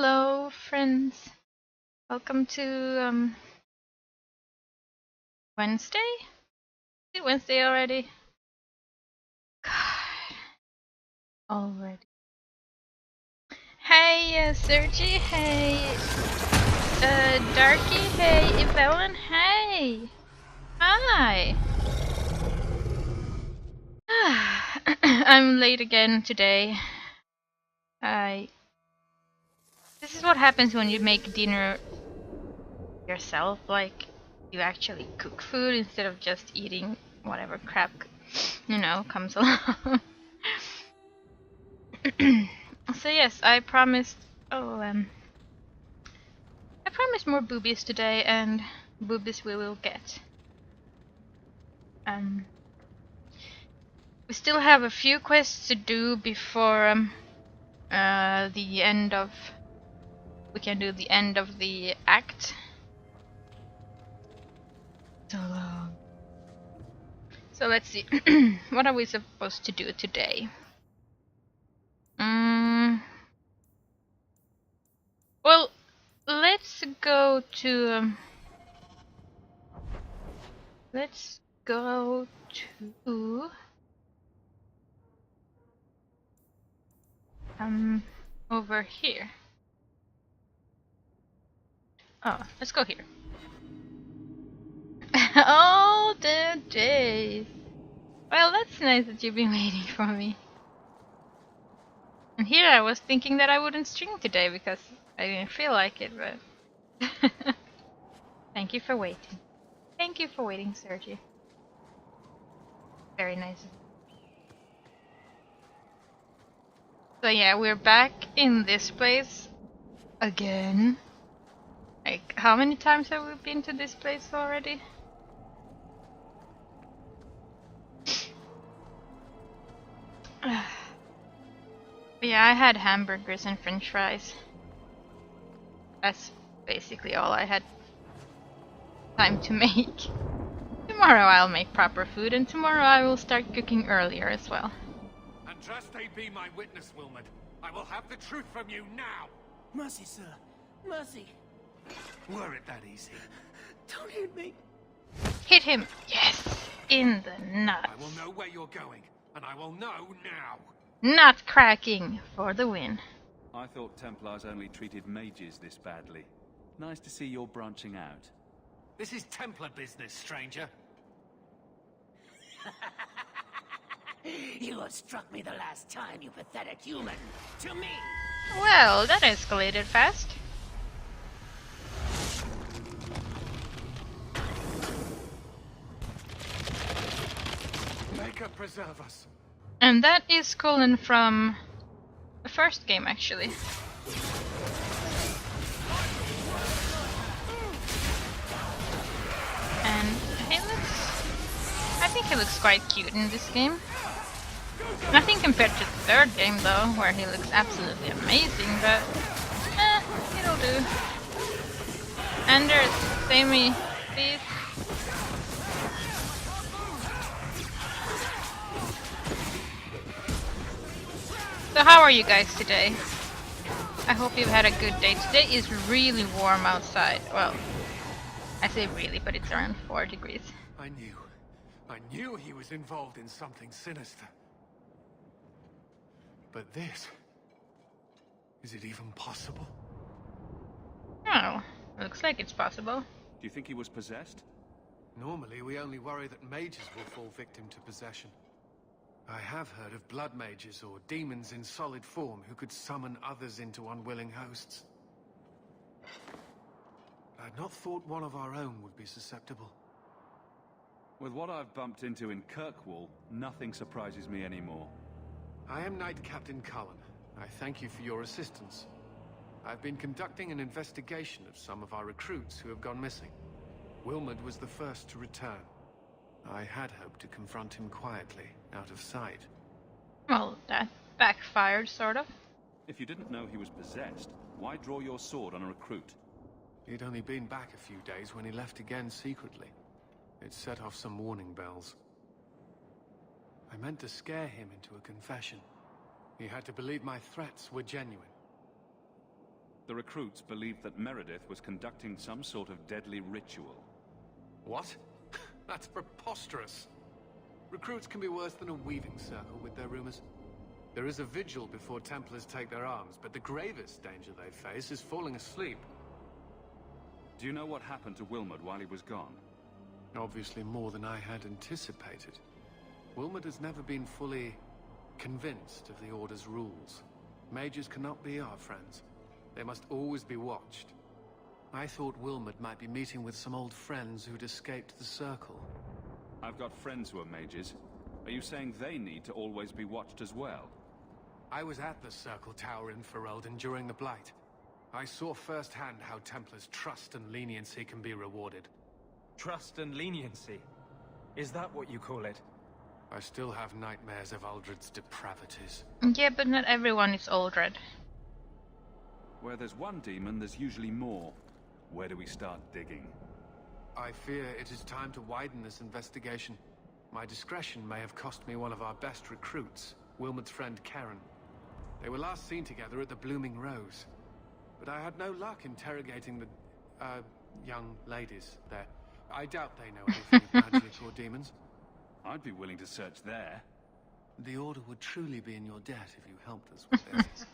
Hello, friends. Welcome to Wednesday. Is it Wednesday already? God, already. Hey, Sergi. Hey, Darky. Hey, Evelyn. Hey. Hi. I'm late again today. This is what happens when you make dinner yourself. Like, you actually cook food instead of just eating whatever crap, comes along. So yes, I promised. I promised more boobies today, and boobies we will get. We still have a few quests to do before the end of. We can do the end of the act. So long. So let's see. What are we supposed to do today? Well, let's go to. Let's go to. Over here. Oh, let's go here. All the days. Well, that's nice that you've been waiting for me. And here I was thinking that I wouldn't stream today because I didn't feel like it, but... Thank you for waiting. Thank you for waiting, Sergi. Very nice. So yeah, we're back in this place again. Like, how many times have we been to this place already? Yeah, I had hamburgers and french fries. That's basically all I had time to make. Tomorrow I'll make proper food, and tomorrow I will start cooking earlier as well. Andraste be my witness, Wilmot. I will have the truth from you now! Mercy, sir. Mercy. Were it that easy? Don't hit me. Hit him! Yes! In the nuts. I will know where you're going, and I will know now! Nut cracking for the win. I thought Templars only treated mages this badly. Nice to see you're branching out. This is Templar business, stranger. You have struck me the last time, you pathetic human. To me! Well, that escalated fast. Maker preserve us. And that is Cullen from the first game, actually. And I think he looks quite cute in this game. Nothing compared to the third game though, where he looks absolutely amazing, but it'll do. Anders, save me, please. So how are you guys today? I hope you've had a good day. Today is really warm outside. Well, I say really, but it's around 4 degrees. I knew he was involved in something sinister. But this... is it even possible? Oh, looks like it's possible. Do you think he was possessed? Normally, we only worry that mages will fall victim to possession. I have heard of blood mages or demons in solid form who could summon others into unwilling hosts. I'd not thought one of our own would be susceptible. With what I've bumped into in Kirkwall, nothing surprises me anymore. I am Knight Captain Cullen. I thank you for your assistance. I've been conducting an investigation of some of our recruits who have gone missing. Wilmot was the first to return. I had hoped to confront him quietly, out of sight. Well, that backfired, sort of. If you didn't know he was possessed, why draw your sword on a recruit? He'd only been back a few days when he left again secretly. It set off some warning bells. I meant to scare him into a confession. He had to believe my threats were genuine. The recruits believed that Meredith was conducting some sort of deadly ritual. What? That's preposterous. Recruits can be worse than a weaving circle with their rumors. There is a vigil before Templars take their arms, but the gravest danger they face is falling asleep. Do you know what happened to Wilmot while he was gone? Obviously more than I had anticipated. Wilmot has never been fully convinced of the Order's rules. Mages cannot be our friends. They must always be watched. I thought Wilmot might be meeting with some old friends who'd escaped the Circle. I've got friends who are mages. Are you saying they need to always be watched as well? I was at the Circle Tower in Ferelden during the Blight. I saw firsthand how Templars' trust and leniency can be rewarded. Trust and leniency? Is that what you call it? I still have nightmares of Uldred's depravities. Yeah, but not everyone is Uldred. Where there's one demon, there's usually more. Where do we start digging? I fear it is time to widen this investigation. My discretion may have cost me one of our best recruits, Wilmot's friend Karen. They were last seen together at the Blooming Rose. But I had no luck interrogating the, young ladies there. I doubt they know anything of magic or demons. I'd be willing to search there. The Order would truly be in your debt if you helped us with this.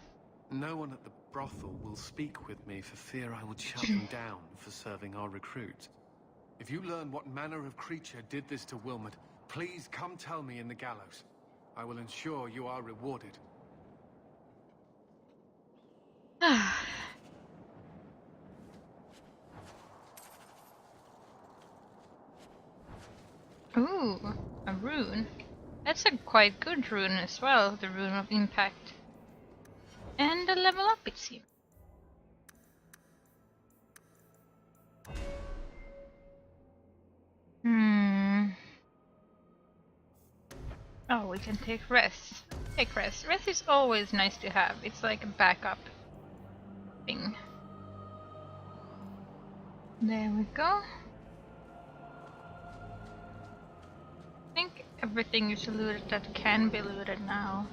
No one at the brothel will speak with me for fear I would shut them down for serving our recruits. If you learn what manner of creature did this to Wilmot, please come tell me in the gallows. I will ensure you are rewarded. Ooh, a rune. That's a quite good rune as well, the Rune of Impact. And a level up, it seems. Oh, we can take rest. Take rest. Rest is always nice to have. It's like a backup thing. There we go. I think everything is looted that can be looted now.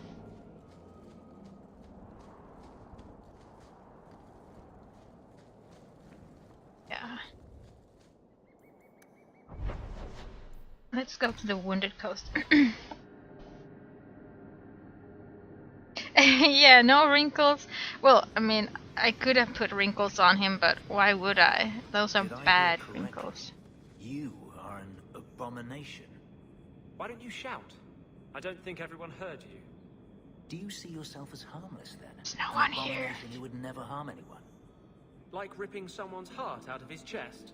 Yeah. Let's go to the Wounded Coast. Yeah, no wrinkles. Well, I mean, I could have put wrinkles on him, but why would I? Those are Did I hear bad correctly? wrinkles. You are an abomination. Why don't you shout? I don't think everyone heard you. Do you see yourself as harmless then? There's no An one here. abomination who would never harm anyone. Like ripping someone's heart out of his chest.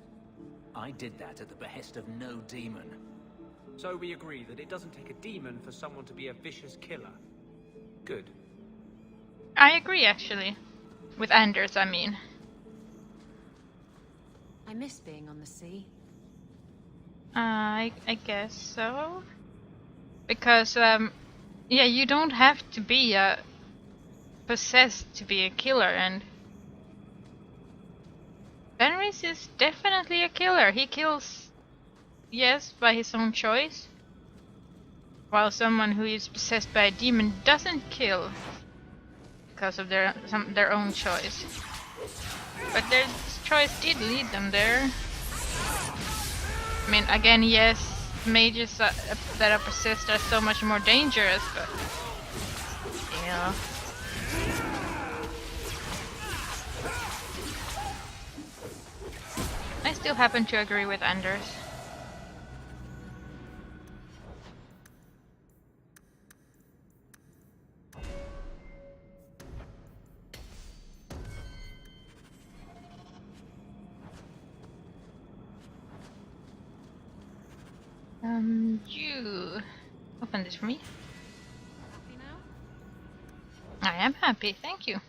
I did that at the behest of no demon. So we agree that it doesn't take a demon for someone to be a vicious killer. Good. I agree, actually. With Anders, I mean. I miss being on the sea. I guess so. Because, yeah, you don't have to be possessed to be a killer, and Fenris is definitely a killer. He kills, yes, by his own choice, while someone who is possessed by a demon doesn't kill because of their own choice. But their choice did lead them there. I mean, again, yes, mages that are possessed are so much more dangerous, but yeah. I still happen to agree with Anders. You open this for me. Happy now? I am happy, thank you.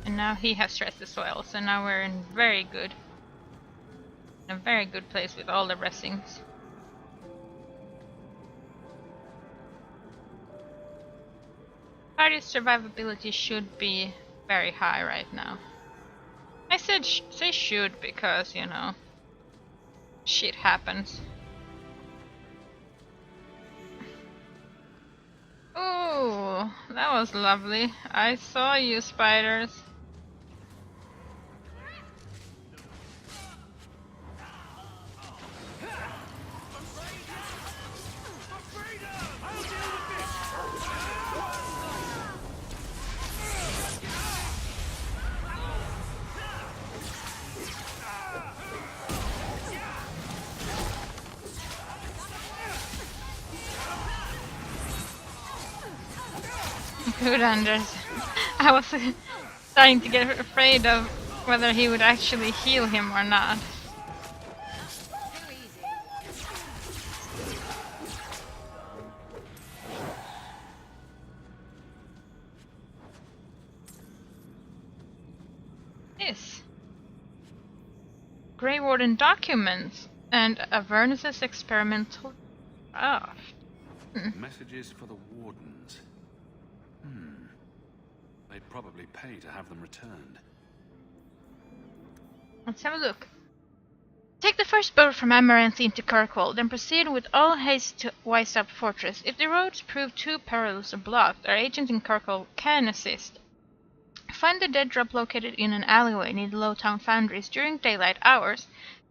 And now he has stress as well, so now we're in a very good place with all the restings. Party's survivability should be very high right now. I said say should because, you know, shit happens. Wow, that was lovely. I saw you, spiders. Good, Anders. I was starting to get afraid of whether he would actually heal him or not. Too easy. Yes. Grey Warden documents and Avernus's experimental craft. Messages for the Wardens. They'd probably pay to have them returned. Let's have a look. Take the first boat from Amaranth into Kirkwall, then proceed with all haste to Weisap Fortress. If the roads prove too perilous or blocked, our agent in Kirkwall can assist. Find the dead drop located in an alleyway near the Lowtown Foundries during daylight hours.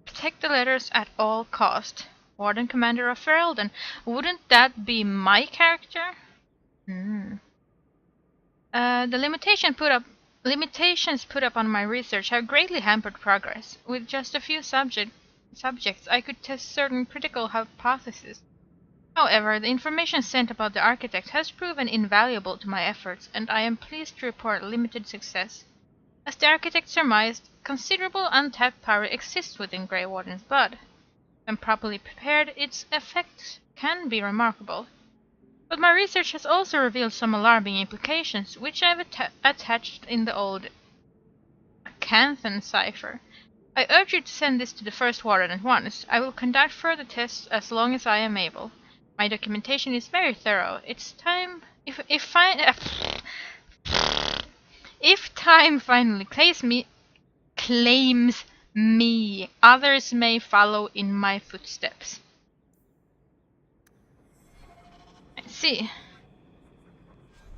Protect the letters at all cost. Warden Commander of Ferelden. Wouldn't that be my character? The limitations put up on my research have greatly hampered progress. With just a few subjects, I could test certain critical hypotheses. However, the information sent about the architect has proven invaluable to my efforts, and I am pleased to report limited success. As the architect surmised, considerable untapped power exists within Grey Warden's blood. When properly prepared, its effects can be remarkable. But my research has also revealed some alarming implications, which I've attached in the old Acanthan cipher. I urge you to send this to the First Warden at once. I will conduct further tests as long as I am able. My documentation is very thorough. It's time if time finally claims me, others may follow in my footsteps. Let's see.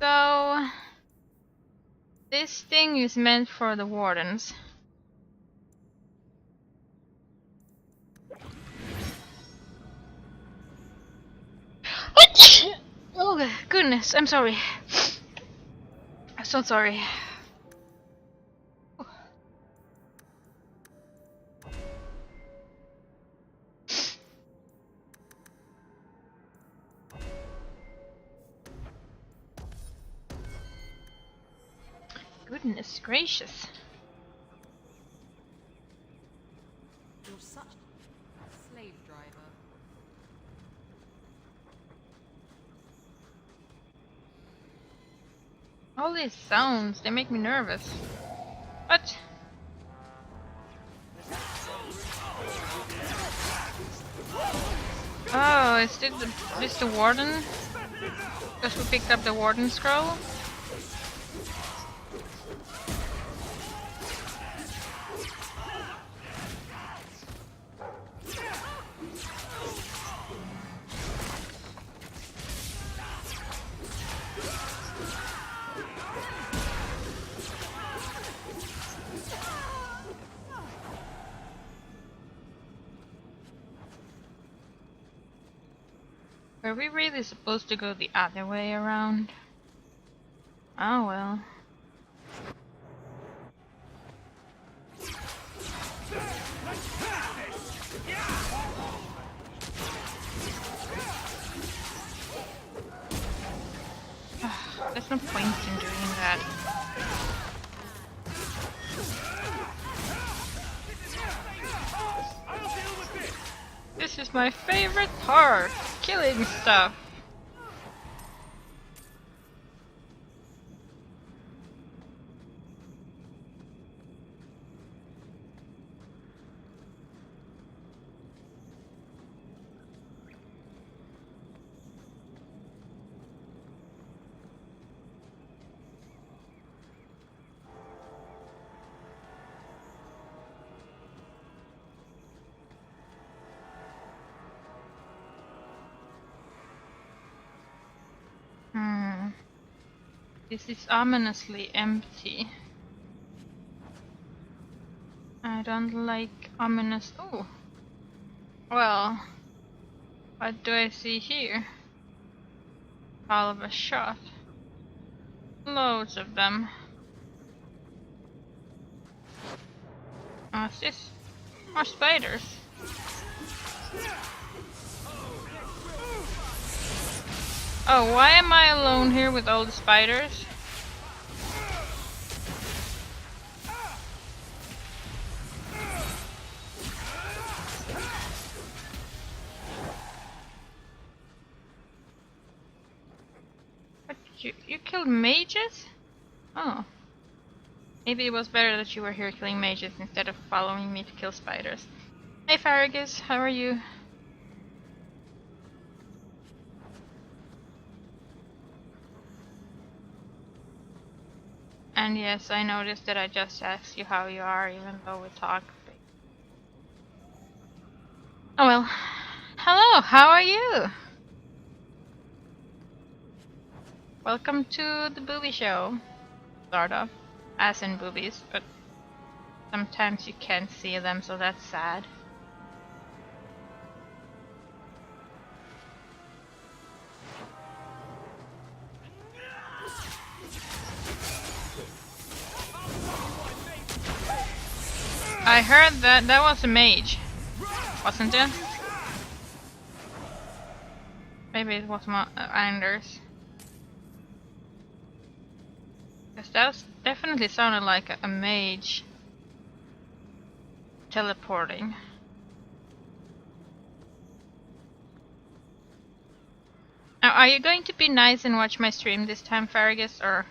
So this thing is meant for the Wardens. Oh goodness, I'm sorry. I'm so sorry. Goodness gracious. You're such a slave driver. All these sounds, they make me nervous. What? Oh, is this the Warden? Because we picked up the Warden scroll? Were we really supposed to go the other way around? Oh well. There's no point in doing that. This is my favorite part! Killing stuff! This is ominously empty. I don't like ominous. Oh! Well, what do I see here? All of a shot. Loads of them. What's this? More spiders. Oh, why am I alone here with all the spiders? What, you killed mages? Oh. Maybe it was better that you were here killing mages instead of following me to kill spiders. Hey Farragus, how are you? And yes, I noticed that I just asked you how you are, even though we talked. Oh well. Hello, how are you? Welcome to the booby show. Sort of. As in boobies, but sometimes you can't see them, so that's sad. I heard that was a mage, wasn't it? Maybe it was Anders. Because that definitely sounded like a mage teleporting. Now, are you going to be nice and watch my stream this time, Farragus, or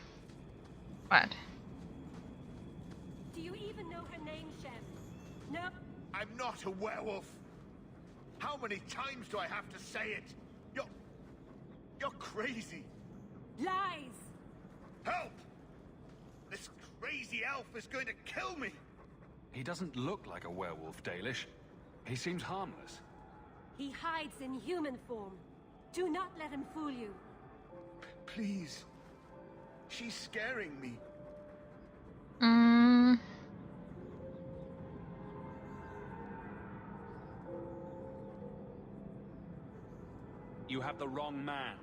what? Do you even know her name, Chef? No. I'm not a werewolf. How many times do I have to say it? You're crazy. Lies. Help! This crazy elf is going to kill me. He doesn't look like a werewolf, Dalish. He seems harmless. He hides in human form. Do not let him fool you. Please. She's scaring me. You have the wrong man.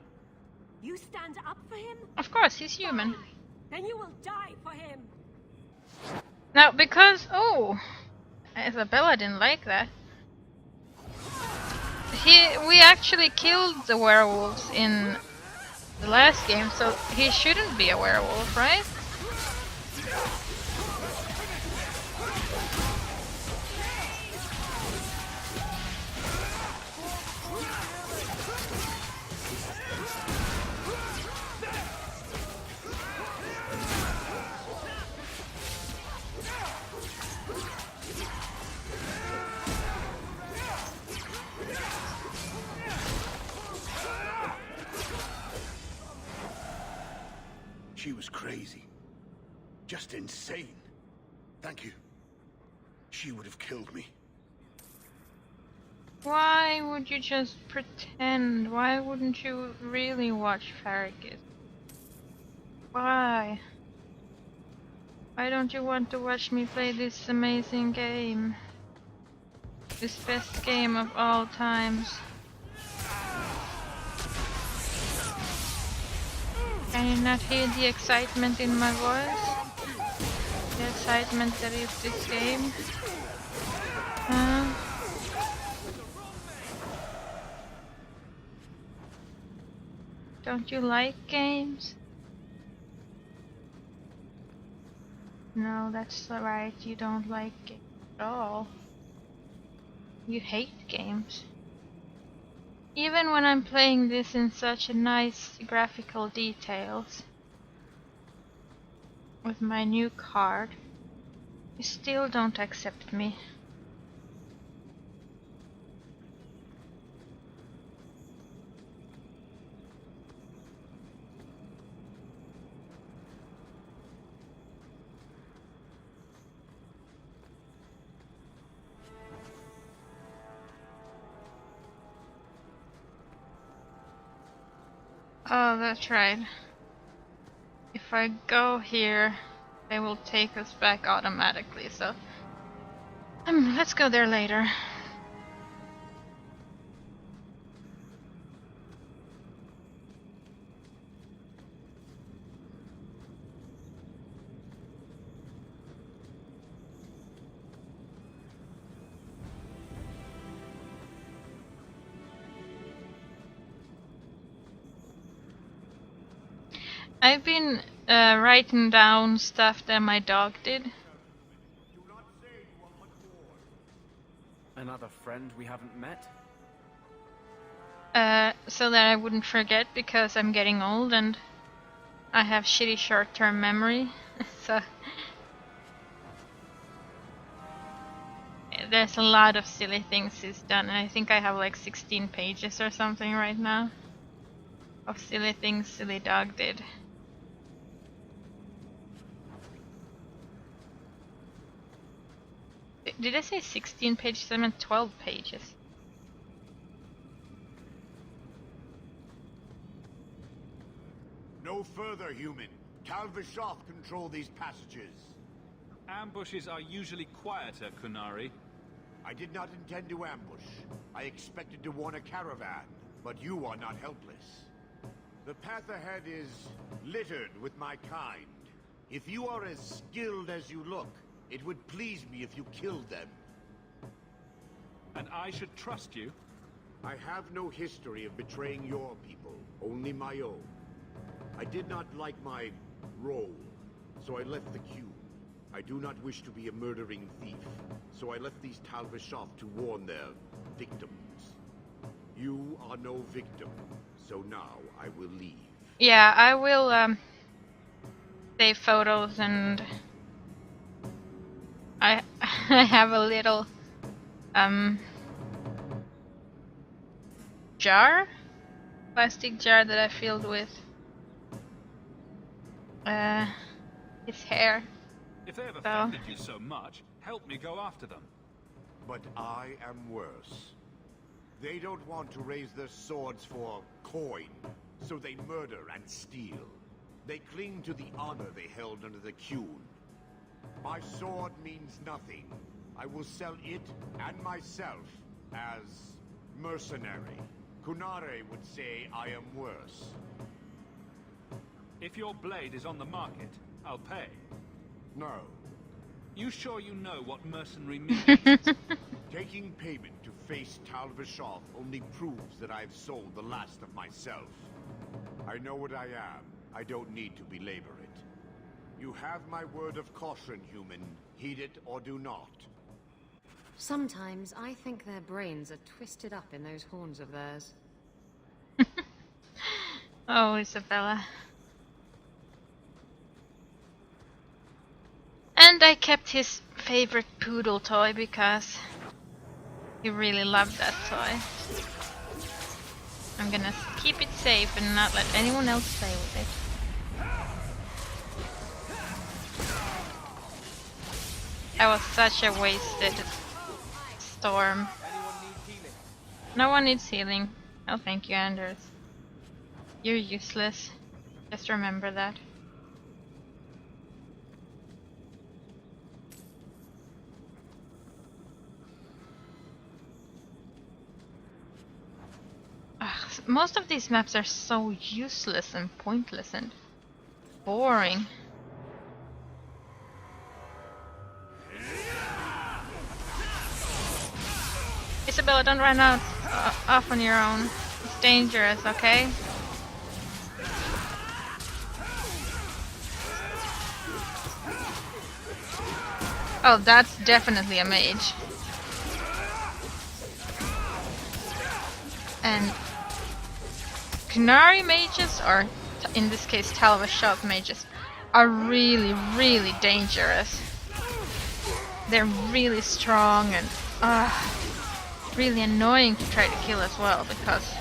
You stand up for him? Of course, he's human. Fine. Then you will die for him. Now, because... Oh! Isabella didn't like that. We actually killed the werewolves in the last game, so he shouldn't be a werewolf, right? She was crazy. Just insane. Thank you. She would have killed me. Why would you just pretend? Why wouldn't you really watch Farragus? Why? Why don't you want to watch me play this amazing game? This best game of all times. Can you not hear the excitement in my voice? The excitement that is this game? Huh? Don't you like games? No, that's right, you don't like games at all. You hate games. Even when I'm playing this in such a nice graphical details with my new card, you still don't accept me. Oh, that's right. If if I go here, they will take us back automatically, so let's go there later. I've been writing down stuff that my dog did. Another friend we haven't met? So that I wouldn't forget, because I'm getting old and I have shitty short-term memory. So there's a lot of silly things he's done, and I think I have like 16 pages or something right now of silly things silly dog did. Did I say 16 pages? I meant 12 pages. No further, human. Talvishov control these passages. Ambushes are usually quieter, Kunari. I did not intend to ambush. I expected to warn a caravan, but you are not helpless. The path ahead is littered with my kind. If you are as skilled as you look, it would please me if you killed them. And I should trust you? I have no history of betraying your people, only my own. I did not like my role, so I left the queue. I do not wish to be a murdering thief, so I left these Talvishov to warn their victims. You are no victim, so now I will leave. Yeah, I will save photos, and I I have a little plastic jar that I filled with his hair. If they have offended you so much, help me go after them. But I am worse. They don't want to raise their swords for coin, so they murder and steal. They cling to the honor they held under the Qun. My sword means nothing. I will sell it and myself as mercenary. Kunare would say I am worse. If your blade is on the market, I'll pay. No. You sure you know what mercenary means? Taking payment to face Talvishov only proves that I've sold the last of myself. I know what I am. I don't need to belabor it. You have my word of caution, human. Heed it or do not. Sometimes I think their brains are twisted up in those horns of theirs. Oh, Isabella. And I kept his favorite poodle toy because he really loved that toy. I'm gonna keep it safe and not let anyone else play with it. That was such a wasted storm. No one needs healing. Oh, thank you, Anders. You're useless. Just remember that. Ugh, most of these maps are so useless and pointless and boring. Isabella, don't run out off on your own. It's dangerous, okay? Oh, that's definitely a mage. And Kunari mages, or in this case Talvishov mages, are really, really dangerous. They're really strong and really annoying to try to kill as well, because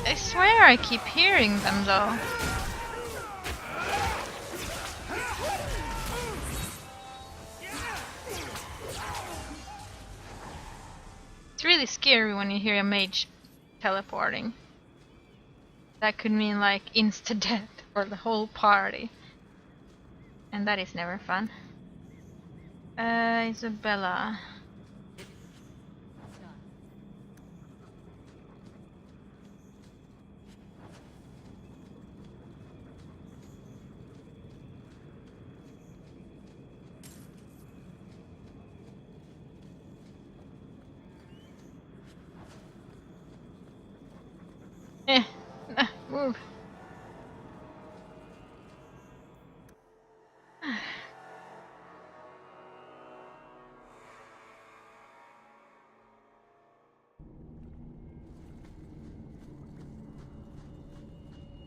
I swear I keep hearing them though. It's really scary when you hear a mage teleporting. that could mean like insta-death for the whole party. And that is never fun. Isabella. Move.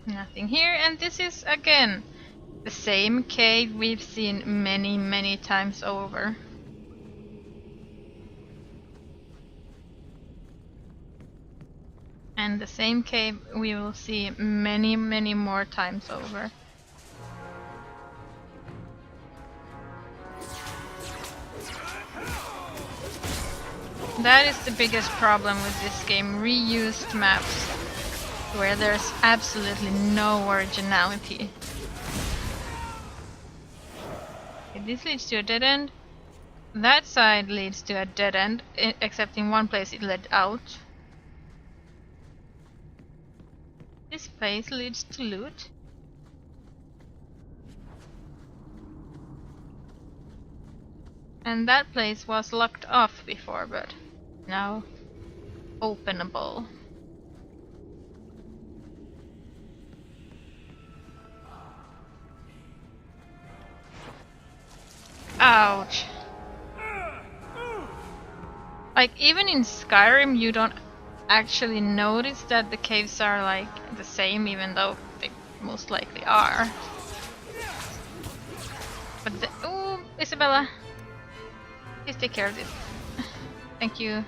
Nothing here, and this is again the same cave we've seen many times over. And the same cave we will see many more times over. That is the biggest problem with this game, reused maps, where there's absolutely no originality. Okay, this leads to a dead end. That side leads to a dead end, except in one place it led out. This place leads to loot. And that place was locked off before, but now openable. Ouch. Like, even in Skyrim you don't actually notice that the caves are like the same, even though they most likely are. But the— ooh, Isabella! Please take care of this. Thank you.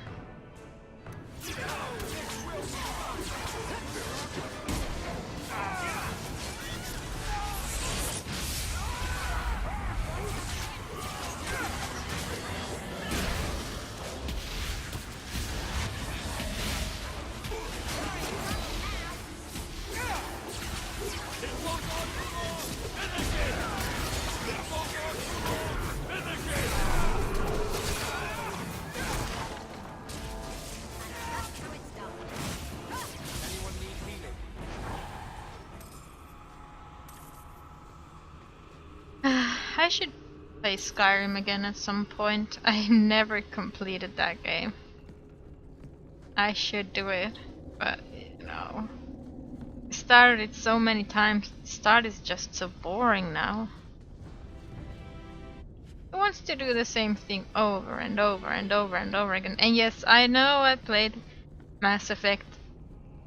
I should play Skyrim again at some point. I never completed that game. I should do it, but you know, I started it so many times. The start is just so boring now. Who wants to do the same thing over and over and over and over again? And yes, I know I played Mass Effect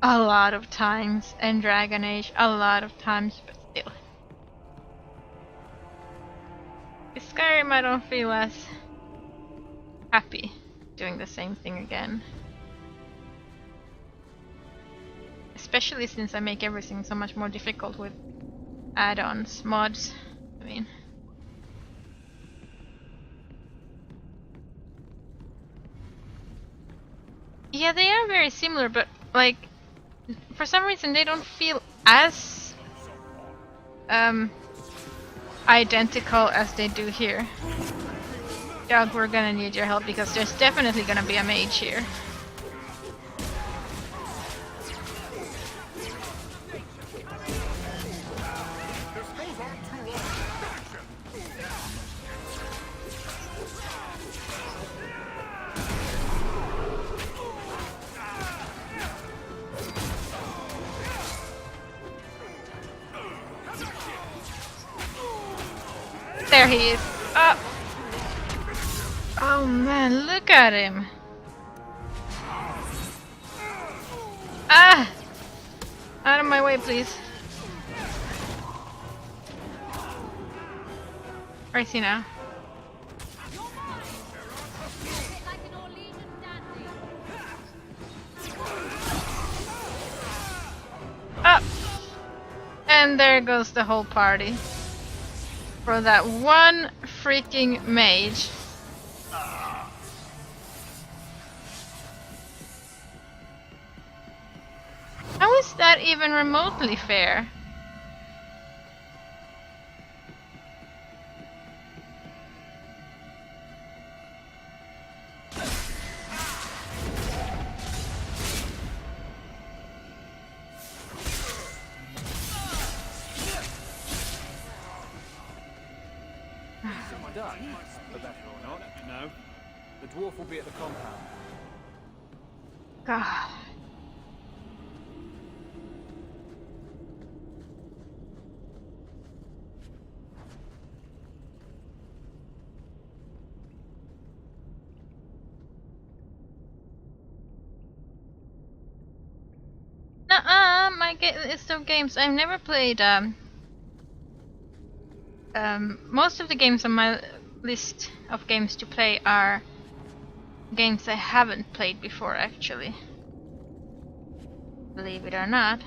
a lot of times and Dragon Age a lot of times, but still. With Skyrim I don't feel as happy doing the same thing again. Especially since I make everything so much more difficult with add-ons, mods, I mean. Yeah, they are very similar, but like, for some reason they don't feel as identical as they do here. Doug, we're gonna need your help because there's definitely gonna be a mage here. There he is. Oh. Oh man, look at him. Ah! Out of my way, please. Where is he now? Up! And there goes the whole party. For that one freaking mage. I is that even remotely fair? Done. Professional or not, let me know. The dwarf will be at the compound. God. Nuh-uh, my list of games. I've never played most of the games on my list of games to play are games I haven't played before, actually. Believe it or not.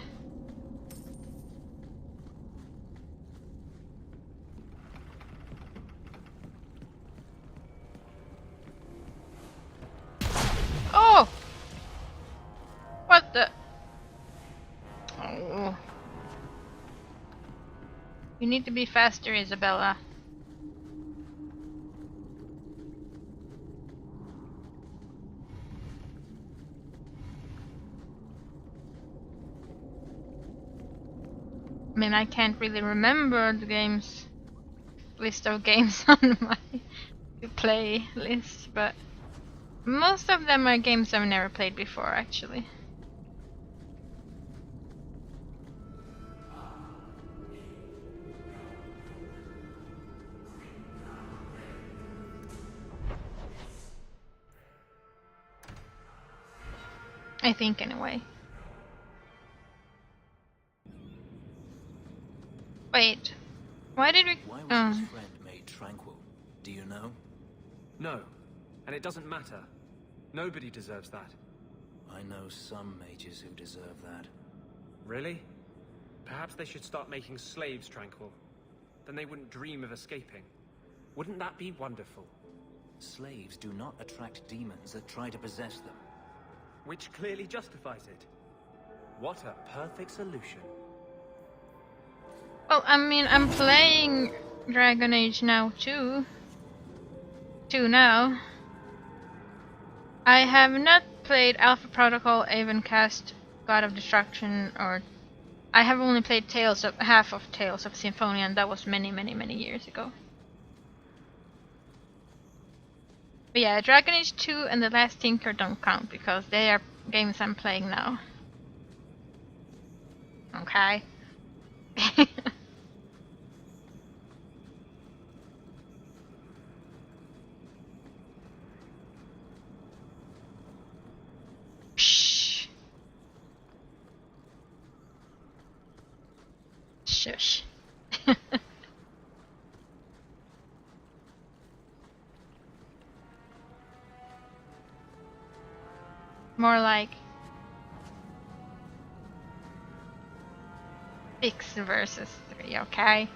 Oh! What the? Oh. You need to be faster, Isabella. I mean, I can't really remember the games list of games on my to play list, but most of them are games I've never played before, actually. I think, anyway. Wait, why did we? Why was his friend made tranquil? Do you know? No, and it doesn't matter. Nobody deserves that. I know some mages who deserve that. Really? Perhaps they should start making slaves tranquil. Then they wouldn't dream of escaping. Wouldn't that be wonderful? Slaves do not attract demons that try to possess them. Which clearly justifies it. What a perfect solution. Well, I mean, I'm playing Dragon Age now too. Now. I have not played Alpha Protocol, Avencast, God of Destruction, or I have only played half of Tales of Symphonia, and that was many years ago. But yeah, Dragon Age 2 and The Last Tinker don't count because they are games I'm playing now. Okay. Shh. Shush. More like 6 versus 3, okay?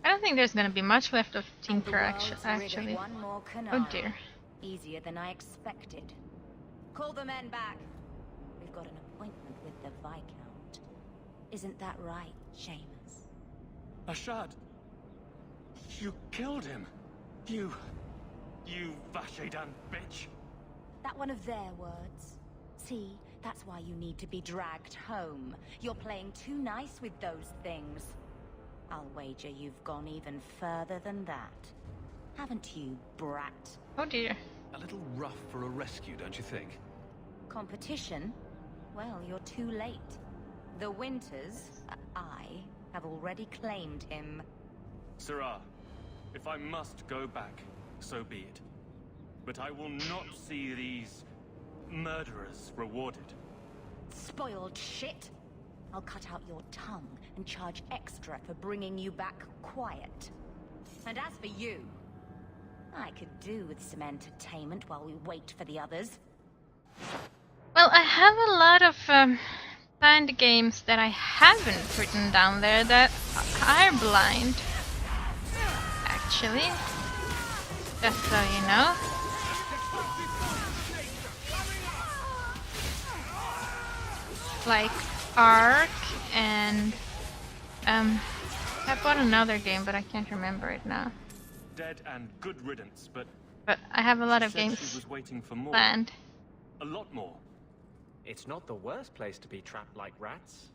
I don't think there's gonna be much left of Tinker actually. Oh dear. Easier than I expected. Call the men back. We've got an appointment with the Viscount. Isn't that right, Seamus? Ashad! You killed him! You Vashedan bitch! That one of their words. See, that's why you need to be dragged home. You're playing too nice with those things. I'll wager you've gone even further than that. Haven't you, brat? Oh dear. A little rough for a rescue, don't you think? Competition? Well, you're too late. The Winters, I, have already claimed him. Sirrah, if I must go back, so be it. But I will not see these murderers rewarded. Spoiled shit! I'll cut out your tongue and charge extra for bringing you back quiet. And as for you, I could do with some entertainment while we wait for the others. Well, I have a lot of planned games that I haven't written down there that are blind, actually. Just so you know. Like Ark and I bought another game, but I can't remember it now. Dead and good riddance, but I have a lot she of said games she was waiting for more. planned. A lot more. It's not the worst place to be trapped like rats.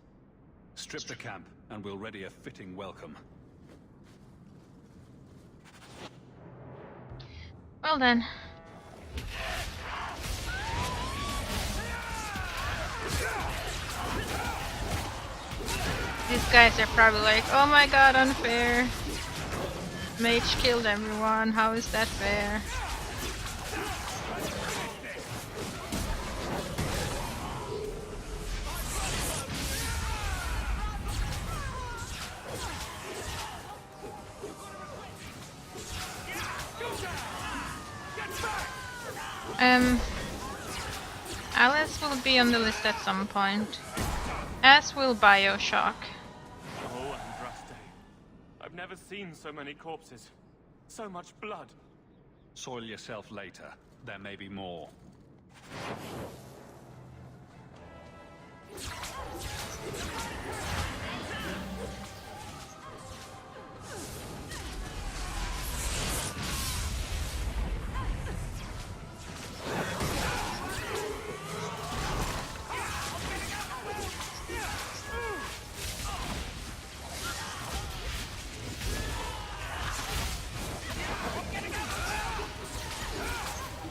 Strip the camp, and we'll ready a fitting welcome. Well then. These guys are probably like, oh my god, unfair. Mage killed everyone, how is that fair? Alice will be on the list at some point, as will BioShock. Oh, Andraste. I've never seen so many corpses. So much blood. Soil yourself later. There may be more.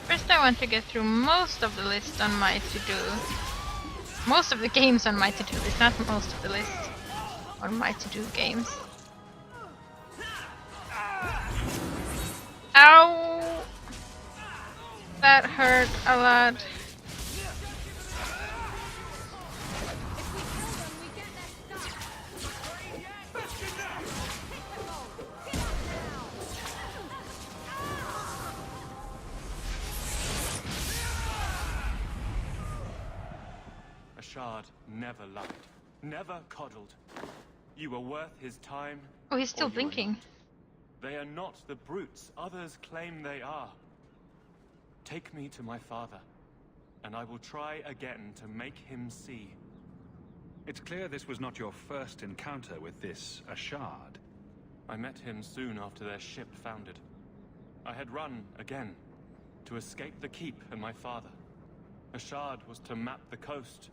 First I want to get through most of the list on my to-do. Most of the games on my to-do list, not most of the list on my to-do games. Ow! That hurt a lot. Shard never lied, never coddled. You were worth his time. Oh, he's still or you were blinking. not. They are not the brutes others claim they are. Take me to my father, and I will try again to make him see. It's clear this was not your first encounter with this Ashard. I met him soon after their ship foundered. I had run again to escape the keep and my father. Ashard was to map the coast,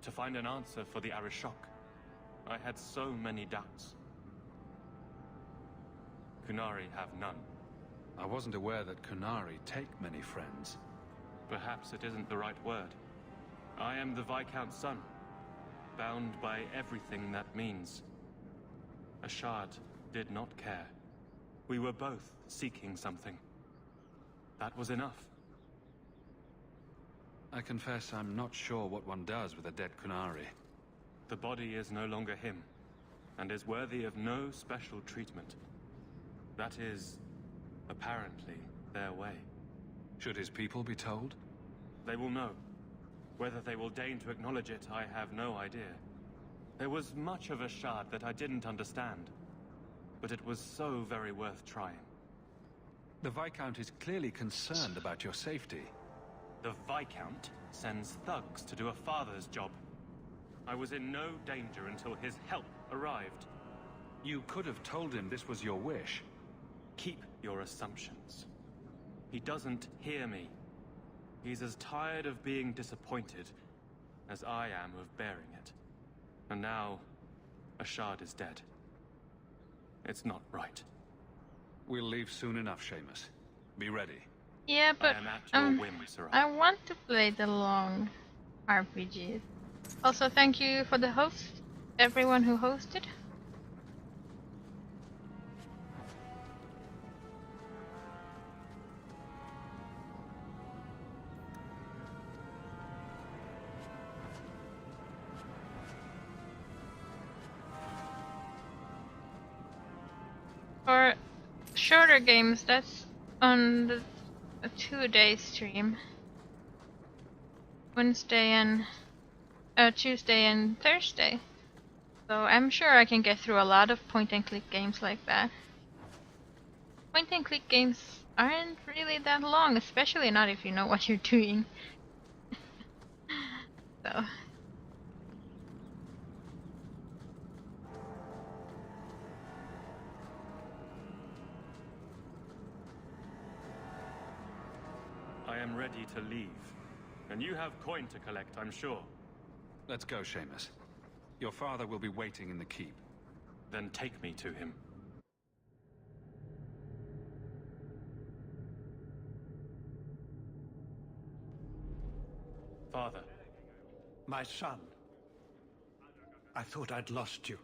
to find an answer for the Arishok. I had so many doubts. Kunari have none. I wasn't aware that Kunari take many friends. Perhaps it isn't the right word. I am the Viscount's son, bound by everything that means. Ashard did not care. We were both seeking something. That was enough. I confess I'm not sure what one does with a dead Kunari. The body is no longer him, and is worthy of no special treatment. That is, apparently, their way. Should his people be told? They will know. Whether they will deign to acknowledge it, I have no idea. There was much of Ashard that I didn't understand, but it was so very worth trying. The Viscount is clearly concerned about your safety. The Viscount sends thugs to do a father's job. I was in no danger until his help arrived. You could have told him this was your wish. Keep your assumptions. He doesn't hear me. He's as tired of being disappointed as I am of bearing it. And now, Ashard is dead. It's not right. We'll leave soon enough, Seamus. Be ready. Yeah, but I am at your whim, Sir. I want to play the long RPGs. Also, thank you for the host, everyone who hosted. For shorter games, that's on the a 2-day stream. Wednesday and Tuesday and Thursday. So I'm sure I can get through a lot of point and click games like that. Point and click games aren't really that long, especially not if you know what you're doing. So. I am ready to leave. And you have coin to collect, I'm sure. Let's go, Seamus. Your father will be waiting in the keep. Then take me to him. Father. My son. I thought I'd lost you.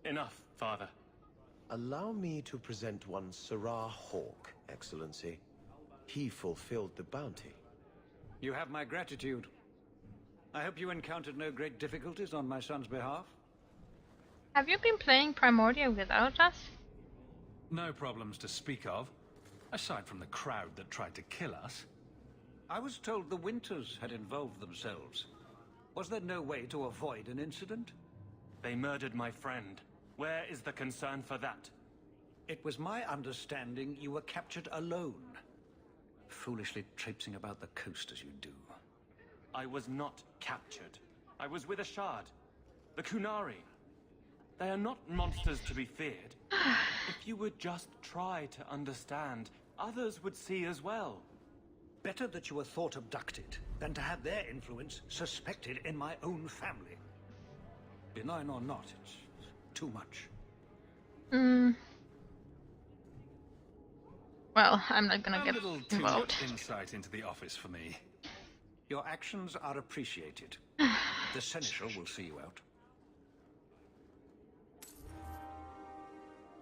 Enough, Father. Allow me to present one Sirrah Hawk, Excellency. He fulfilled the bounty. You have my gratitude. I hope you encountered no great difficulties on my son's behalf. Have you been playing Primordia without us? No problems to speak of, aside from the crowd that tried to kill us. I was told the Winters had involved themselves. Was there no way to avoid an incident? They murdered my friend. Where is the concern for that? It was my understanding you were captured alone. Foolishly traipsing about the coast as you do. I was not captured. I was with a shard. The Kunari. They are not monsters to be feared. If you would just try to understand, others would see as well. Better that you were thought abducted than to have their influence suspected in my own family. Benign or not, it's too much. Well, I'm not gonna get A little too involved. much insight into the office for me. Your actions are appreciated. The Seneschal will see you out.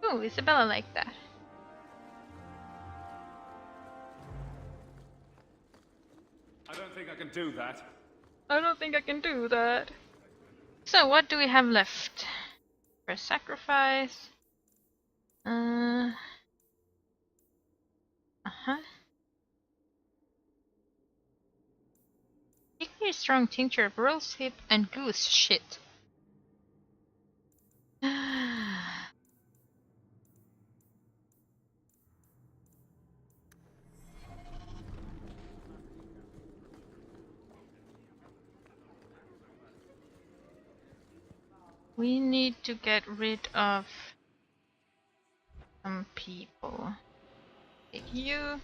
Ooh, Isabella like that. I don't think I can do that. I don't think I can do that. So, what do we have left? For a sacrifice. Particularly strong tincture of rose hip and goose shit. We need to get rid of some people. Take you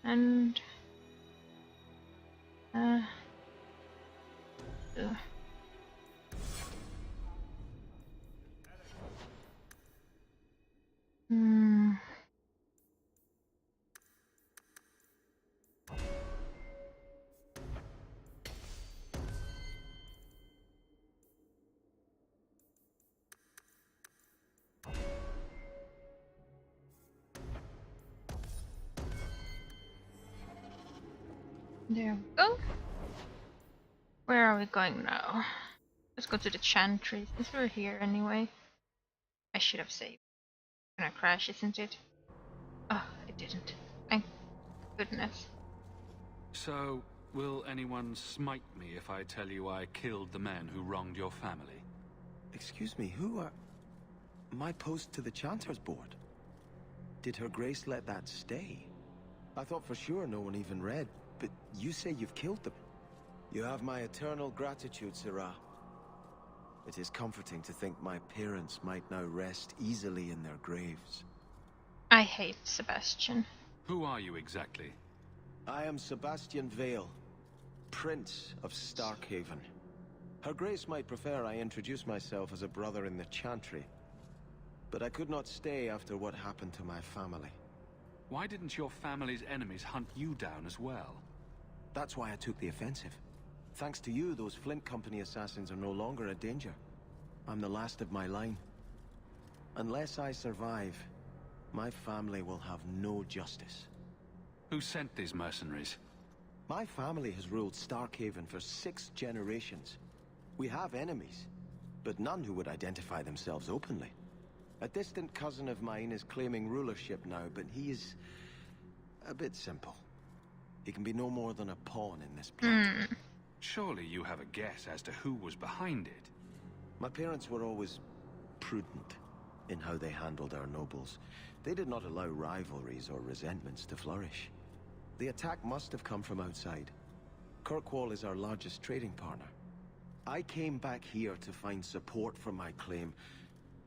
and there we go. Where are we going now? Let's go to the Chantry, since we're here anyway. I should have saved. It's gonna crash, isn't it? Oh, it didn't. Thank goodness. So, will anyone smite me if I tell you I killed the men who wronged your family? Excuse me, who are... My post to the Chanter's Board? Did Her Grace let that stay? I thought for sure no one even read, but you say you've killed them. You have my eternal gratitude, Sirrah. It is comforting to think my parents might now rest easily in their graves. I hate Sebastian. Who are you exactly? I am Sebastian Vale, Prince of Starkhaven. Her Grace might prefer I introduce myself as a brother in the Chantry, but I could not stay after what happened to my family. Why didn't your family's enemies hunt you down as well? That's why I took the offensive. Thanks to you, those Flint Company assassins are no longer a danger. I'm the last of my line. Unless I survive, my family will have no justice. Who sent these mercenaries? My family has ruled Starkhaven for 6 generations. We have enemies, but none who would identify themselves openly. A distant cousin of mine is claiming rulership now, but he is a bit simple. He can be no more than a pawn in this plot. Surely you have a guess as to who was behind it. My parents were always prudent. in how they handled our nobles. They did not allow rivalries or resentments to flourish. The attack must have come from outside. Kirkwall is our largest trading partner. I came back here to find support for my claim,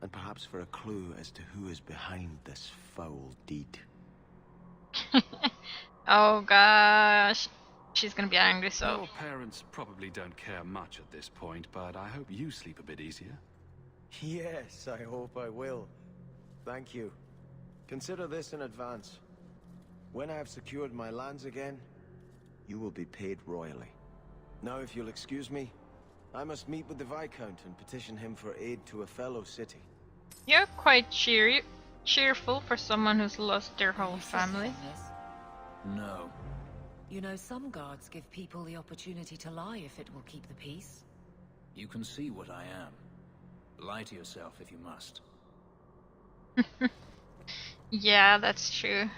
and perhaps for a clue as to who is behind this foul deed. Oh gosh. She's gonna be angry, so... Your parents probably don't care much at this point, but I hope you sleep a bit easier. Yes, I hope I will. Thank you. Consider this in advance. When I have secured my lands again, you will be paid royally. Now, if you'll excuse me, I must meet with the Viscount and petition him for aid to a fellow city. You're quite cheerful for someone who's lost their whole family. No. You know, some guards give people the opportunity to lie if it will keep the peace. You can see what I am. Lie to yourself if you must. Yeah, that's true.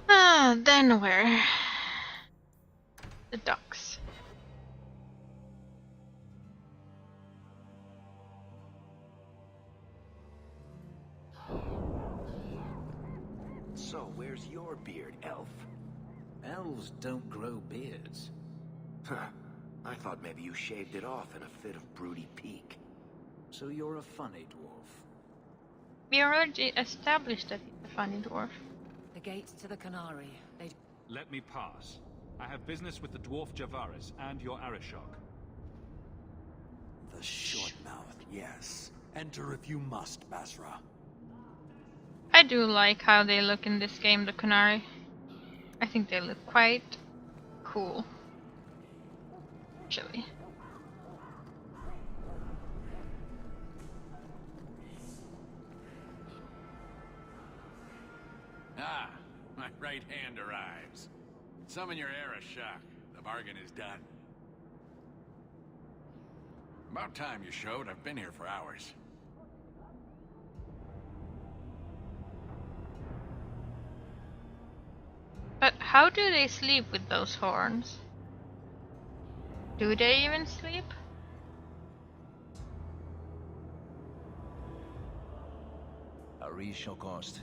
Ah, then where? The docks. So, where's your beard, elf? Elves don't grow beards. Huh. I thought maybe you shaved it off in a fit of broody pique. So you're a funny dwarf. We already established that he's a funny dwarf. The gates to the Canary, they... Let me pass. I have business with the dwarf Javaris and your Arishok. The short mouth, yes. Enter if you must, Basra. I do like how they look in this game, the Canary. I think they look quite cool. Actually. Ah, my right hand arrives. Summon your Arishok. The bargain is done. About time you showed. I've been here for hours. But how do they sleep with those horns? Do they even sleep? Ari Shokost,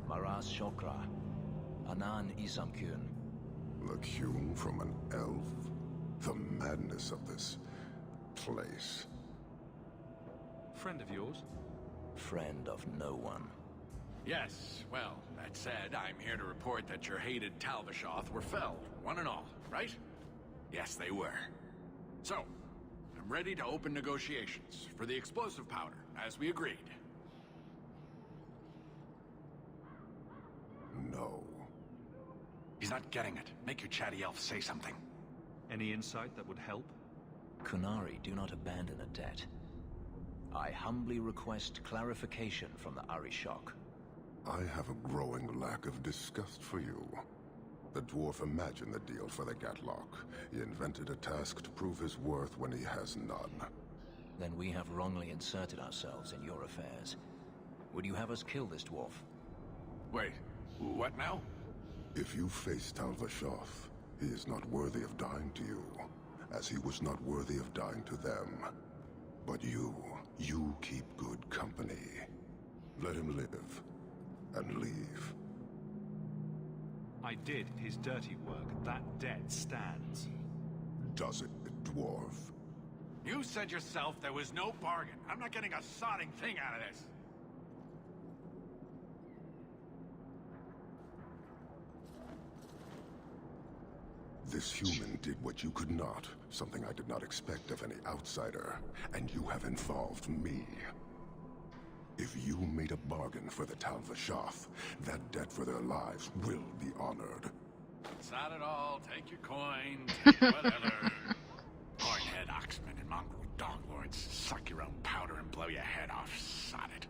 Maras Shokra, Anan Isamkun. Look hewn from an elf? The madness of this place. Friend of yours? Friend of no one. Yes, well, that said, I'm here to report that your hated Talvishoth were felled, one and all, right? Yes, they were. So, I'm ready to open negotiations for the explosive powder, as we agreed. No. He's not getting it. Make your chatty elf say something. Any insight that would help? Kunari do not abandon a debt. I humbly request clarification from the Arishok. I have a growing lack of disgust for you. The dwarf imagined the deal for the Gatlock. He invented a task to prove his worth when he has none. Then we have wrongly inserted ourselves in your affairs. Would you have us kill this dwarf? Wait, what now? If you face Talvishoth, he is not worthy of dying to you, as he was not worthy of dying to them. But you keep good company. Let him live, and leave. I did his dirty work. That debt stands. Does it, dwarf? You said yourself there was no bargain. I'm not getting a sodding thing out of this. This human did what you could not, something I did not expect of any outsider, and you have involved me. If you made a bargain for the Talvishoth, that debt for their lives will be honored. Sod it all, take your coin, take whatever. Hornhead oxmen and mongrel doglords, suck your own powder and blow your head off, sod it.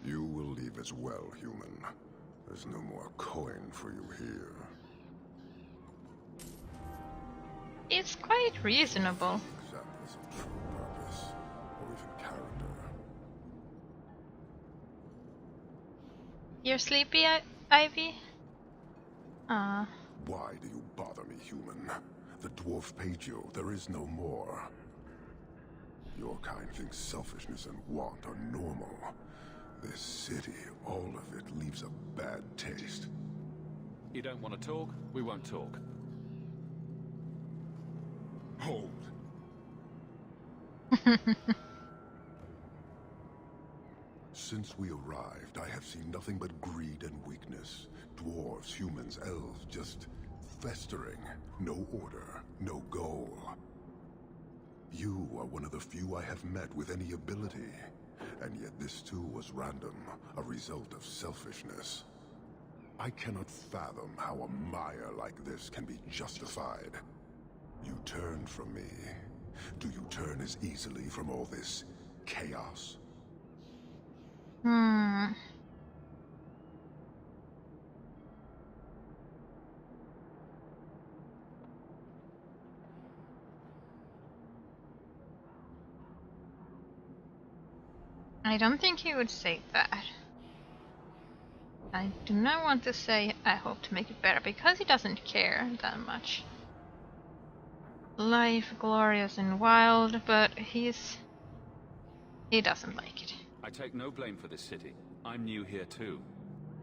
You will leave as well, human. There's no more coin for you here. It's quite reasonable. Examples of true purpose, or even character. You're sleepy, Ivy? Ah. Why do you bother me, human? The dwarf paid you. There is no more. Your kind thinks selfishness and want are normal. This city, all of it, leaves a bad taste. You don't want to talk? We won't talk. Hold. Since we arrived, I have seen nothing but greed and weakness. Dwarves, humans, elves, just festering. No order, no goal. You are one of the few I have met with any ability. And yet this too was random, a result of selfishness. I cannot fathom how a mire like this can be justified. You turned from me. Do you turn as easily from all this chaos? I don't think he would say that. I do not want to say I hope to make it better, because he doesn't care that much. Life glorious and wild, but he doesn't like it. I take no blame for this city. I'm new here too.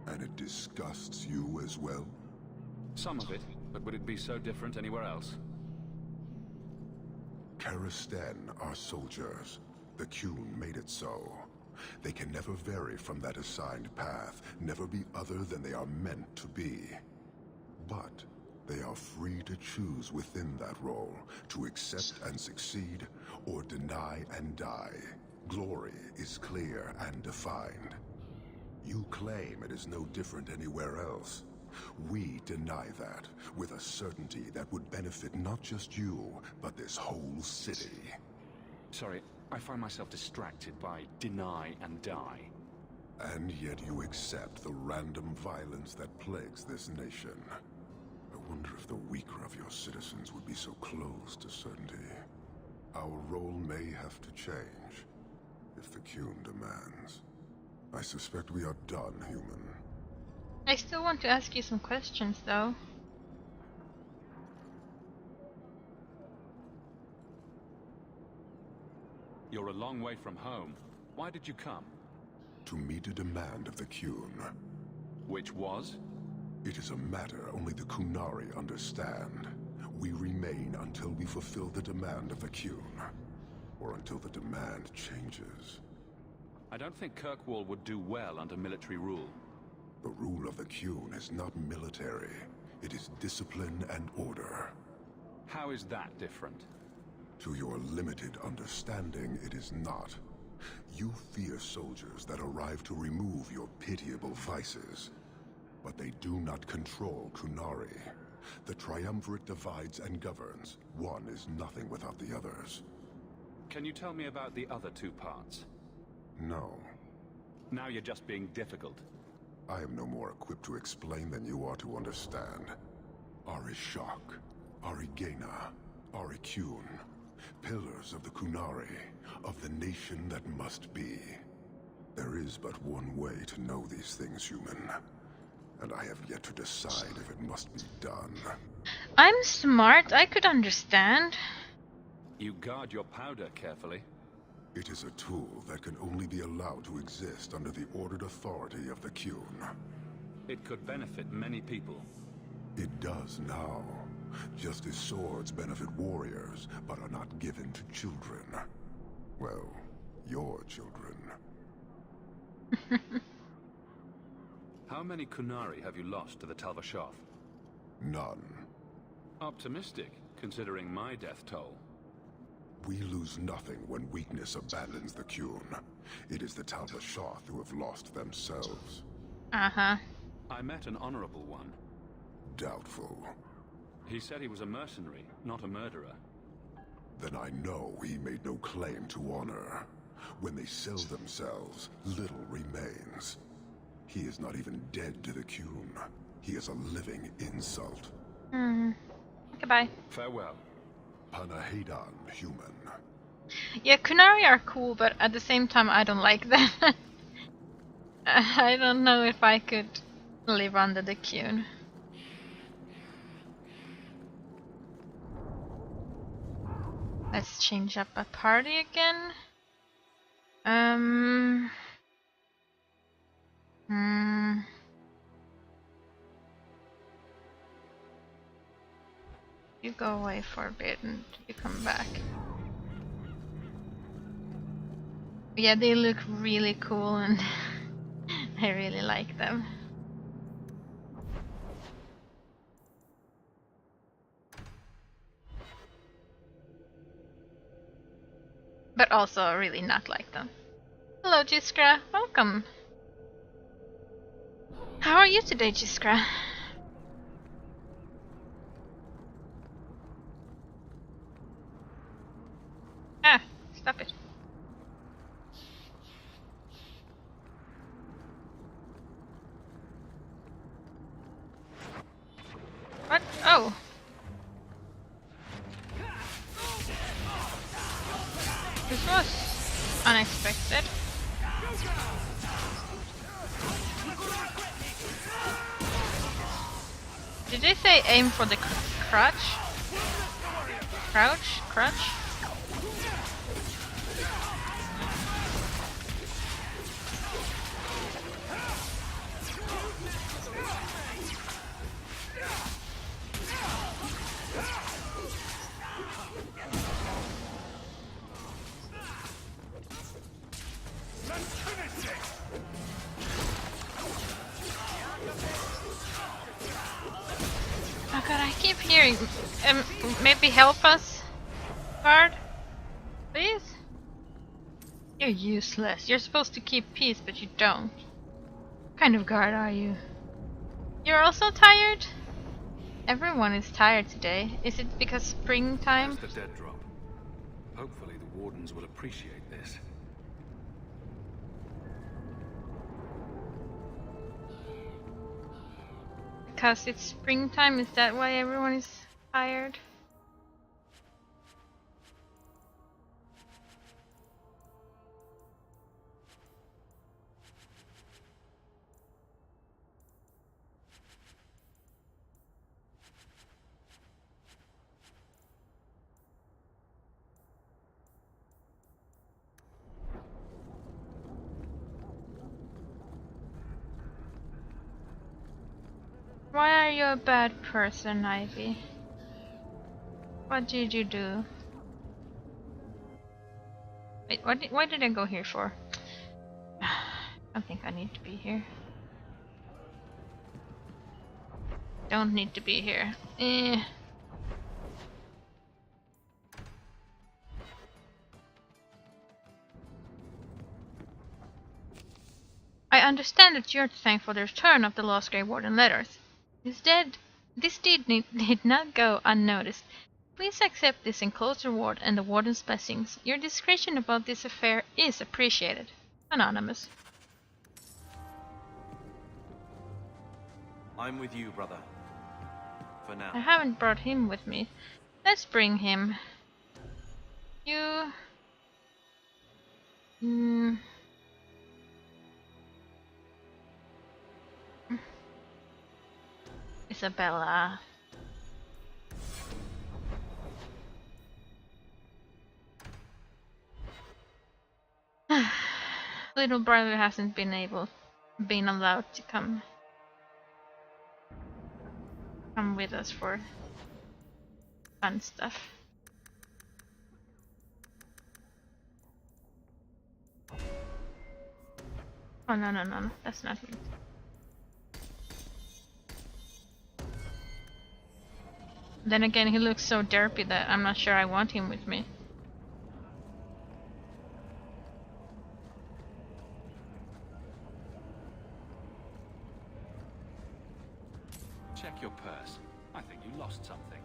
And it disgusts you as well? Some of it, but would it be so different anywhere else? Karisten are soldiers. The Qun made it so. They can never vary from that assigned path, never be other than they are meant to be. But they are free to choose within that role, to accept and succeed, or deny and die. Glory is clear and defined. You claim it is no different anywhere else. We deny that, with a certainty that would benefit not just you, but this whole city. Sorry, I find myself distracted by deny and die. And yet you accept the random violence that plagues this nation. I wonder if the weaker of your citizens would be so close to certainty. Our role may have to change, if the Qun demands. I suspect we are done, human. I still want to ask you some questions, though. You're a long way from home. Why did you come? To meet a demand of the Qun. Which was? It is a matter only the Qunari understand. We remain until we fulfill the demand of the Qun. Or until the demand changes. I don't think Kirkwall would do well under military rule. The rule of the Qun is not military. It is discipline and order. How is that different? To your limited understanding, it is not. You fear soldiers that arrive to remove your pitiable vices. But they do not control Qunari. The Triumvirate divides and governs. One is nothing without the others. Can you tell me about the other two parts? No. Now you're just being difficult. I am no more equipped to explain than you are to understand. Arishak, Arigena, Ariqun. Pillars of the Qunari, of the nation that must be. There is but one way to know these things, human. And I have yet to decide if it must be done. I'm smart, I could understand. You guard your powder carefully. It is a tool that can only be allowed to exist under the ordered authority of the Qun. It could benefit many people. It does now. Just as swords benefit warriors, but are not given to children. Well, your children. How many Qunari have you lost to the Tal-Vashoth? None. Optimistic, considering my death toll. We lose nothing when weakness abandons the Qun. It is the Tal-Vashoth who have lost themselves. Uh-huh. I met an honorable one. Doubtful. He said he was a mercenary, not a murderer. Then I know he made no claim to honor. When they sell themselves, little remains. He is not even dead to the Qun. He is a living insult. Goodbye. Farewell. Panahedan, human. Yeah, Qunari are cool, but at the same time I don't like them. I don't know if I could live under the Qun. Let's change up a party again. You go away for a bit and you come back. Yeah, they look really cool and I really like them. But also really not like them. Hello Jiskra, welcome! How are you today, Jiskra? Ah, stop it. What? Oh! This was unexpected. Did they say aim for the crutch? Crouch? Crutch? Oh god, I keep hearing. Maybe help us, guard? Please? You're useless. You're supposed to keep peace, but you don't. What kind of guard are you? You're also tired? Everyone is tired today. Is it because springtime? That's the dead drop. Hopefully the wardens will appreciate this. Because it's springtime, is that why everyone is tired? Why are you a bad person, Ivy? What did you do? Wait, why did I go here for? I don't think I need to be here. Don't need to be here. I understand that you're to thank for the return of the lost Grey Warden letters. This deed did not go unnoticed. Please accept this enclosed reward and the Warden's blessings. Your discretion about this affair is appreciated. Anonymous. I'm with you, brother. For now. I haven't brought him with me. Let's bring him. You... Isabella. Little brother hasn't been allowed to come with us for fun stuff. Oh no, that's not him. Then again, he looks so derpy that I'm not sure I want him with me. Check your purse. I think you lost something.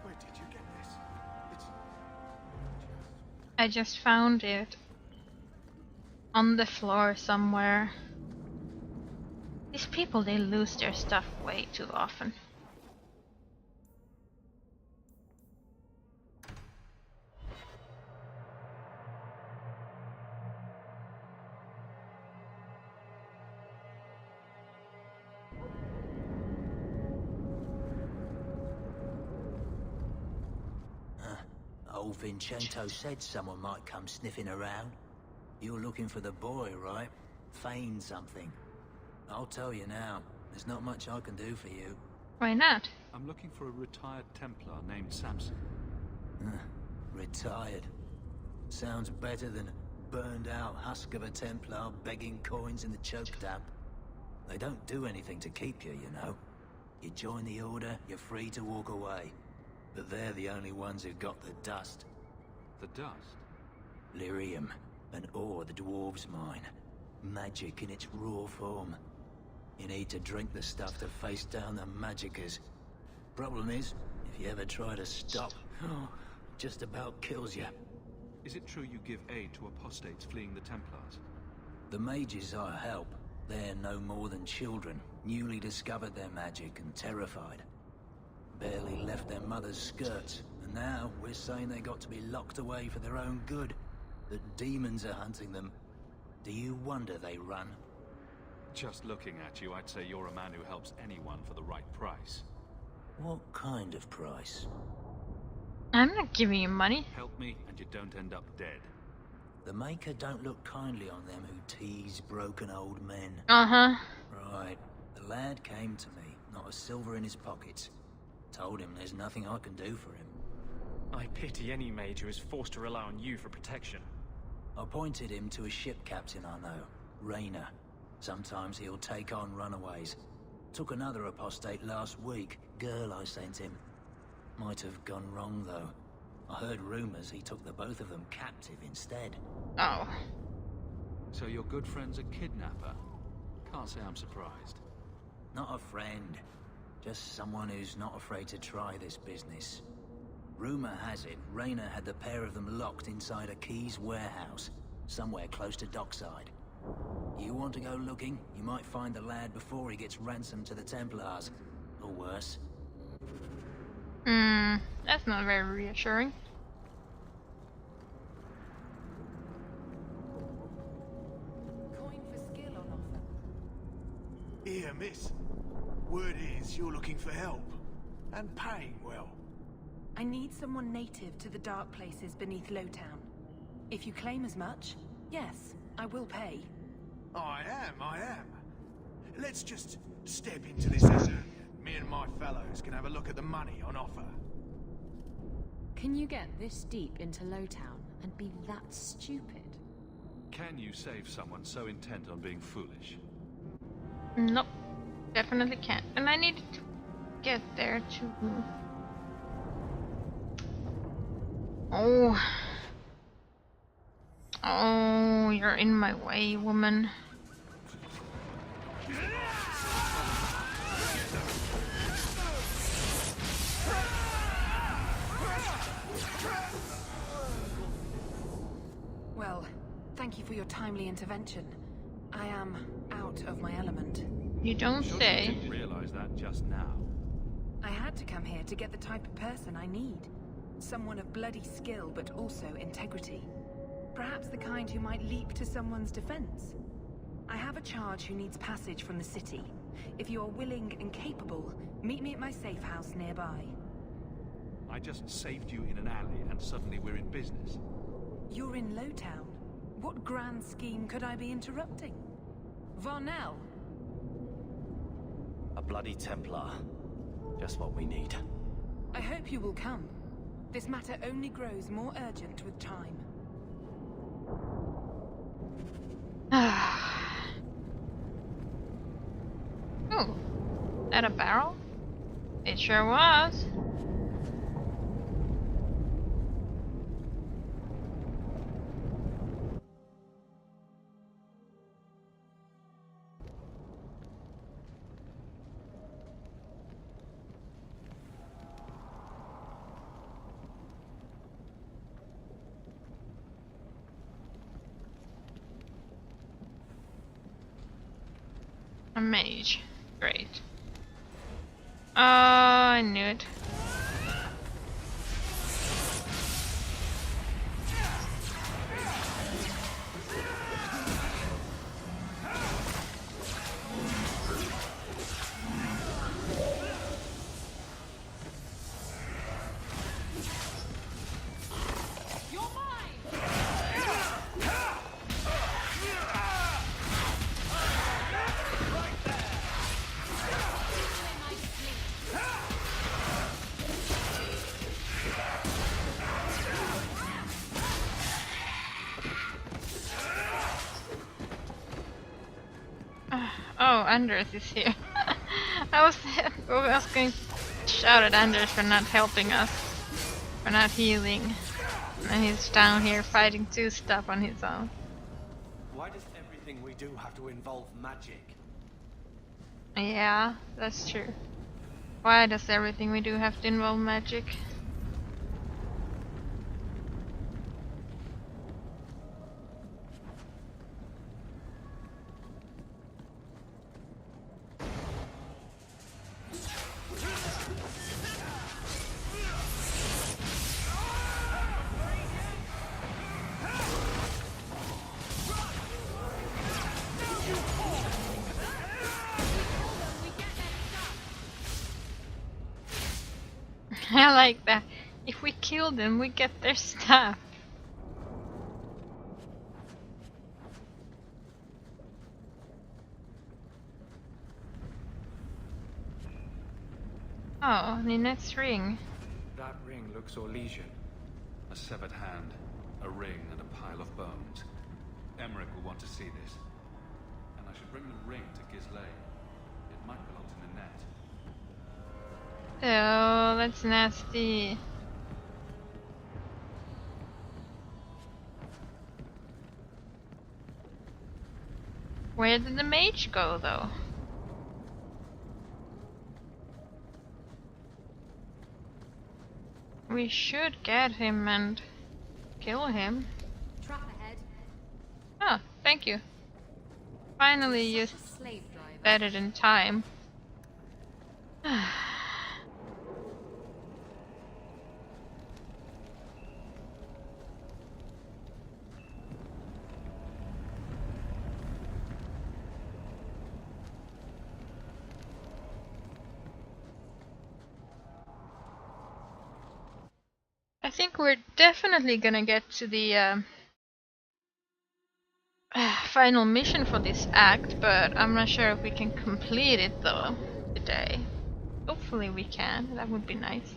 Where did you get this? It's... I just found it on the floor somewhere. These people, they lose their stuff way too often. Old Vincento said someone might come sniffing around. You're looking for the boy, right? Feign something. I'll tell you now, there's not much I can do for you. Why not? I'm looking for a retired Templar named Samson. Retired. Sounds better than burned out husk of a Templar begging coins in the choke damp. They don't do anything to keep you, you know. You join the Order, you're free to walk away. But they're the only ones who've got the dust. The dust? Lyrium, an ore the dwarves mine. Magic in its raw form. You need to drink the stuff to face down the magicers. Problem is, if you ever try to stop, just about kills you. Is it true you give aid to apostates fleeing the Templars? The mages I help, they're no more than children, newly discovered their magic and terrified. Barely left their mother's skirts, and now we're saying they got to be locked away for their own good. The demons are hunting them. Do you wonder they run? Just looking at you, I'd say you're a man who helps anyone for the right price. What kind of price? I'm not giving you money. Help me, and you don't end up dead. The Maker don't look kindly on them who tease broken old men. Uh-huh. Right. The lad came to me, not a silver in his pockets. Told him there's nothing I can do for him. I pity any mage who is forced to rely on you for protection. I pointed him to a ship captain I know, Rayner. Sometimes he'll take on runaways. Took another apostate last week, girl I sent him. Might have gone wrong though. I heard rumors he took the both of them captive instead. Oh. So your good friend's a kidnapper? Can't say I'm surprised. Not a friend. Just someone who's not afraid to try this business. Rumor has it, Rayner had the pair of them locked inside a Keys warehouse, somewhere close to dockside. You want to go looking? You might find the lad before he gets ransomed to the Templars. Or worse. That's not very reassuring. Coin for skill on offer. Here, miss. Word is you're looking for help. And paying well. I need someone native to the dark places beneath Lowtown. If you claim as much, yes, I will pay. I am. Let's just step into this alley. Me and my fellows can have a look at the money on offer. Can you get this deep into Lowtown and be that stupid? Can you save someone so intent on being foolish? Nope. Definitely can't. And I needed to get there too. Oh. Oh, you're in my way, woman. Well, thank you for your timely intervention. I am out of my element. You don't say. You didn't realize that just now. I had to come here to get the type of person I need. Someone of bloody skill, but also integrity. Perhaps the kind who might leap to someone's defense. I have a charge who needs passage from the city. If you are willing and capable, meet me at my safe house nearby. I just saved you in an alley and suddenly we're in business. You're in Lowtown. What grand scheme could I be interrupting? Varnell? A bloody Templar. Just what we need. I hope you will come. This matter only grows more urgent with time. Oh, that a barrel? It sure was. A mage. Great. Oh, I knew it. Anders is here. I was going to shout at Anders for not helping us, for not healing, and he's down here fighting two stuff on his own. Why does everything we do have to involve magic? Yeah, that's true. Why does everything we do have to involve magic? I like that. If we kill them, we get their stuff. Oh, Ninette's ring. That ring looks Orlesian. A severed hand, a ring, and a pile of bones. Emmerich will want to see this. And I should bring the ring to Ghislaine. It might belong to Ninette. Oh, that's nasty. Where did the mage go, though? We should get him and kill him. Trap ahead. Oh, thank you. Finally you better than time. I think we're definitely gonna get to the final mission for this act, but I'm not sure if we can complete it though today. Hopefully we can, that would be nice.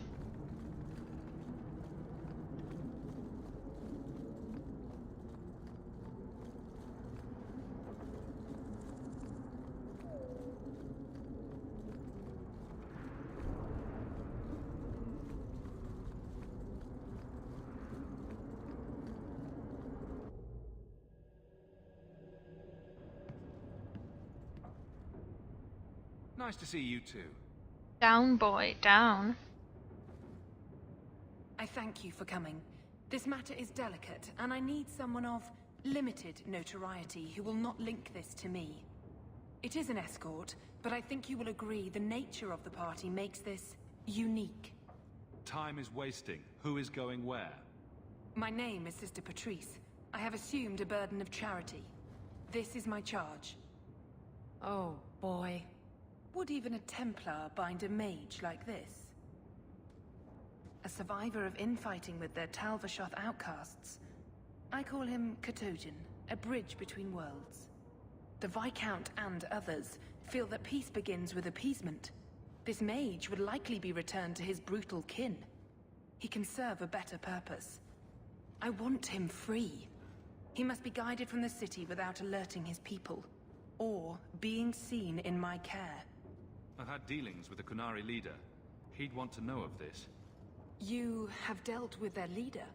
Nice to see you too. Down, boy, down. I thank you for coming. This matter is delicate, and I need someone of limited notoriety who will not link this to me. It is an escort, but I think you will agree the nature of the party makes this unique. Time is wasting. Who is going where? My name is Sister Patrice. I have assumed a burden of charity. This is my charge. Oh, boy. Would even a Templar bind a mage like this? A survivor of infighting with their Talvashoth outcasts. I call him Katojan, a bridge between worlds. The Viscount and others feel that peace begins with appeasement. This mage would likely be returned to his brutal kin. He can serve a better purpose. I want him free. He must be guided from the city without alerting his people, or being seen in my care. I've had dealings with the Kunari leader. He'd want to know of this. You have dealt with their leader?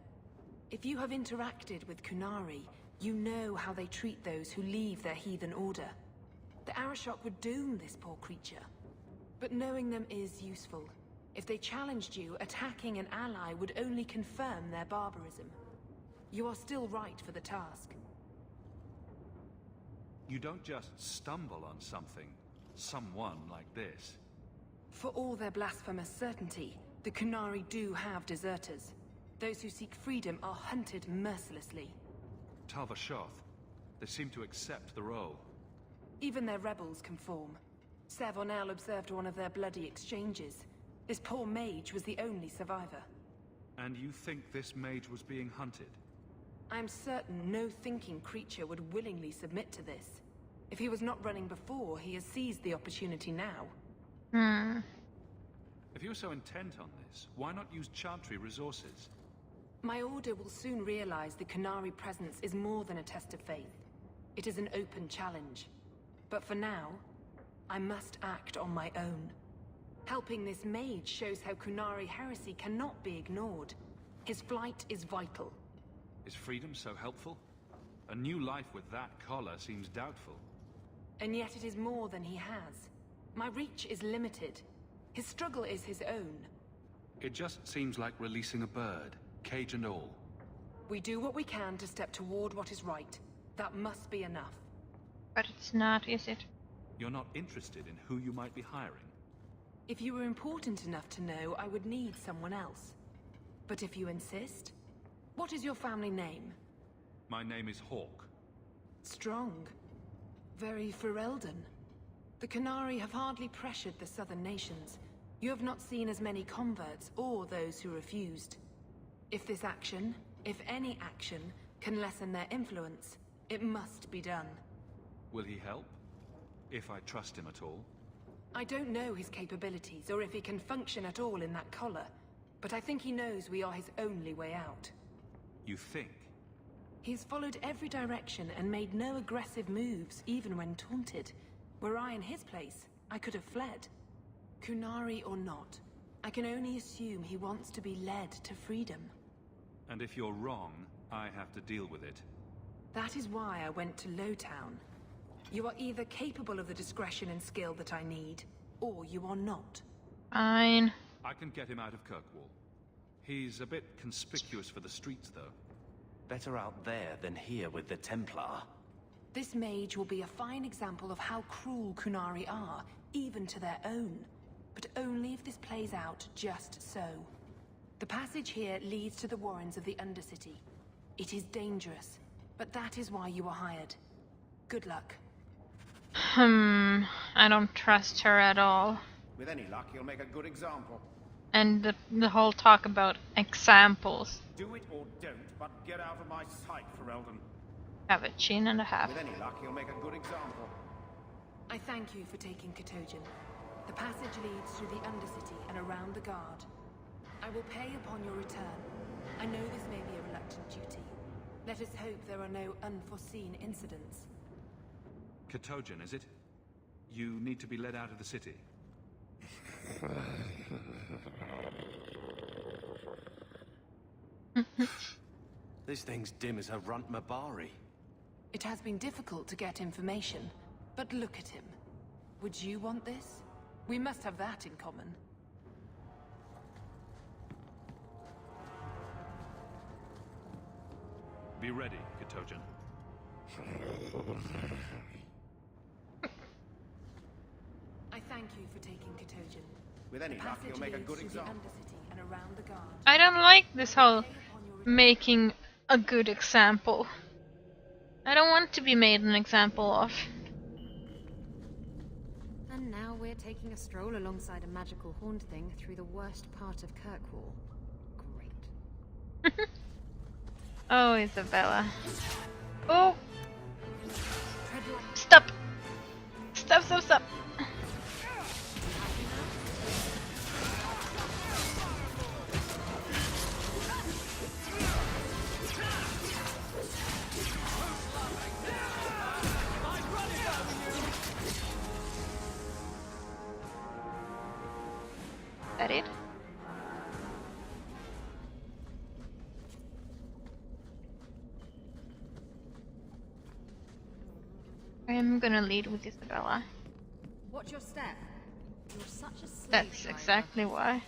If you have interacted with Kunari, you know how they treat those who leave their heathen order. The Arashok would doom this poor creature. But knowing them is useful. If they challenged you, attacking an ally would only confirm their barbarism. You are still right for the task. You don't just stumble on someone like this. For all their blasphemous certainty, the Kunari do have deserters. Those who seek freedom are hunted mercilessly. Talvashoth, they seem to accept the role. Even their rebels conform. Savonel observed one of their bloody exchanges. This poor mage was the only survivor. And you think this mage was being hunted? I'm certain no thinking creature would willingly submit to this. If he was not running before, he has seized the opportunity now. If you're so intent on this, why not use Chantry resources? My order will soon realize the Kunari presence is more than a test of faith. It is an open challenge. But for now, I must act on my own. Helping this mage shows how Kunari heresy cannot be ignored. His flight is vital. Is freedom so helpful? A new life with that collar seems doubtful. And yet it is more than he has. My reach is limited. His struggle is his own. It just seems like releasing a bird, cage and all. We do what we can to step toward what is right. That must be enough. But it's not, is it? You're not interested in who you might be hiring? If you were important enough to know, I would need someone else. But if you insist, what is your family name? My name is Hawk. Strong. Very Ferelden. The Kunari have hardly pressured the southern nations. You have not seen as many converts or those who refused. If this action, if any action, can lessen their influence, it must be done. Will he help? If I trust him at all? I don't know his capabilities or if he can function at all in that collar, but I think he knows we are his only way out. You think? He's followed every direction and made no aggressive moves, even when taunted. Were I in his place, I could have fled. Kunari or not, I can only assume he wants to be led to freedom. And if you're wrong, I have to deal with it. That is why I went to Lowtown. You are either capable of the discretion and skill that I need, or you are not. Fine. I can get him out of Kirkwall. He's a bit conspicuous for the streets, though. Better out there than here with the Templar. This mage will be a fine example of how cruel Kunari are, even to their own. But only if this plays out just so. The passage here leads to the warrens of the Undercity. It is dangerous, but that is why you were hired. Good luck. I don't trust her at all. With any luck, he'll make a good example. And the whole talk about examples. Do it or don't, but get out of my sight, Ferelden. Have a chin and a half. With any luck, he'll make a good example. I thank you for taking Katojan. The passage leads through the Undercity and around the Guard. I will pay upon your return. I know this may be a reluctant duty. Let us hope there are no unforeseen incidents. Katojan, is it? You need to be led out of the city. This thing's dim as a runt Mabari. It has been difficult to get information, but look at him. Would you want this? We must have that in common. Be ready, Katojan. I thank you for taking Katojan. With any luck, he'll make a good example. And around the Guard. I don't like this whole making a good example. I don't want to be made an example of. And now we're taking a stroll alongside a magical horned thing through the worst part of Kirkwall. Great. Oh, Isabella. Oh! Stop! Stop, stop, stop! That it? I'm gonna lead with Isabella. Watch your step. You're such a slave That's driver. exactly why.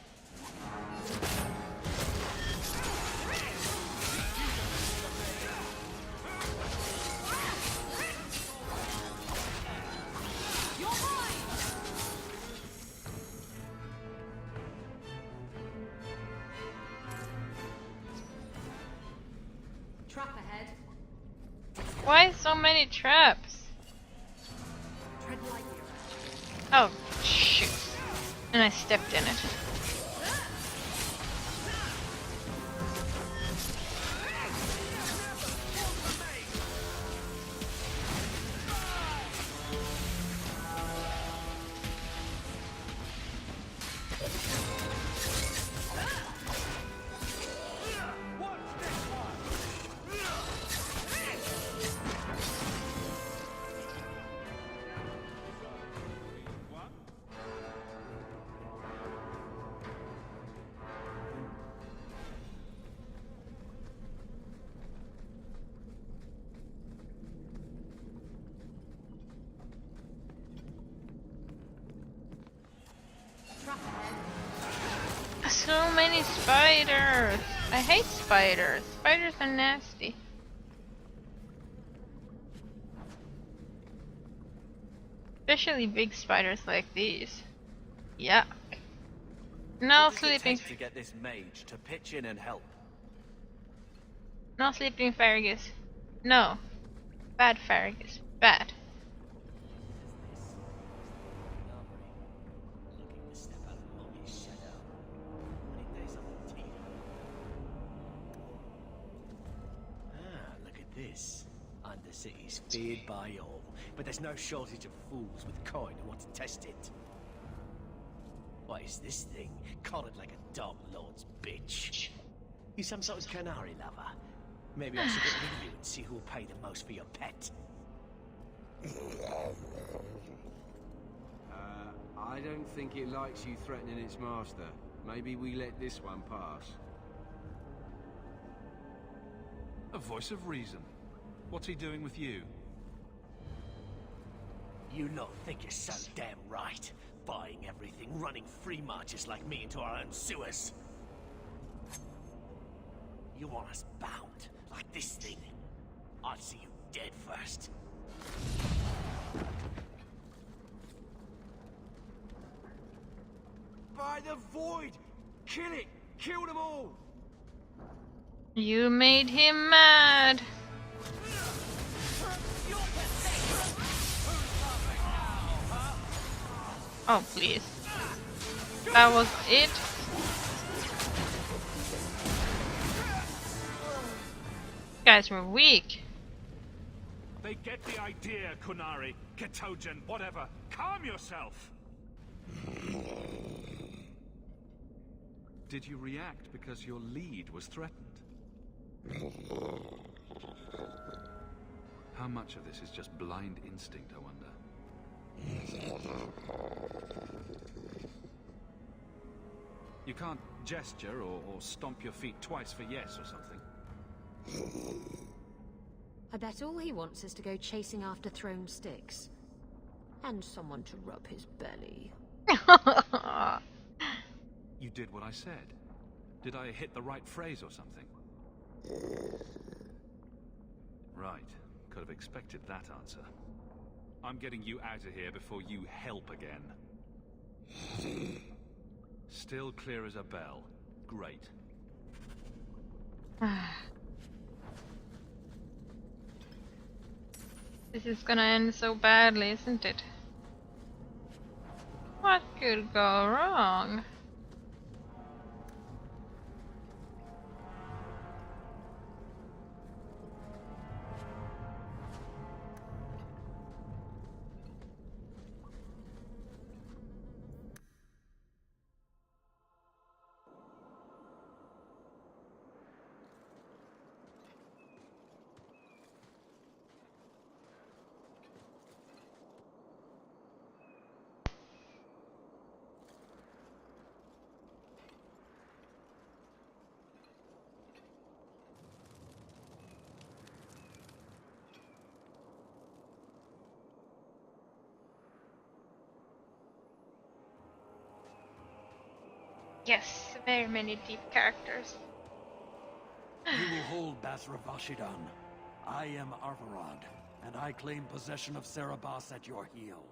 Trap ahead. Why so many traps? Tread lightly. Oh, shoot. And I stepped in it. so many spiders! I hate spiders. Spiders are nasty. Especially big spiders like these. Yuck. No What does it sleeping. take to get this mage to pitch in and help? No sleeping Fergus. No. Bad Fergus. Bad. Look at this. Undercity's feared by all, but there's no shortage of fools with coin who want to test it. What is this thing? Collared like a dog lord's bitch. You some sort of canary lover? Maybe I should get rid of you and see who'll pay the most for your pet. I don't think it likes you threatening its master. Maybe we let this one pass. A voice of reason. What's he doing with you? You lot think you're so damn right. Buying everything, running free marches like me into our own sewers. You want us bound, like this thing? I'd see you dead first. By the void! Kill it! Kill them all! You made him mad. Oh, please. That was it. You guys were weak. They get the idea, Kunari, Ketogen, whatever. Calm yourself! Did you react because your lead was threatened? How much of this is just blind instinct, I wonder? You can't gesture or stomp your feet twice for yes or something. I bet all he wants is to go chasing after thrown sticks. And someone to rub his belly. You did what I said. Did I hit the right phrase or something? Right. Could have expected that answer. I'm getting you out of here before you help again. Still clear as a bell. Great. This is gonna end so badly, isn't it? What could go wrong? Yes, very many deep characters. You will hold Basra Vashidan. I am Arvarad, and I claim possession of Serabas at your heel.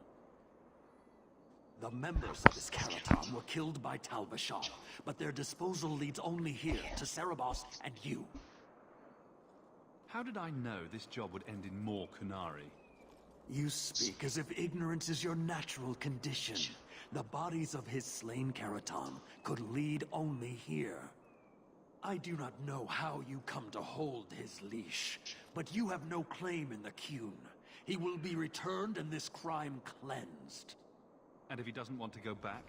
The members of this Karatam were killed by Tal-Bashar, but their disposal leads only here, to Serabas and you. How did I know this job would end in more Kunari? You speak as if ignorance is your natural condition. The bodies of his slain Karatam could lead only here. I do not know how you come to hold his leash, but you have no claim in the Qun. He will be returned and this crime cleansed. And if he doesn't want to go back?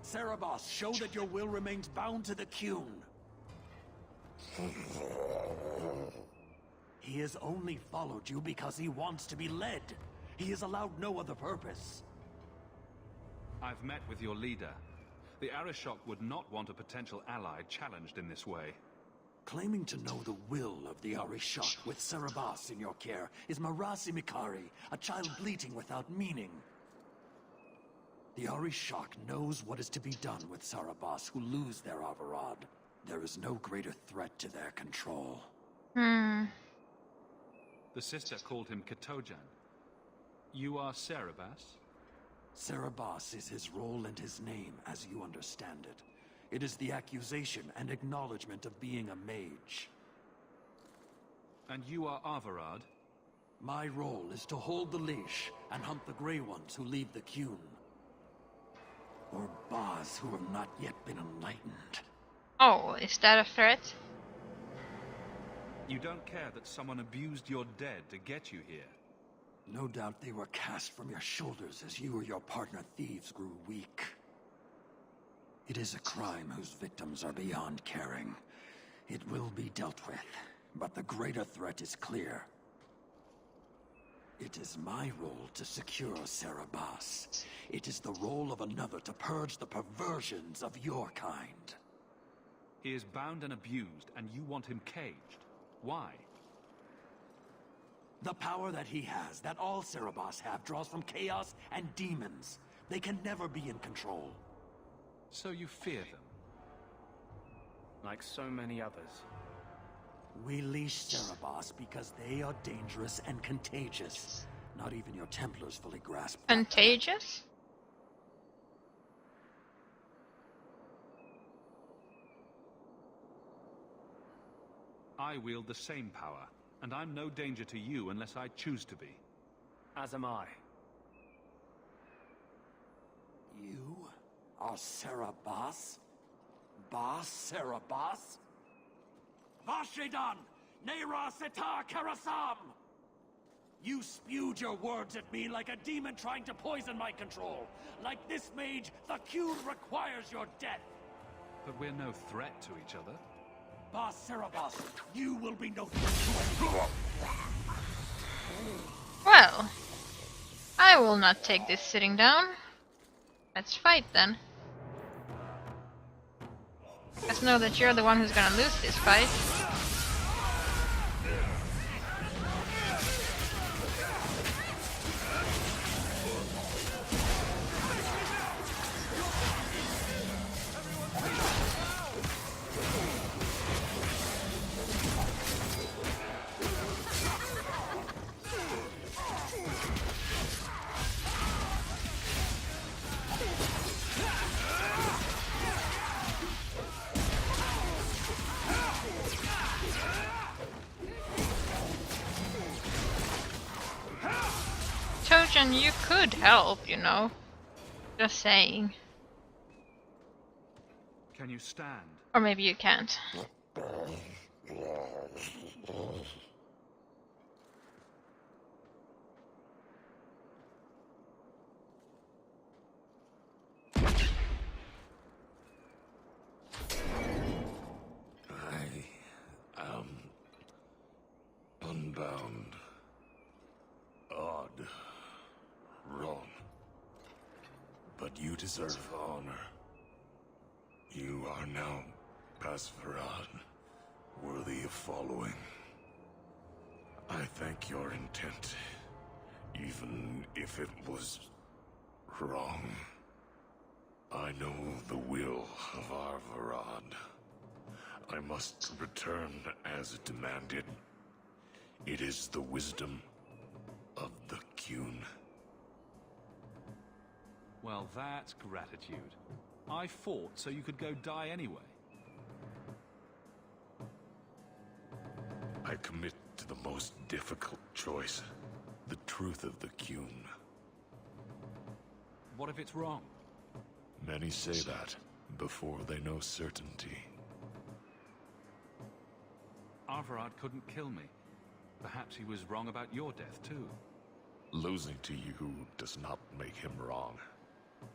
Serabas, show that your will remains bound to the Qun. He has only followed you because he wants to be led. He has allowed no other purpose. I've met with your leader. The Arishok would not want a potential ally challenged in this way. Claiming to know the will of the Arishok with Serabas in your care is Marasi Mikari, a child bleating without meaning. The Arishak knows what is to be done with Sarabas who lose their Avarad. There is no greater threat to their control. Hmm. The sister called him Katojan. You are Sarabas? Sarabas is his role and his name, as you understand it. It is the accusation and acknowledgement of being a mage. And you are Avarad? My role is to hold the leash and hunt the Grey Ones who leave the Qun. Or Baz who have not yet been enlightened. Oh, is that a threat? You don't care that someone abused your dead to get you here? No doubt they were cast from your shoulders as you or your partner thieves grew weak. It is a crime whose victims are beyond caring. It will be dealt with, but the greater threat is clear. It is my role to secure Sarabas. It is the role of another to purge the perversions of your kind. He is bound and abused, and you want him caged. Why? The power that he has, that all Sarabas have, draws from chaos and demons. They can never be in control. So you fear them? Like so many others. We leash Sarabas because they are dangerous and contagious. Not even your Templars fully grasp that. Contagious? I wield the same power, and I'm no danger to you unless I choose to be. As am I. You are Sarabas? Bas Sarabas? Vashidan! Nera Setar Karasam! You spewed your words at me like a demon trying to poison my control. Like this mage, the Qun requires your death. But we're no threat to each other. Bas Sarabas, you will be no threat to anyone. Well, I will not take this sitting down. Let's fight then. Just know that you're the one who's gonna lose this fight. Trojan, you could help, you know. Just saying. Can you stand? Or maybe you can't. I am unbound. Odd. Wrong. But you deserve honor. You are now Pasvarad, worthy of following. I thank your intent, even if it was wrong. I know the will of Arvarad. I must return as demanded. It is the wisdom of the Qun. Well, that's gratitude. I fought so you could go die anyway. I commit to the most difficult choice. The truth of the Qun. What if it's wrong? Many say that before they know certainty. Arvarad couldn't kill me. Perhaps he was wrong about your death, too. Losing to you does not make him wrong.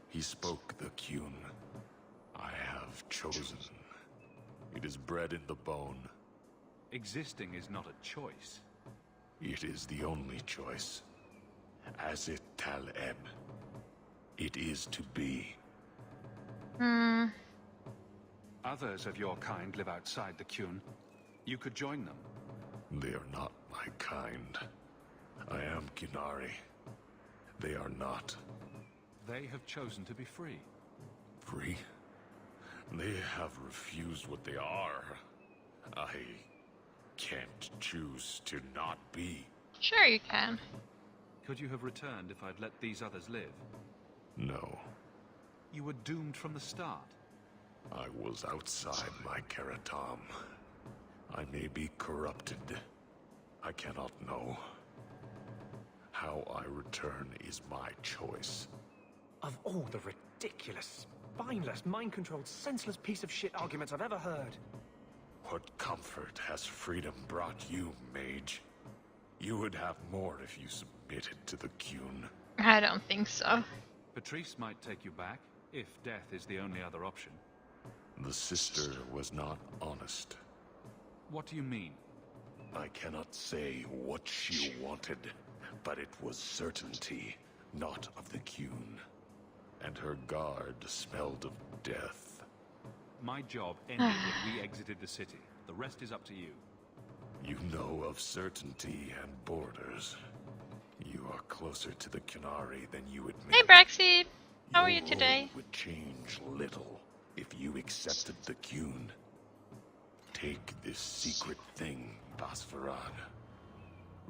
He spoke the Qun. I have chosen. It is bred in the bone. Existing is not a choice. It is the only choice. As it Tal-Eb. It is to be. Others of your kind live outside the Qun. You could join them. They are not my kind. I am Qunari. They are not. They have chosen to be free. Free? They have refused what they are. I can't choose to not be. Sure you can. Could you have returned if I'd let these others live? No. You were doomed from the start. I was outside my Keratom. I may be corrupted. I cannot know. How I return is my choice. Of all the ridiculous, spineless, mind-controlled, senseless piece of shit arguments I've ever heard. What comfort has freedom brought you, mage? You would have more if you submitted to the Qun. I don't think so. Patrice might take you back, if death is the only other option. The sister was not honest. What do you mean? I cannot say what she wanted, but it was certainty, not of the Qun. And her guard smelled of death. My job ended when we exited the city. The rest is up to you. You know of certainty and borders. You are closer to the Qunari than you admit. Hey Braxy! How are you today? It would change little if you accepted the Qun. Take this secret thing, Basfarad.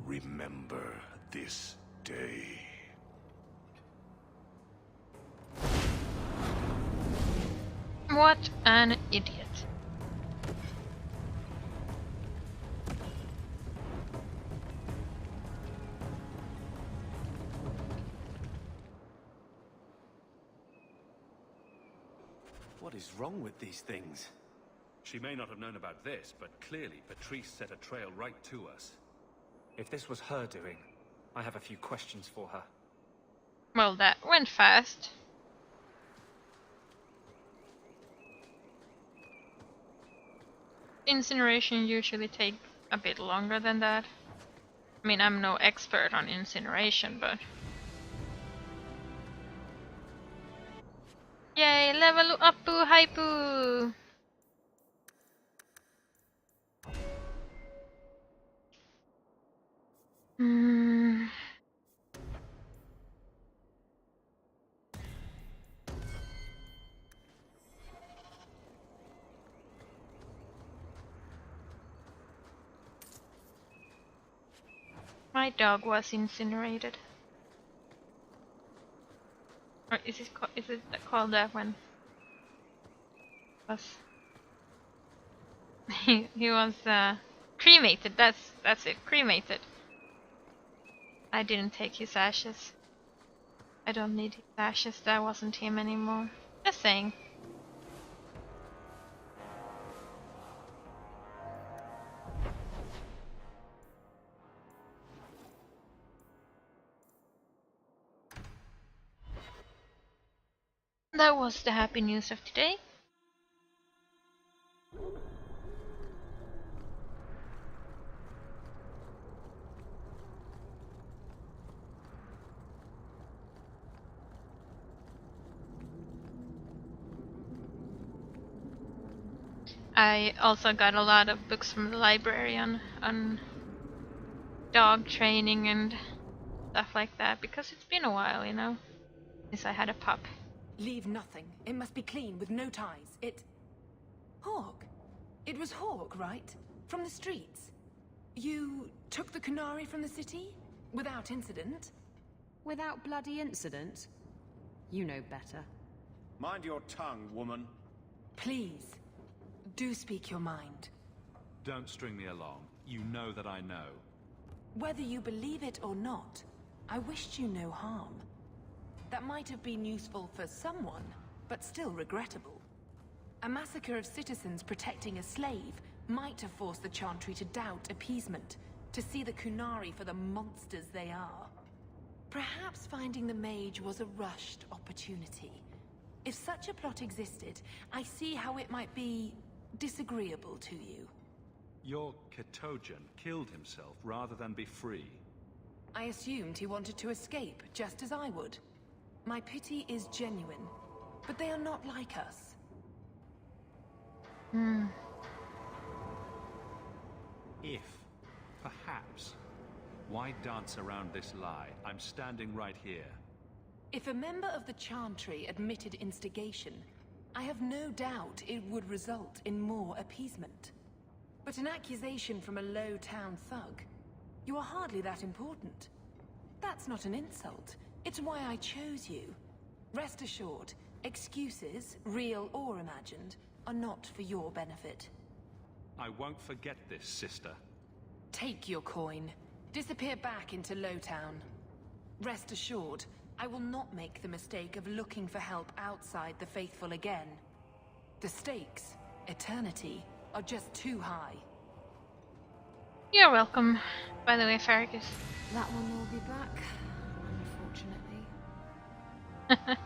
Remember this day. What an idiot. What is wrong with these things? She may not have known about this, but clearly Patrice set a trail right to us. If this was her doing, I have a few questions for her. Well, that went fast. Incineration usually take a bit longer than that. I mean, I'm no expert on incineration, but... Yay, level up, hypoo! My dog was incinerated. Or is it called that when? He was cremated. That's it. Cremated. I didn't take his ashes. I don't need his ashes. That wasn't him anymore. Just saying. That was the happy news of today. I also got a lot of books from the library on dog training and stuff like that, because it's been a while, you know, since I had a pup. Leave nothing. It must be clean, with no ties. Hawk. It was Hawk, right? From the streets. You took the Qunari from the city? Without incident? Without bloody incident? You know better. Mind your tongue, woman. Please, do speak your mind. Don't string me along. You know that I know. Whether you believe it or not, I wished you no harm. That might have been useful for someone, but still regrettable. A massacre of citizens protecting a slave might have forced the Chantry to doubt appeasement, to see the Qunari for the monsters they are. Perhaps finding the mage was a rushed opportunity. If such a plot existed, I see how it might be disagreeable to you. Your Ketogen killed himself rather than be free. I assumed he wanted to escape, just as I would. My pity is genuine, but they are not like us. If, perhaps, why dance around this lie? I'm standing right here. If a member of the Chantry admitted instigation, I have no doubt it would result in more appeasement. But an accusation from a low-town thug, you are hardly that important. That's not an insult. It's why I chose you. Rest assured, excuses, real or imagined, are not for your benefit. I won't forget this, sister. Take your coin. Disappear back into Lowtown. Rest assured, I will not make the mistake of looking for help outside the Faithful again. The stakes, eternity, are just too high. You're welcome, by the way, Farragus. That one will be back, unfortunately.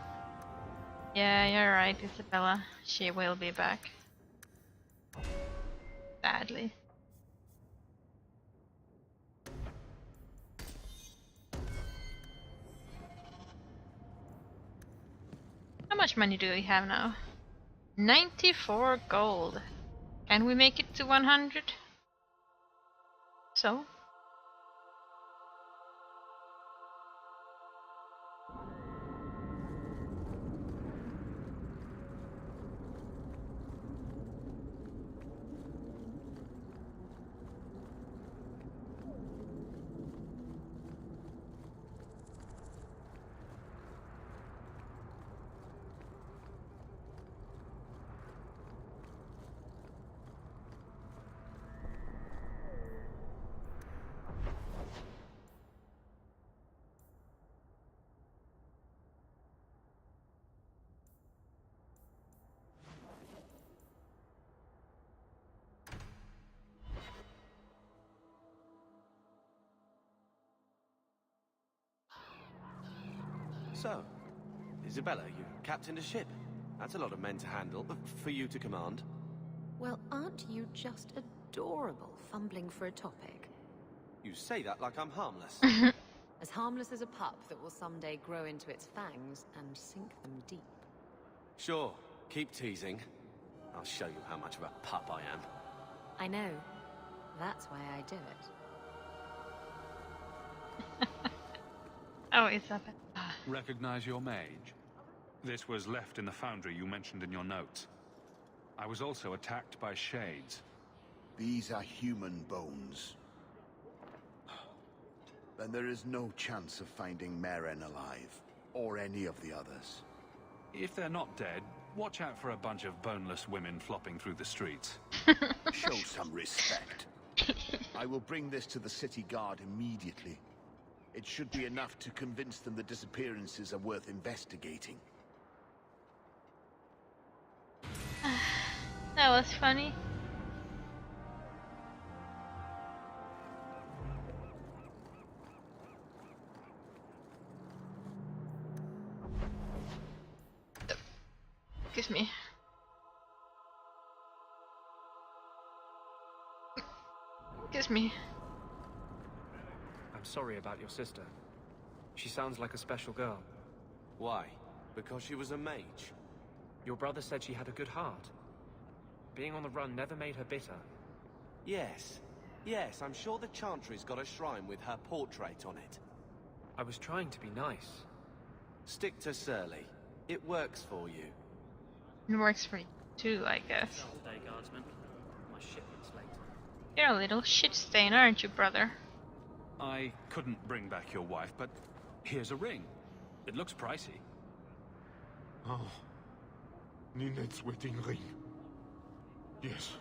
Yeah, you're right, Isabella. She will be back. Sadly. How much money do we have now? 94 gold. Can we make it to 100? So? So, Isabella, you captained a ship. That's a lot of men to handle, for you to command. Well, aren't you just adorable, fumbling for a topic? You say that like I'm harmless. As harmless as a pup that will someday grow into its fangs and sink them deep. Sure, keep teasing. I'll show you how much of a pup I am. I know. That's why I do it. Oh, Isabella. Recognize your mage? This was left in the foundry you mentioned in your notes. I was also attacked by shades. These are human bones. Then there is no chance of finding Meren alive, or any of the others. If they're not dead, watch out for a bunch of boneless women flopping through the streets. Show some respect. I will bring this to the city guard immediately. It should be enough to convince them the disappearances are worth investigating. That was funny. Excuse me. Excuse me. I'm sorry about your sister. She sounds like a special girl. Why? Because she was a mage? Your brother said she had a good heart. Being on the run never made her bitter. Yes. Yes, I'm sure the Chantry's got a shrine with her portrait on it. I was trying to be nice. Stick to Surly. It works for you. It works for you too, I guess. Day, guardsman. My shipment's late. You're a little shit stain, aren't you, brother? I couldn't bring back your wife, but here's a ring. It looks pricey. Oh, Ninette's wedding ring. Yes.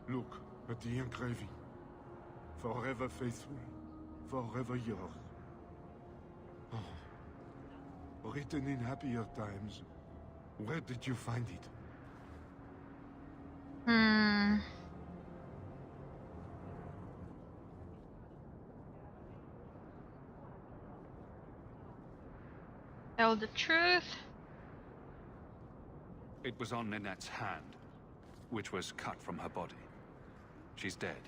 Look at the engraving. Forever faithful, forever yours. Oh. Written in happier times. Where did you find it? Tell the truth. It was on Ninette's hand, which was cut from her body. She's dead.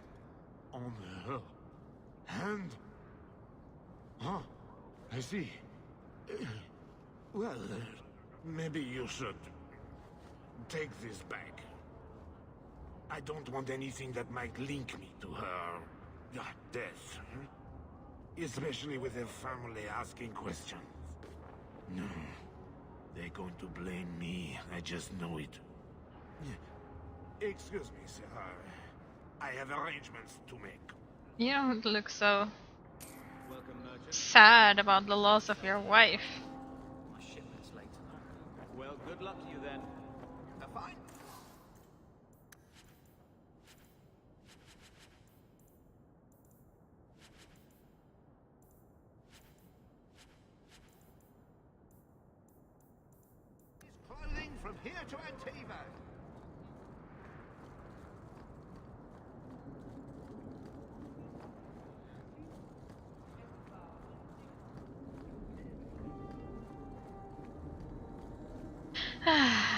On her hand? Huh? I see. Well, maybe you should take this back. I don't want anything that might link me to her death. Especially with her family asking questions. No. They're going to blame me. I just know it. Excuse me, sir. I have arrangements to make. You don't look so sad about the loss of your wife. My shipment's late. Well, good luck to you then. Have fun. Clothing from here to Antiva.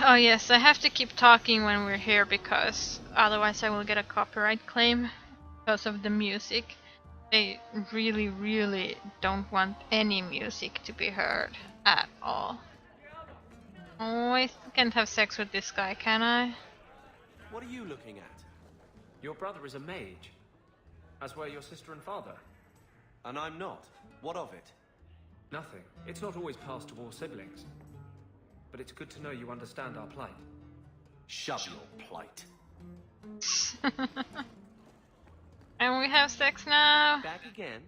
Oh yes, I have to keep talking when we're here because otherwise I will get a copyright claim because of the music. They really, really don't want any music to be heard at all. Oh, I can't have sex with this guy, can I? What are you looking at? Your brother is a mage, as were your sister and father. And I'm not. What of it? Nothing. It's not always passed to all siblings. But it's good to know you understand our plight. Shove your plight. And we have sex now. Back again?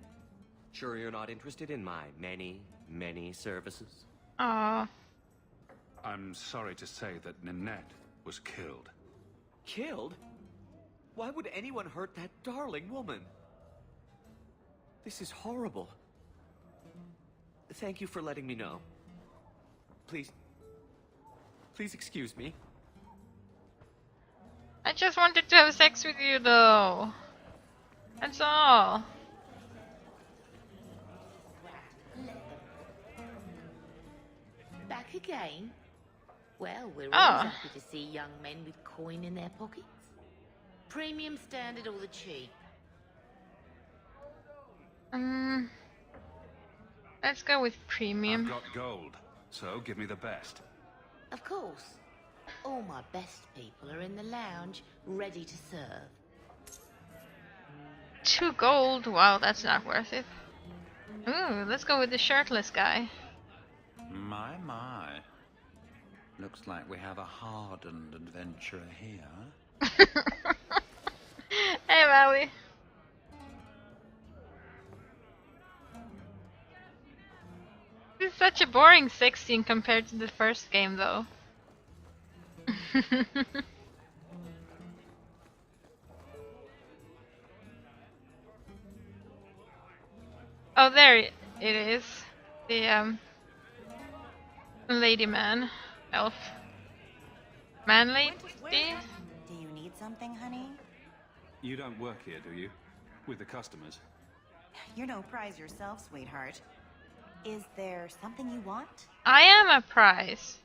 Sure you're not interested in my many, many services? Aww. I'm sorry to say that Ninette was killed. Killed? Why would anyone hurt that darling woman? This is horrible. Thank you for letting me know. Please excuse me. I just wanted to have sex with you though. That's all. Back again? Well, we're Oh. always happy to see young men with coin in their pockets. Premium, standard, or the cheap? Let's go with premium. I've got gold, so give me the best. Of course. All my best people are in the lounge, ready to serve. 2 gold? Wow, that's not worth it. Ooh, let's go with the shirtless guy. My. Looks like we have a hardened adventurer here. Hey, Valley. This is such a boring sex scene compared to the first game, though. Oh, there it is. The lady man, elf, man lady. Do you need something, honey? You don't work here, do you? With the customers? You're no prize yourself, sweetheart. Is there something you want? I am a prize.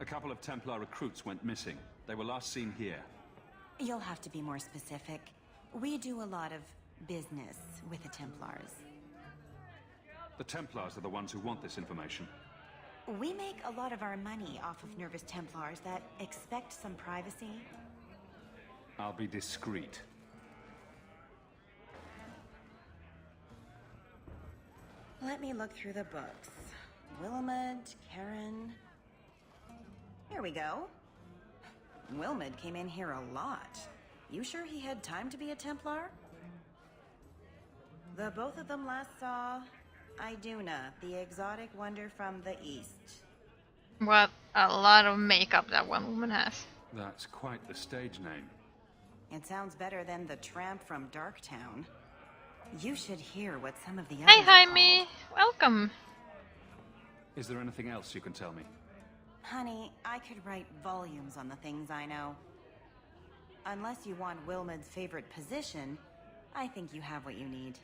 A couple of Templar recruits went missing. They were last seen here. You'll have to be more specific. We do a lot of business with the Templars. The Templars are the ones who want this information. We make a lot of our money off of nervous Templars that expect some privacy. I'll be discreet. Let me look through the books. Wilmot, Karen... Here we go. Wilmot came in here a lot. You sure he had time to be a Templar? The both of them last saw Iduna, the exotic wonder from the east. What a lot of makeup that one woman has. That's quite the stage name. It sounds better than the tramp from Darktown. You should hear what some of the others Hey, are Jaime. Welcome. Is there anything else you can tell me? Honey, I could write volumes on the things I know. Unless you want Wilmot's favorite position, I think you have what you need.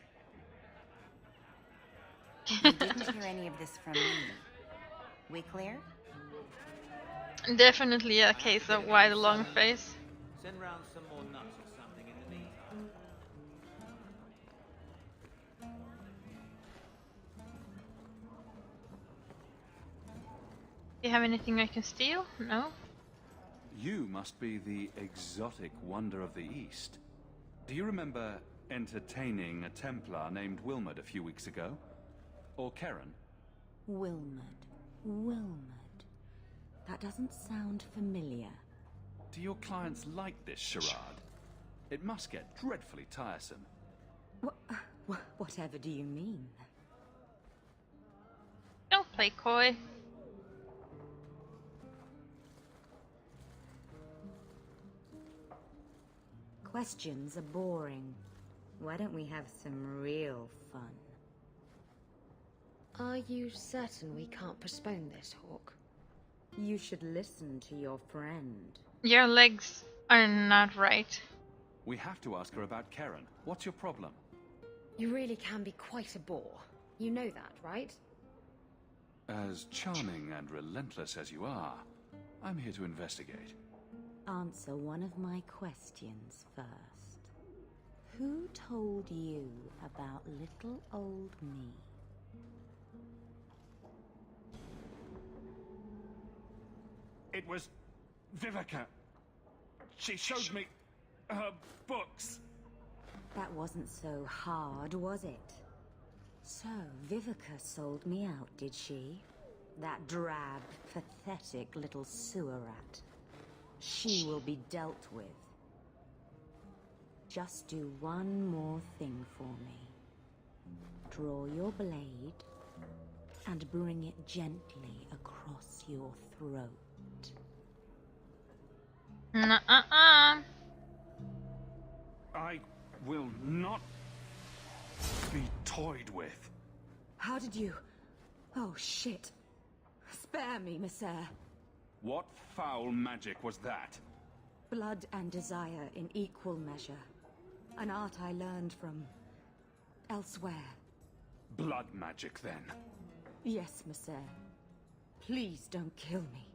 You didn't hear any of this from me. We clear? Definitely a case of why the long face. Send round some more nuts or something in the meantime. Do you have anything I can steal? No? You must be the exotic wonder of the East. Do you remember entertaining a Templar named Wilmot a few weeks ago? Or Karen? Wilmot. Wilmot. That doesn't sound familiar. Do your clients like this charade? It must get dreadfully tiresome. Whatever do you mean? Don't play coy. Questions are boring. Why don't we have some real fun? Are you certain we can't postpone this, Hawk? You should listen to your friend. Your legs are not right. We have to ask her about Karen. What's your problem? You really can be quite a bore. You know that, right? As charming and relentless as you are, I'm here to investigate. Answer one of my questions first. Who told you about little old me? It was Vivica. She showed me her books. That wasn't so hard, was it? So, Vivica sold me out, did she? That drab, pathetic little sewer rat. She will be dealt with. Just do one more thing for me. Draw your blade and bring it gently across your throat. Nuh-uh-uh. I will not be toyed with. How did you... Oh, shit. Spare me, Messere. What foul magic was that? Blood and desire in equal measure. An art I learned from... elsewhere. Blood magic, then? Yes, Messere. Please don't kill me.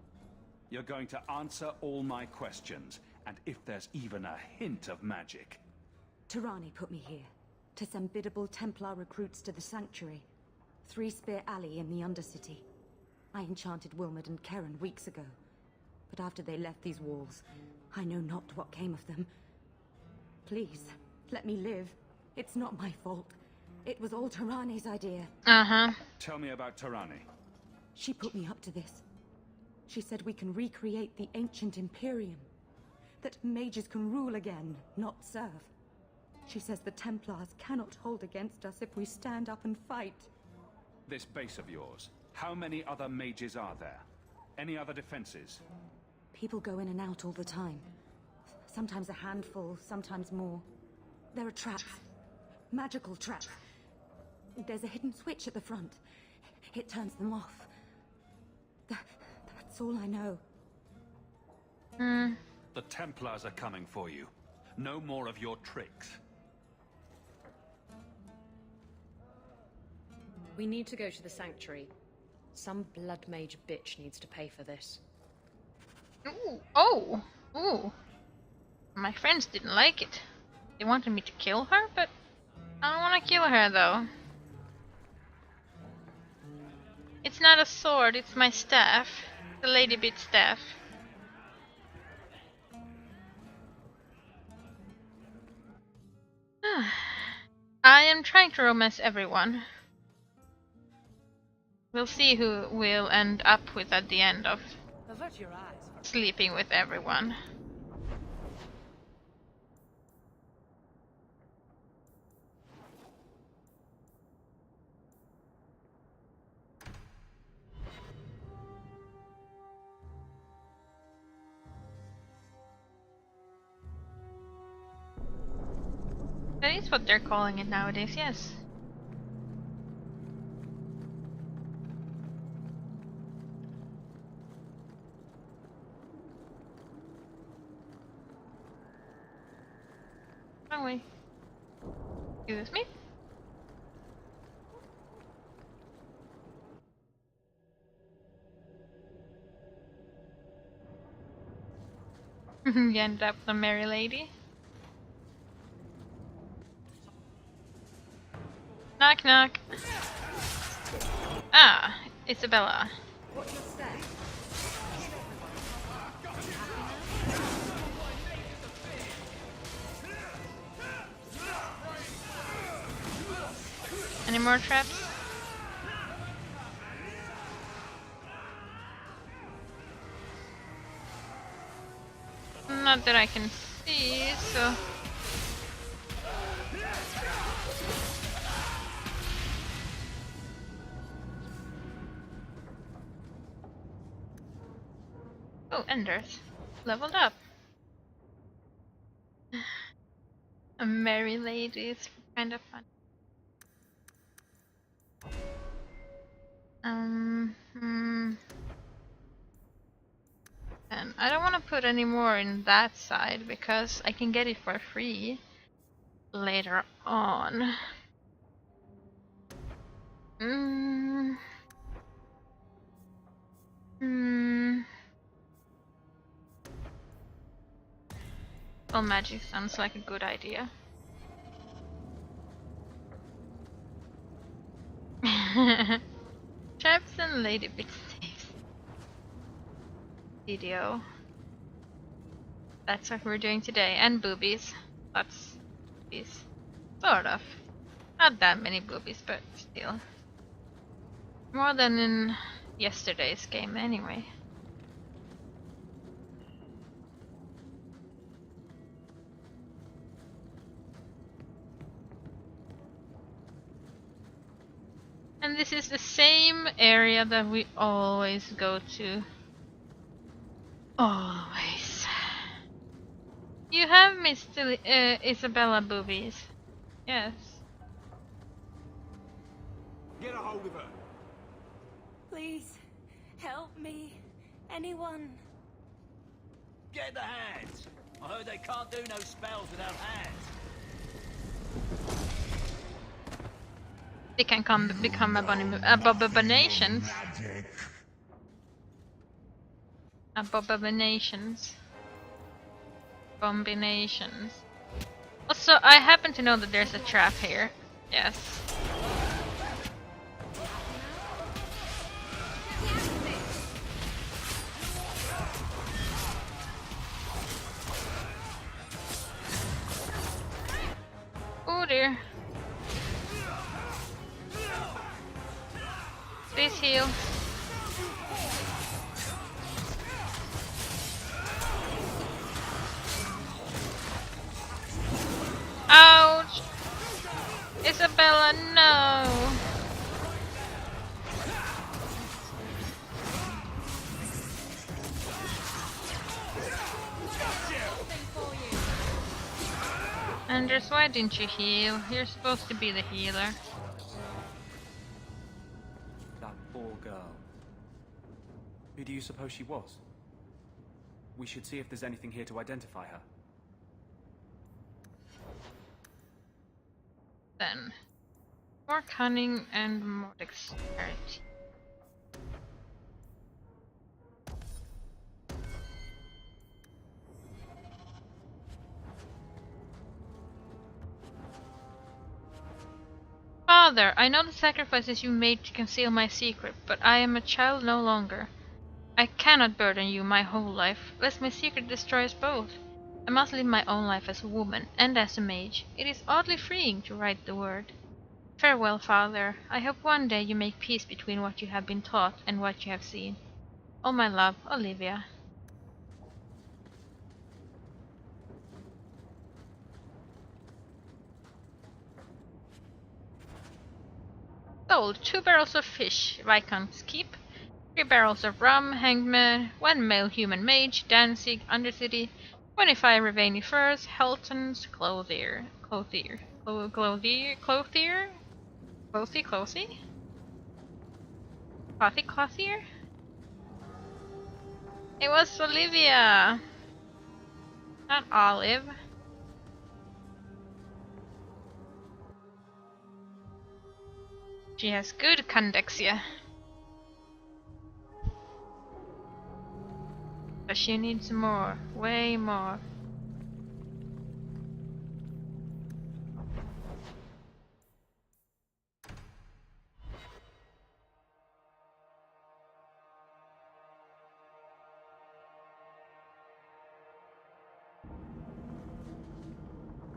You're going to answer all my questions, and if there's even a hint of magic... Tirani put me here, to send biddable Templar recruits to the Sanctuary. 3 Spear Alley in the Undercity. I enchanted Wilmot and Karen weeks ago. But after they left these walls, I know not what came of them. Please, let me live. It's not my fault. It was all Tirani's idea. Uh-huh. Tell me about Tirani. She put me up to this. She said we can recreate the ancient Imperium. That mages can rule again, not serve. She says the Templars cannot hold against us if we stand up and fight. This base of yours, how many other mages are there? Any other defenses? People go in and out all the time. Sometimes a handful, sometimes more. There are traps. Magical traps. There's a hidden switch at the front. It turns them off. That's all I know. The Templars are coming for you. No more of your tricks. We need to go to the Sanctuary. Some blood mage bitch needs to pay for this. Ooh. Oh! Ooh. My friends didn't like it. They wanted me to kill her, but I don't want to kill her, though. It's not a sword, it's my staff. The Lady Bit staff. I am trying to romance everyone. We'll see who we'll end up with at the end of sleeping with everyone. That is what they're calling it nowadays, yes. Wrong way. Excuse me? You ended up the merry lady. Knock knock. Ah, Isabella. What's your step? Any more traps? Not that I can see, so... Oh, Enders. Leveled up. A merry lady is kind of fun. And I don't want to put any more in that side because I can get it for free later on. Well, magic sounds like a good idea. Chaps and lady bit saves. Video. That's what we're doing today. And boobies. Lots of boobies. Sort of. Not that many boobies, but still. More than in yesterday's game anyway. And this is the same area that we always go to. Always. You have missed Isabella boobies. Yes. Get a hold of her. Please, help me. Anyone? Get the hands! I heard they can't do no spells without hands. They can become abominations. Abominations. Combinations. Also, I happen to know that there's a trap here. Yes. Oh dear. Please heal. Ouch! Isabella, no! Anders, why didn't you heal? You're supposed to be the healer. That poor girl. Who do you suppose she was? We should see if there's anything here to identify her. Then, more cunning and more dexterity. Father, I know the sacrifices you made to conceal my secret, but I am a child no longer. I cannot burden you my whole life, lest my secret destroy us both. I must live my own life as a woman, and as a mage. It is oddly freeing to write the word. Farewell, Father. I hope one day you make peace between what you have been taught and what you have seen. All my love, Olivia. Sold 2 barrels of fish, Viscount's Keep, 3 barrels of rum, Hangman, 1 male human mage, Danzig, Undercity, 25 Ravani furs, Helton's Clothier. Clothy? Clothier? It was Olivia! Not Olive. She has good candexia. But she needs more. Way more.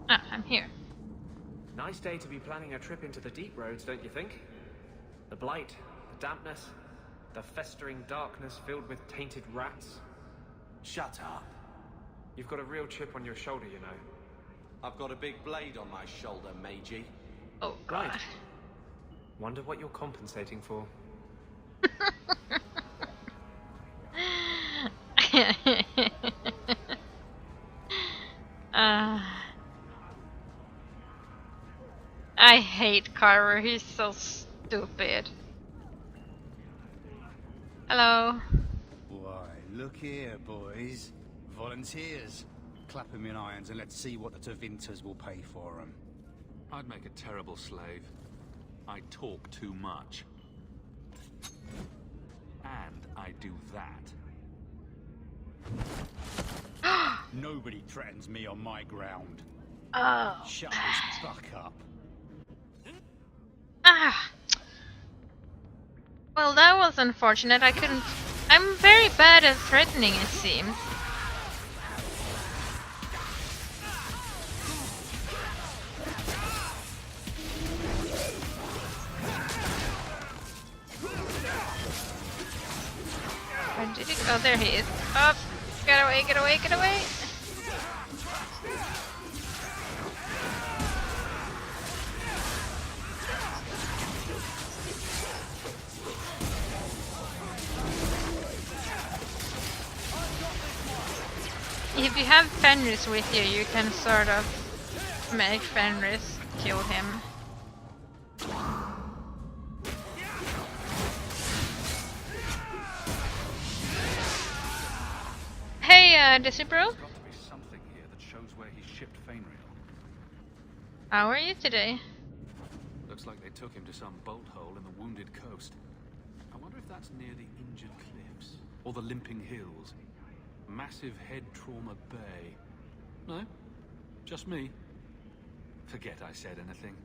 Ah, I'm here. Nice day to be planning a trip into the deep roads, don't you think? The blight, the dampness, the festering darkness filled with tainted rats. Shut up. You've got a real chip on your shoulder, you know. I've got a big blade on my shoulder, Meiji. Oh, God. Right. Wonder what you're compensating for. I hate Carver, he's so stupid. Hello. Why, look here, boys. Volunteers. Clap 'em in irons and let's see what the Tevinters will pay for 'em. I'd make a terrible slave. I talk too much. And I do that. Nobody threatens me on my ground. Oh. Shut this buck up. Ah. Well, that was unfortunate. I couldn't. I'm very bad at threatening, it seems. Where did he go? Oh, there he is. Up! Get away, get away, get away! If you have Fenris with you, you can sort of make Fenris kill him. Hey, Disney Bro. There's got to be something here that shows where he shipped Fainriel. How are you today? Looks like they took him to some bolt hole in the Wounded Coast. I wonder if that's near the Injured Cliffs or the Limping Hills. Massive Head Trauma Bay. No? Just me? Forget I said anything.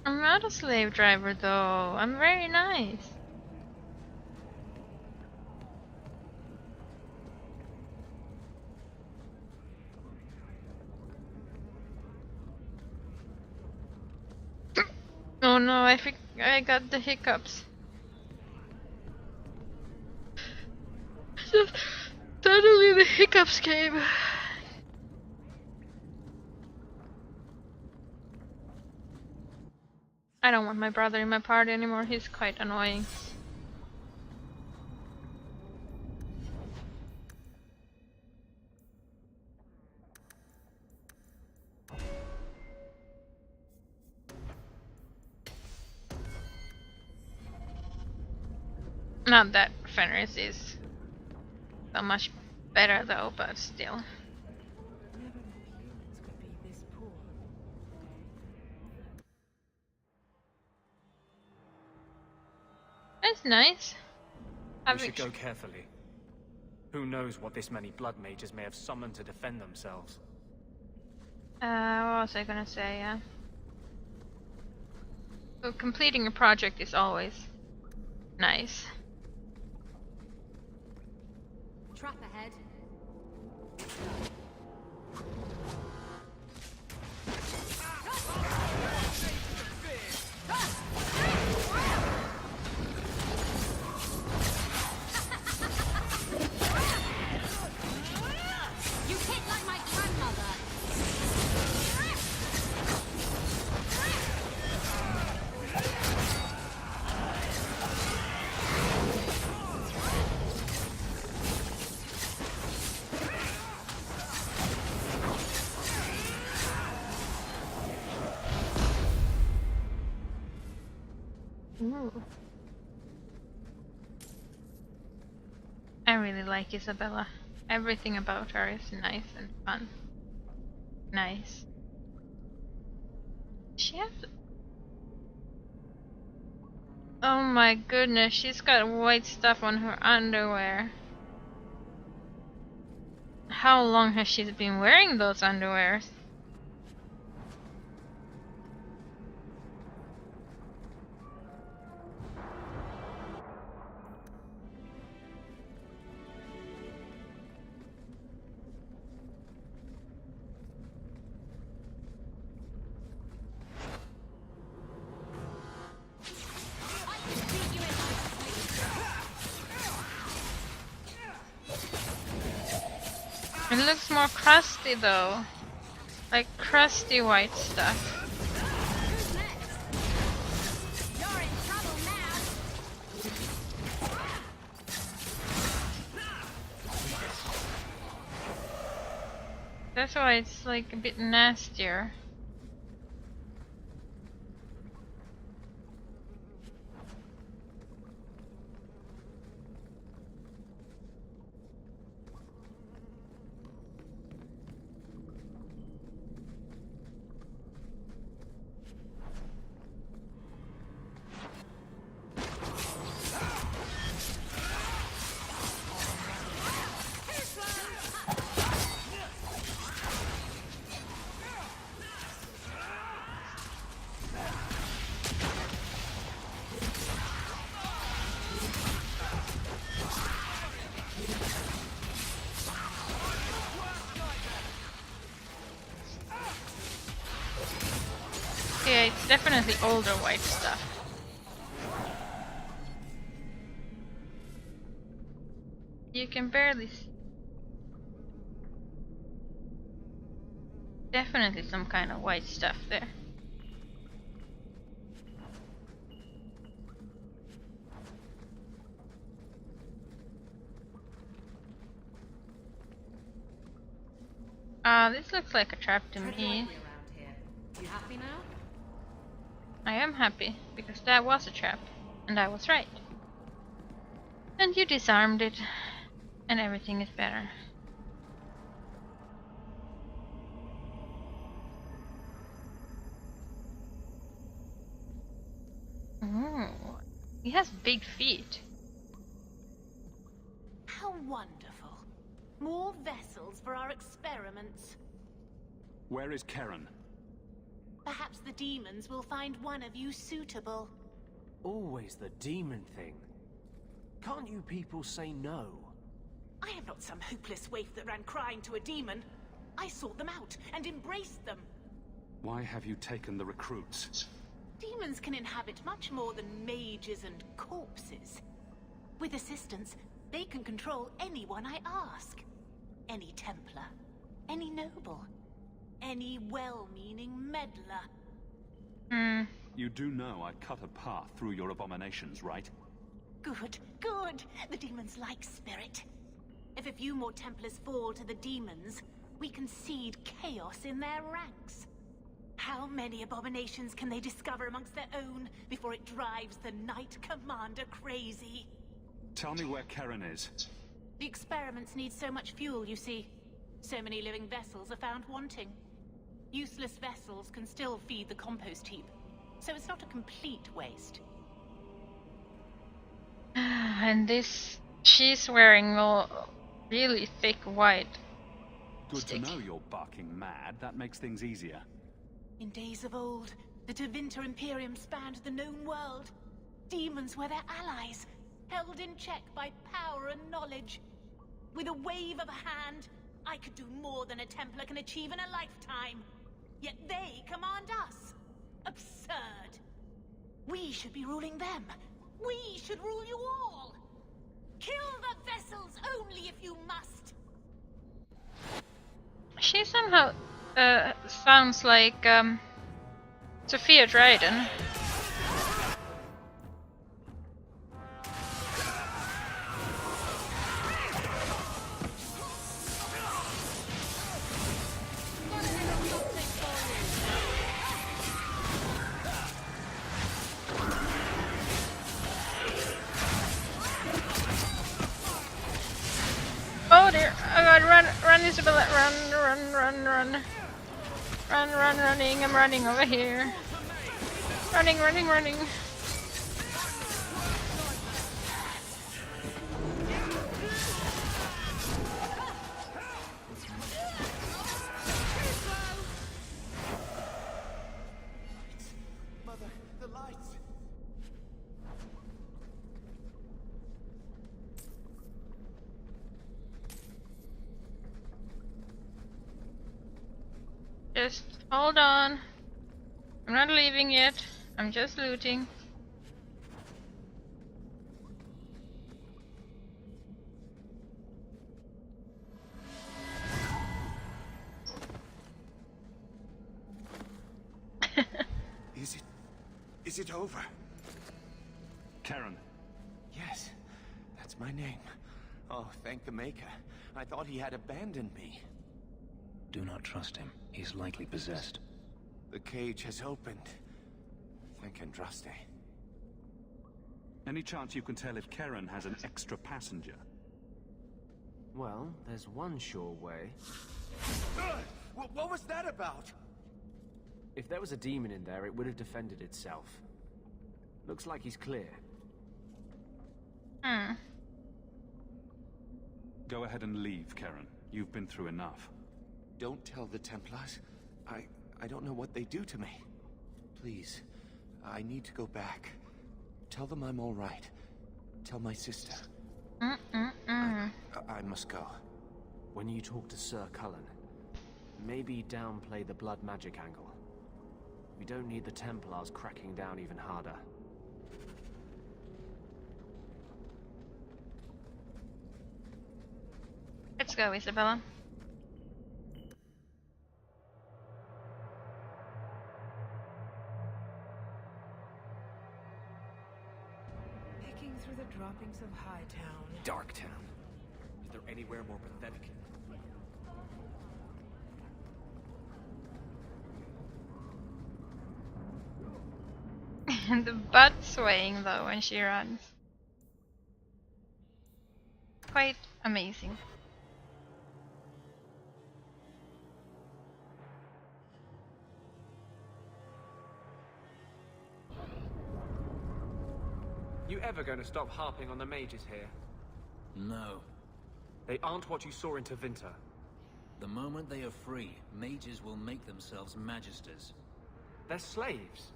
I'm not a slave driver though. I'm very nice. Oh no, I think I got the hiccups. Suddenly the hiccups came. I don't want my brother in my party anymore, he's quite annoying. Not that Fenris is so much better though, but still. That's nice. We should go carefully. Who knows what this many blood mages may have summoned to defend themselves. What was I gonna say, yeah? So completing a project is always nice. Trap ahead. You hit like my grandmother. Ooh. I really like Isabella. Everything about her is nice and fun. Nice. She has... Oh my goodness, she's got white stuff on her underwear. How long has she been wearing those underwears? It looks more crusty though. Like crusty white stuff. That's why it's like a bit nastier. Yeah, it's definitely older white stuff. You can barely see. Definitely some kind of white stuff there. This looks like a trap to me. You happy now? I am happy, because that was a trap, and I was right. And you disarmed it, and everything is better. Ooh, he has big feet. How wonderful. More vessels for our experiments. Where is Karen? Perhaps the demons will find one of you suitable. Always the demon thing. Can't you people say no? I am not some hopeless waif that ran crying to a demon. I sought them out and embraced them. Why have you taken the recruits? Demons can inhabit much more than mages and corpses. With assistance, they can control anyone I ask. Any Templar, any noble, any well-meaning meddler. You do know I cut a path through your abominations, right? Good, good. The demons like spirit. If a few more Templars fall to the demons, we can seed chaos in their ranks. How many abominations can they discover amongst their own before it drives the Knight Commander crazy? Tell me where Karen is. The experiments need so much fuel, you see. So many living vessels are found wanting. Useless vessels can still feed the compost heap, so it's not a complete waste. And this, she's wearing all really thick white. Good to know you're barking mad. That makes things easier. In days of old, the Tevinter Imperium spanned the known world. Demons were their allies, held in check by power and knowledge. With a wave of a hand, I could do more than a Templar can achieve in a lifetime. Yet they command us. Absurd. We should be ruling them. We should rule you all. Kill the vessels only if you must. She somehow sounds like Sophia Dryden. Oh dear, oh god, run Isabella, run. Running, I'm running over here. Running. Mother, the lights! Just hold on. I'm not leaving yet. I'm just looting. Is it over? Karen. Yes, that's my name. Oh, thank the Maker. I thought he had abandoned me. Do not trust him. He's likely possessed. The cage has opened. Thank Andraste. Any chance you can tell if Karen has an extra passenger? Well, there's one sure way. What was that about? If there was a demon in there, it would have defended itself. Looks like he's clear. Go ahead and leave, Karen. You've been through enough. Don't tell the Templars. I don't know what they do to me. Please, I need to go back. Tell them I'm all right. Tell my sister. I must go. When you talk to Sir Cullen, maybe downplay the blood magic angle. We don't need the Templars cracking down even harder. Let's go, Isabella. Picking through the droppings of Hightown. Darktown. Is there anywhere more pathetic? And the butt swaying though when she runs. Quite amazing. You ever going to stop harping on the mages here? No. They aren't what you saw in Tevinter. The moment they are free, mages will make themselves magisters. They're slaves.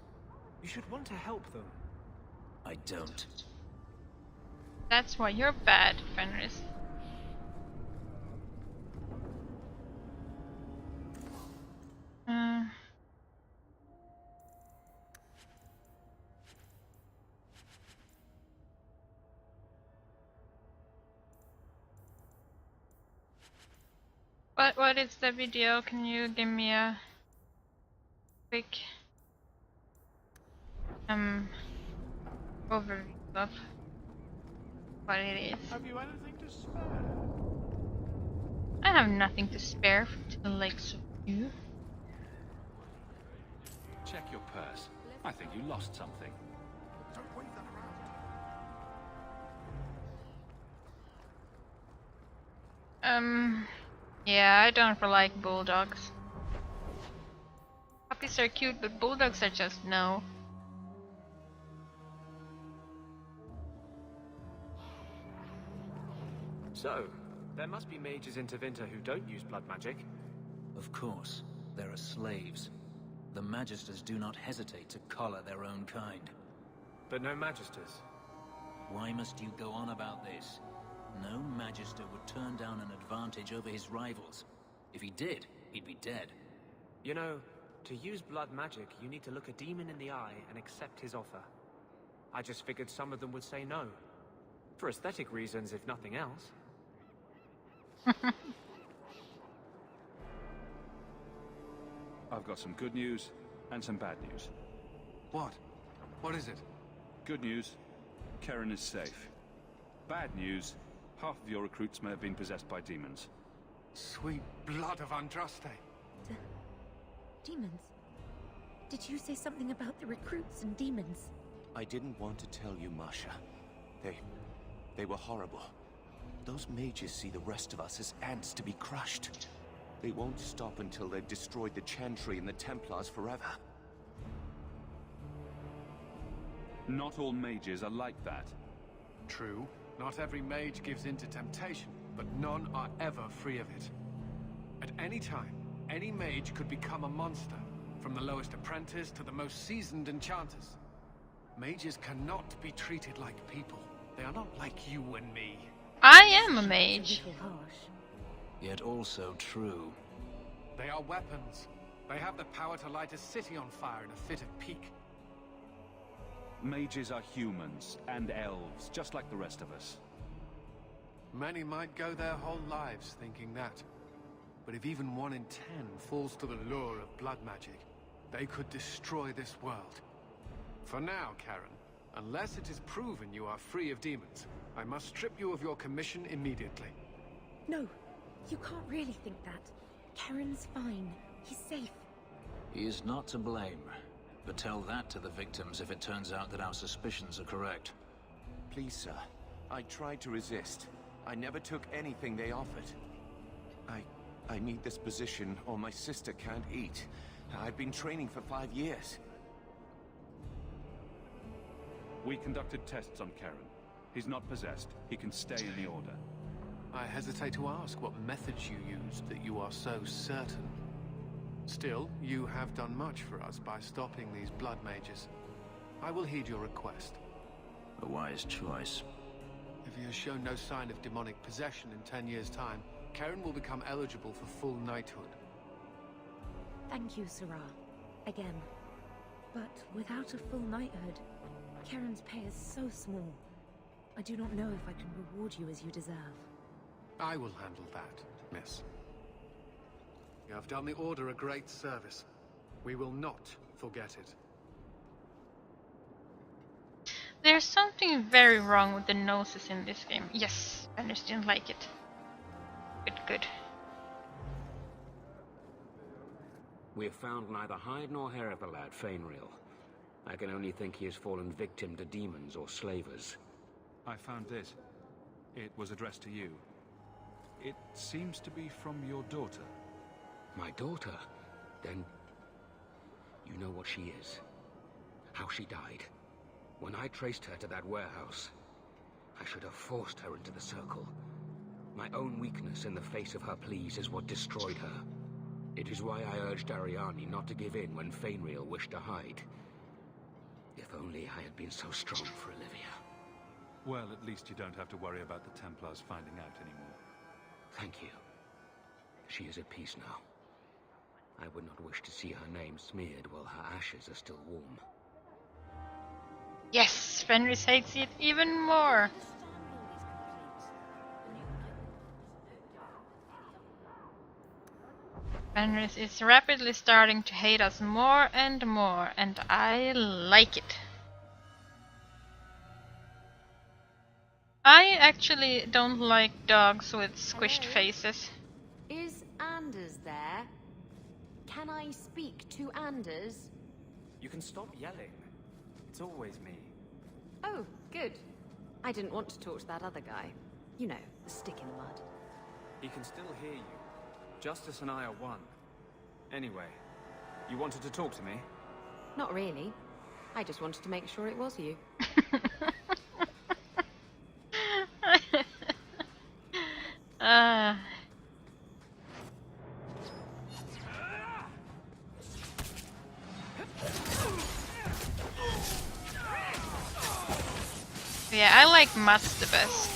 You should want to help them. I don't. That's why you're bad, Fenris. What is the video? Can you give me a quick overview of what it is? Have you anything to spare? I have nothing to spare to the likes of you. Check your purse. I think you lost something. Don't wave that around. Yeah, I don't like bulldogs. Puppies are cute, but bulldogs are just no. So, there must be mages in Tevinter who don't use blood magic. Of course. There are slaves. The magisters do not hesitate to collar their own kind. But no magisters. Why must you go on about this? No magister would turn down an advantage over his rivals. If he did, he'd be dead. You know, to use blood magic, you need to look a demon in the eye and accept his offer. I just figured some of them would say no. For aesthetic reasons, if nothing else. I've got some good news and some bad news. What? What is it? Good news, Karen is safe. Bad news, half of your recruits may have been possessed by demons. Sweet blood of Andraste. Demons? Did you say something about the recruits and demons? I didn't want to tell you, Masha. They were horrible. Those mages see the rest of us as ants to be crushed. They won't stop until they've destroyed the Chantry and the Templars forever. Not all mages are like that. True. Not every mage gives in to temptation, but none are ever free of it. At any time, any mage could become a monster, from the lowest apprentice to the most seasoned enchanters. Mages cannot be treated like people. They are not like you and me. I am a mage. Yet also true. They are weapons. They have the power to light a city on fire in a fit of pique. Mages are humans and elves, just like the rest of us. Many might go their whole lives thinking that. But if even 1 in 10 falls to the lure of blood magic, they could destroy this world. For now, Karen, unless it is proven you are free of demons, I must strip you of your commission immediately. No, you can't really think that. Karen's fine. He's safe. He is not to blame. But tell that to the victims if it turns out that our suspicions are correct. Please, sir. I tried to resist. I never took anything they offered. I need this position or my sister can't eat. I've been training for 5 years. We conducted tests on Karen. He's not possessed. He can stay in the Order. I hesitate to ask what methods you used that you are so certain. Still, you have done much for us by stopping these blood mages. I will heed your request. A wise choice. If he has shown no sign of demonic possession in 10 years' time, Karen will become eligible for full knighthood. Thank you, Sarah. Again. But without a full knighthood, Karen's pay is so small. I do not know if I can reward you as you deserve. I will handle that, miss. You have done the Order a great service. We will not forget it. There's something very wrong with the noses in this game. Yes, I just didn't like it. Good. We have found neither hide nor hair of the lad, Fainreal. I can only think he has fallen victim to demons or slavers. I found this. It was addressed to you. It seems to be from your daughter. My daughter? Then you know what she is. How she died. When I traced her to that warehouse, I should have forced her into the circle. My own weakness in the face of her pleas is what destroyed her. It is why I urged Ariani not to give in when Fainreal wished to hide. If only I had been so strong for Olivia. Well, at least you don't have to worry about the Templars finding out anymore. Thank you. She is at peace now. I would not wish to see her name smeared while her ashes are still warm. Yes, Fenris hates it even more. Fenris is rapidly starting to hate us more, and I like it. I actually don't like dogs with squished faces. Is Anders there? Can I speak to Anders? You can stop yelling. It's always me. Oh, good. I didn't want to talk to that other guy. You know, the stick in the mud. He can still hear you. Justice and I are one. Anyway, you wanted to talk to me? Not really. I just wanted to make sure it was you. Yeah, I like mutts the best.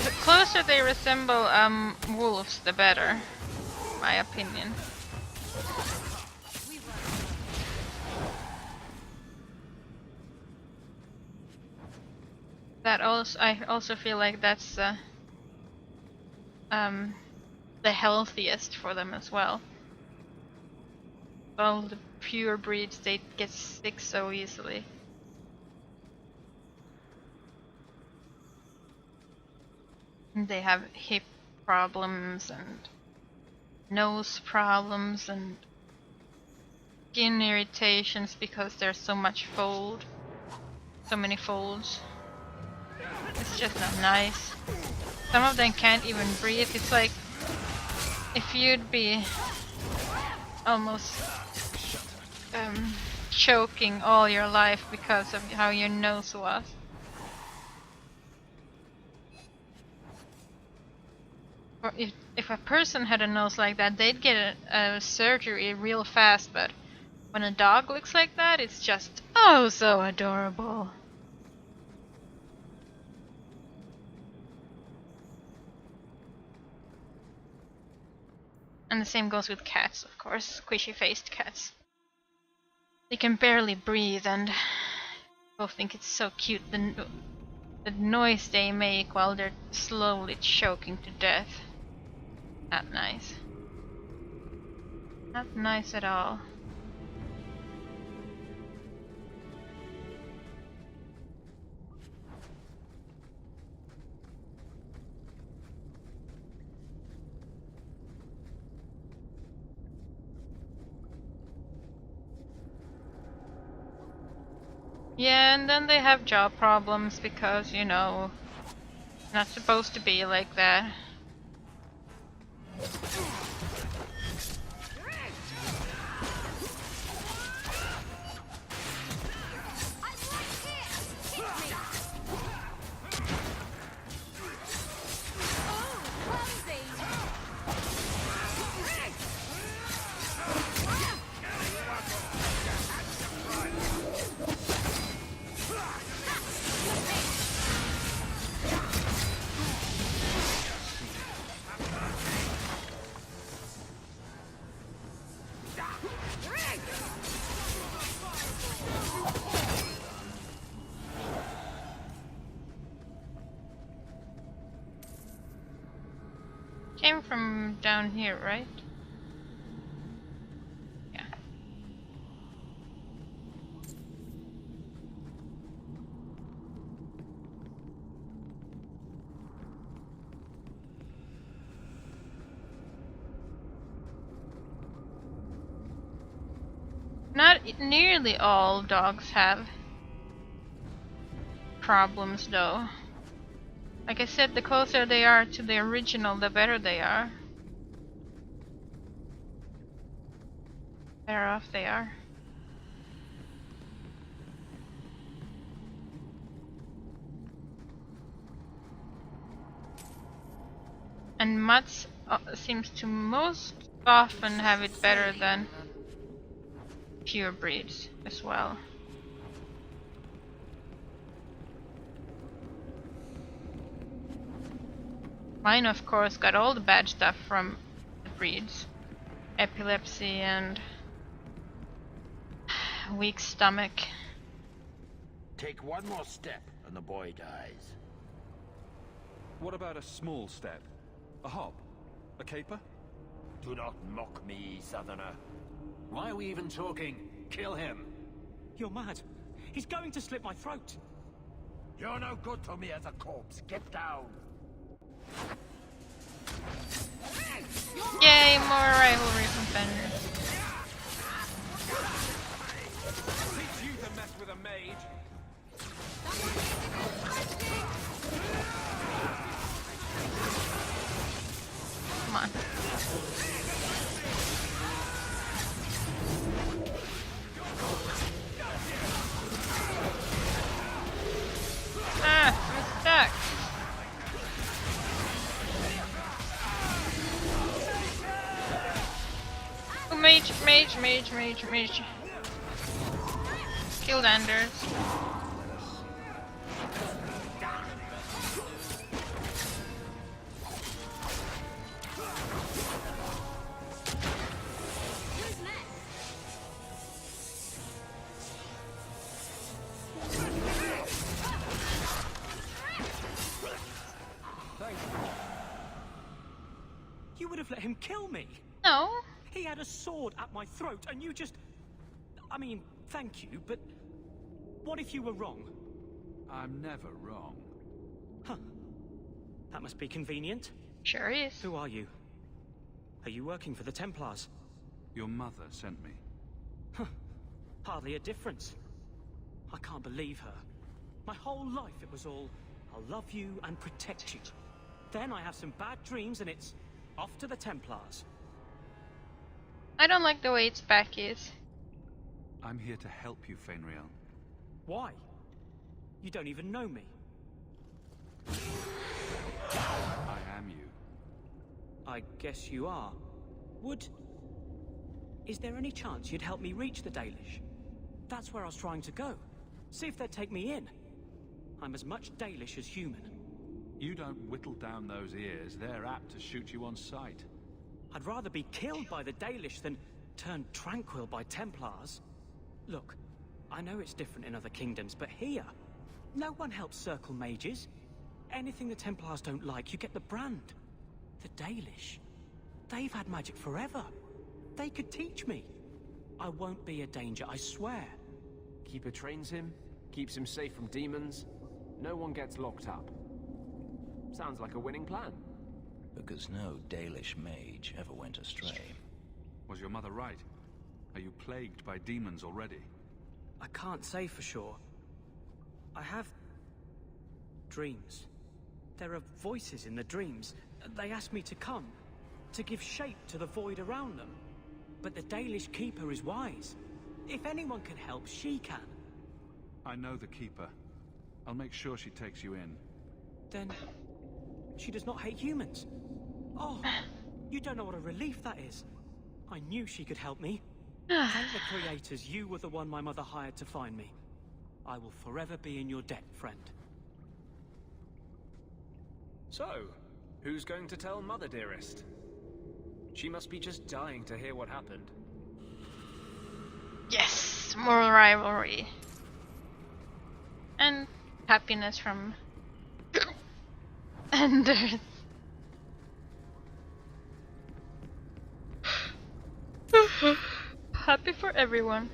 The closer they resemble wolves, the better, in my opinion. That also, I also feel like that's the healthiest for them as well. All the pure breeds, they get sick so easily. They have hip problems and nose problems and skin irritations because there's so much fold, so many folds. It's just not nice. Some of them can't even breathe. It's like if you'd be almost choking all your life because of how your nose was. Or if a person had a nose like that, they'd get a surgery real fast, but when a dog looks like that, it's just oh so adorable. And the same goes with cats, of course, squishy-faced cats. They can barely breathe, and people think it's so cute, the noise they make while they're slowly choking to death. Not nice. Not nice at all. Yeah, and then they have job problems because, you know, it's not supposed to be like that. Came from down here, right? Yeah. Not nearly all dogs have problems, though. Like I said, the closer they are to the original, the better they are. Better off they are. And mutts seems to most often have it better than pure breeds as well. Mine, of course, got all the bad stuff from the breeds. Epilepsy and weak stomach. Take one more step and the boy dies. What about a small step? A hop? A caper? Do not mock me, Southerner. Why are we even talking? Kill him! You're mad. He's going to slit my throat. You're no good to me as a corpse. Get down. Yay, more rivalry from Fenrir. Teach you to mess with a mage. Come on. Ah, I'm stuck. Oh, mage. Killed Anders. You would have let him kill me. No. He had a sword at my throat and you just... I mean, thank you, but what if you were wrong? I'm never wrong. Huh. That must be convenient. Sure is. Who are you? Are you working for the Templars? Your mother sent me. Huh. Hardly a difference. I can't believe her. My whole life it was all, I'll love you and protect you. Then I have some bad dreams and it's off to the Templars. I don't like the way its back is. I'm here to help you, Fenrir. Why? You don't even know me. I am you. I guess you are. Is there any chance you'd help me reach the Dalish? That's where I was trying to go. See if they'd take me in. I'm as much Dalish as human. You don't whittle down those ears, they're apt to shoot you on sight. I'd rather be killed by the Dalish than turned tranquil by Templars. Look, I know it's different in other kingdoms, but here, no one helps circle mages. Anything the Templars don't like, you get the brand. The Dalish, they've had magic forever. They could teach me. I won't be a danger, I swear. Keeper trains him, keeps him safe from demons. No one gets locked up. Sounds like a winning plan. Because no Dalish mage ever went astray. Was your mother right? Are you plagued by demons already? I can't say for sure, I have dreams. There are voices in the dreams. They ask me to come, to give shape to the void around them. But the Dalish Keeper is wise. If anyone can help, she can. I know the Keeper. I'll make sure she takes you in. Then she does not hate humans. Oh, you don't know what a relief that is. I knew she could help me. Thank the creators, you were the one my mother hired to find me. I will forever be in your debt, friend. So, who's going to tell Mother, dearest? She must be just dying to hear what happened. Yes, more rivalry. And happiness from Anders. Happy for everyone.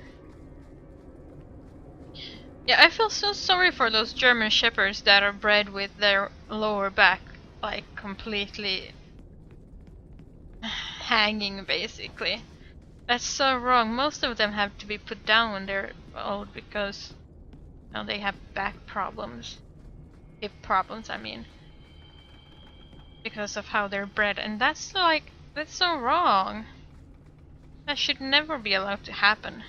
Yeah, I feel so sorry for those German shepherds that are bred with their lower back like completely hanging, basically. That's so wrong. Most of them have to be put down when they're old because they have back problems. Hip problems, I mean. Because of how they're bred. And that's so wrong. That should never be allowed to happen.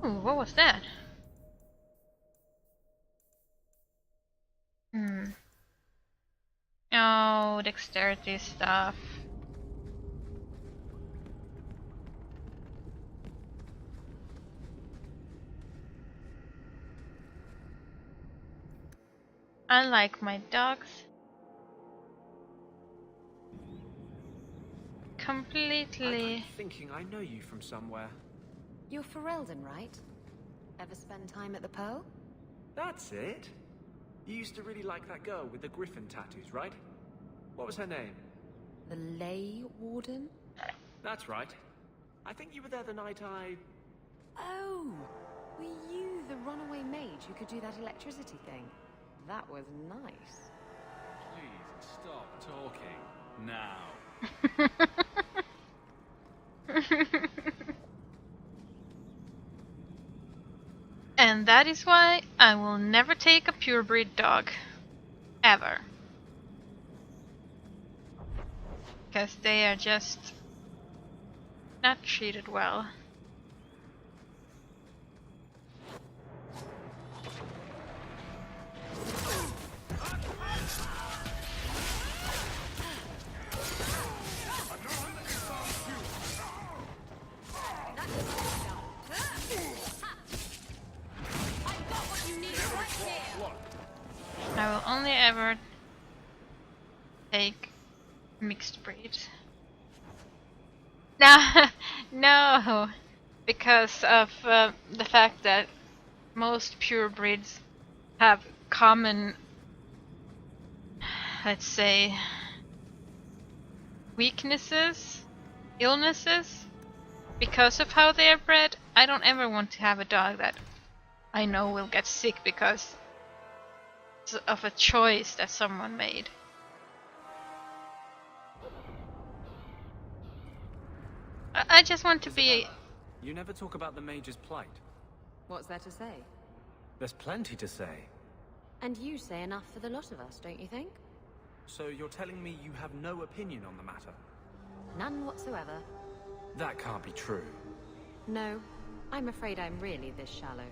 Ooh, what was that? Oh, dexterity stuff. I like my dogs. Completely. I'm thinking I know you from somewhere. You're Ferelden, right? Ever spend time at the Pearl? That's it. You used to really like that girl with the griffin tattoos, right? What was her name? The Ley Warden? That's right. I think you were there the night I... Oh! Were you the runaway mage who could do that electricity thing? That was nice. Please, stop talking. Now. And that is why I will never take a purebred dog. Ever. Because they are just not treated well. I will only ever take mixed breeds. No, because of the fact that most purebreds have common, let's say, weaknesses, illnesses, because of how they are bred. I don't ever want to have a dog that I know will get sick because of a choice that someone made. I just want to be... You never talk about the Mage's plight. What's there to say? There's plenty to say. And you say enough for the lot of us, don't you think? So you're telling me you have no opinion on the matter? None whatsoever. That can't be true. No, I'm afraid I'm really this shallow.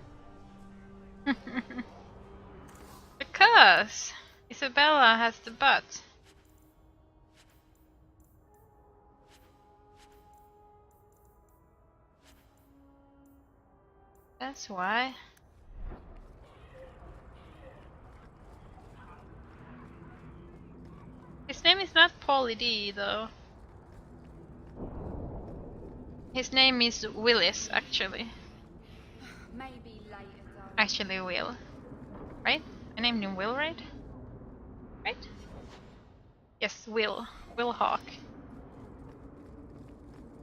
Because Isabella has the butt. That's why. His name is not Paulie D though. His name is Willis, actually. Maybe later, though. Actually, Will. Right? I named him Will, right? Right? Yes, Will. Will Hawk.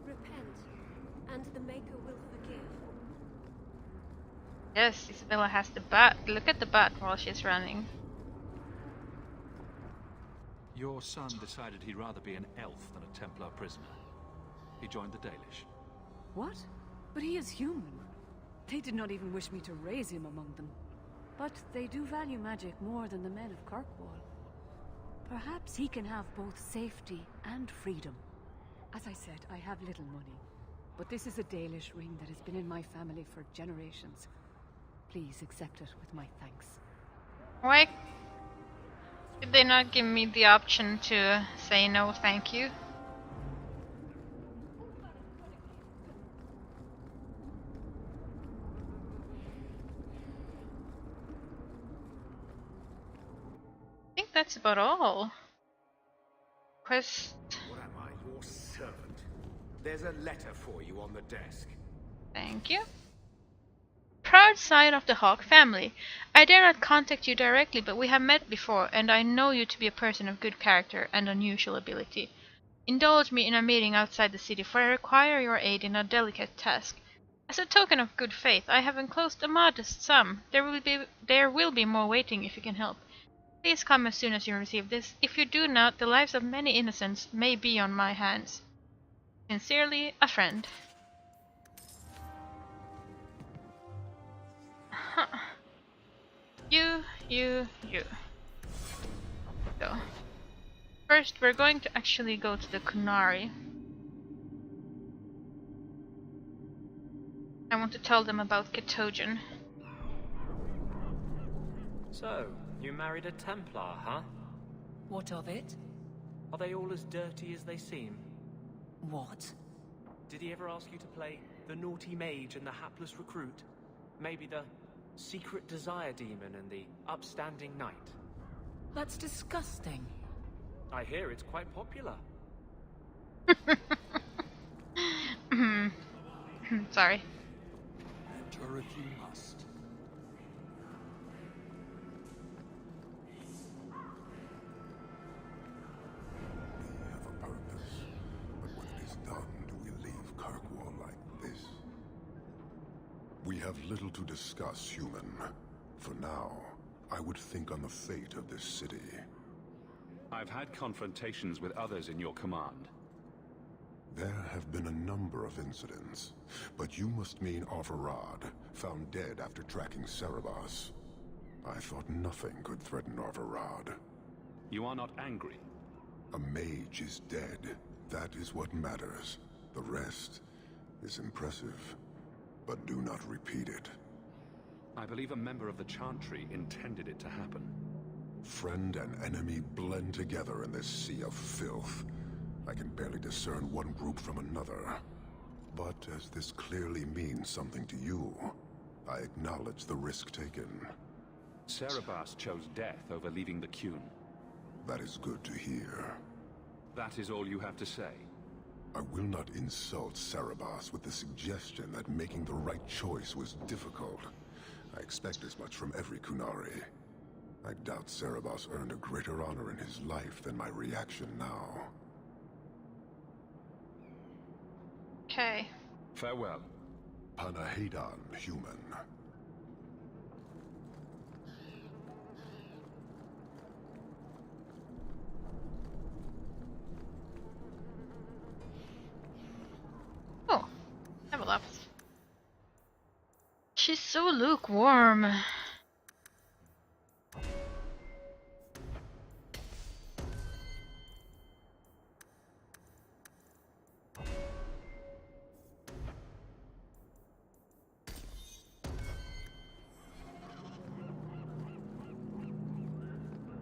Repent, and the Maker will forgive. Yes, Isabella has the butt. Look at the butt while she's running. Your son decided he'd rather be an elf than a Templar prisoner. He joined the Dalish. What? But he is human. They did not even wish me to raise him among them. But they do value magic more than the men of Kirkwall. Perhaps he can have both safety and freedom. As I said, I have little money. But this is a Dalish ring that has been in my family for generations. Please accept it with my thanks. Why did they not give me the option to say no thank you? I think that's about all. Quest. What am I, your servant? There's a letter for you on the desk. Thank you. Proud scion of the Hawk family. I dare not contact you directly, but we have met before, and I know you to be a person of good character and unusual ability. Indulge me in a meeting outside the city, for I require your aid in a delicate task. As a token of good faith, I have enclosed a modest sum. There will be more waiting if you can help. Please come as soon as you receive this. If you do not, the lives of many innocents may be on my hands. Sincerely, a friend. You. So, first we're going to actually go to the Kunari. I want to tell them about Ketogen. So, you married a Templar, huh? What of it? Are they all as dirty as they seem? What? Did he ever ask you to play the naughty mage and the hapless recruit? Maybe the secret desire demon and the upstanding knight? That's disgusting. I hear it's quite popular. Sorry. Enter if you must. We have a purpose, but when it is done, do we leave Kirkwall like this? We have little to discuss, human. For now, I would think on the fate of this city. I've had confrontations with others in your command. There have been a number of incidents, but you must mean Arvarad, found dead after tracking Cerebos. I thought nothing could threaten Arvarad. You are not angry? A mage is dead. That is what matters. The rest is impressive, but do not repeat it. I believe a member of the Chantry intended it to happen. Friend and enemy blend together in this sea of filth. I can barely discern one group from another. But as this clearly means something to you, I acknowledge the risk taken. Cerebas chose death over leaving the Qun. That is good to hear. That is all you have to say? I will not insult Cerebas with the suggestion that making the right choice was difficult. I expect as much from every Kunari. I doubt Cerebos earned a greater honor in his life than my reaction now. Okay. Farewell. Panahedon, human. Oh, level up. She's so lukewarm.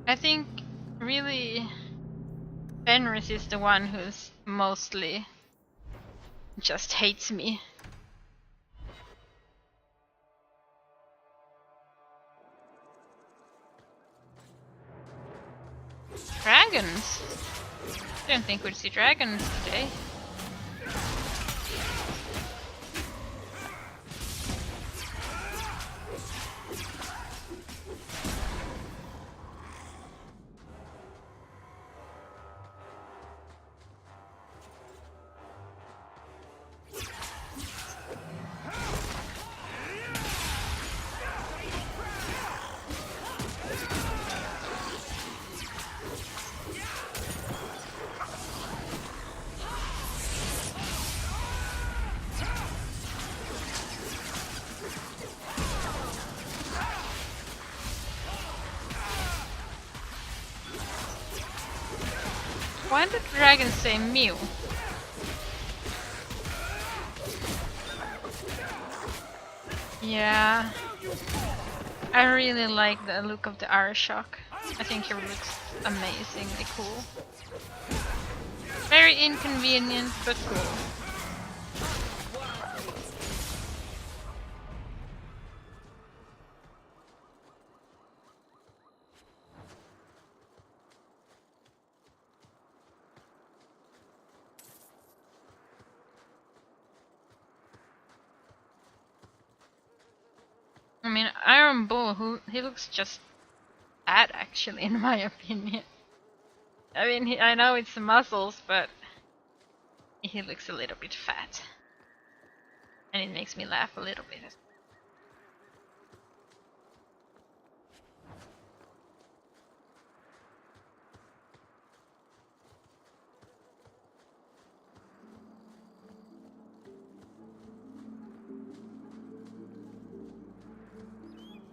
I think really Fenris is the one who's mostly just hates me. Dragons? Didn't think we'd see dragons today. Why did the dragon say mew? Yeah. I really like the look of the Arashok. I think he looks amazingly cool. Very inconvenient, but cool. I mean, Iron Bull, he looks just fat actually, in my opinion. I mean, I know it's the muscles, but he looks a little bit fat. And it makes me laugh a little bit.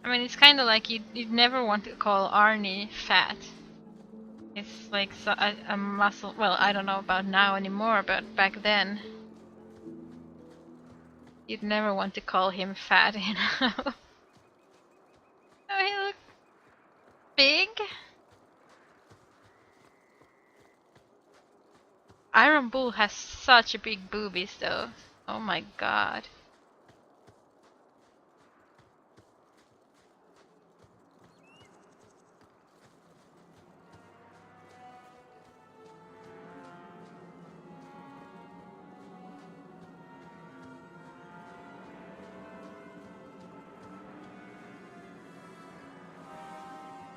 I mean, it's kind of like you'd never want to call Arnie fat. It's like a muscle. Well, I don't know about now anymore, but back then, you'd never want to call him fat, you know. Oh, he looks big. Iron Bull has such a big boobies, though. Oh my god.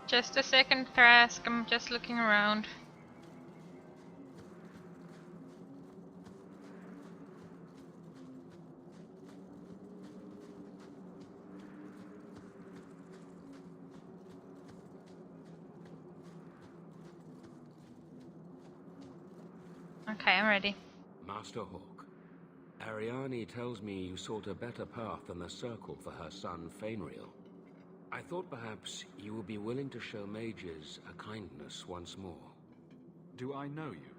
Just a second, Thrask. I'm just looking around. Okay, I'm ready. Master Hawk, Ariane tells me you sought a better path than the Circle for her son, Fainriel. I thought perhaps you would be willing to show mages a kindness once more. Do I know you?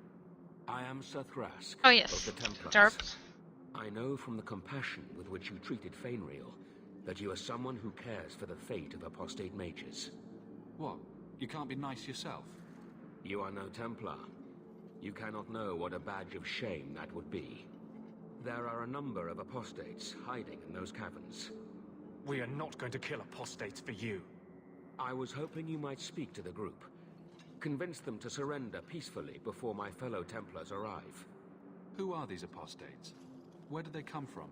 I am Sir Thrask Oh yes, of the Templars. Derp. I know from the compassion with which you treated Fainriel that you are someone who cares for the fate of apostate mages. What? You can't be nice yourself? You are no Templar. You cannot know what a badge of shame that would be. There are a number of apostates hiding in those caverns. We are not going to kill apostates for you. I was hoping you might speak to the group. Convince them to surrender peacefully before my fellow Templars arrive. Who are these apostates? Where did they come from?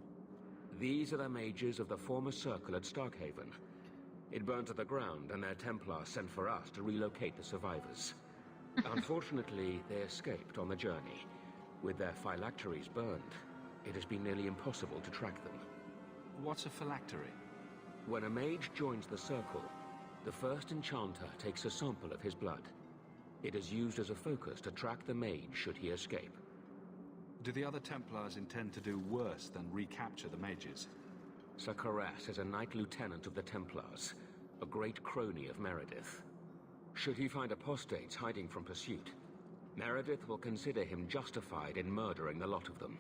These are the mages of the former Circle at Starkhaven. It burned to the ground, and their Templars sent for us to relocate the survivors. Unfortunately, they escaped on the journey. With their phylacteries burned, it has been nearly impossible to track them. What's a phylactery? When a mage joins the Circle, the first enchanter takes a sample of his blood. It is used as a focus to track the mage should he escape. Do the other Templars intend to do worse than recapture the mages? Sir Karas is a Knight Lieutenant of the Templars, a great crony of Meredith. Should he find apostates hiding from pursuit, Meredith will consider him justified in murdering the lot of them.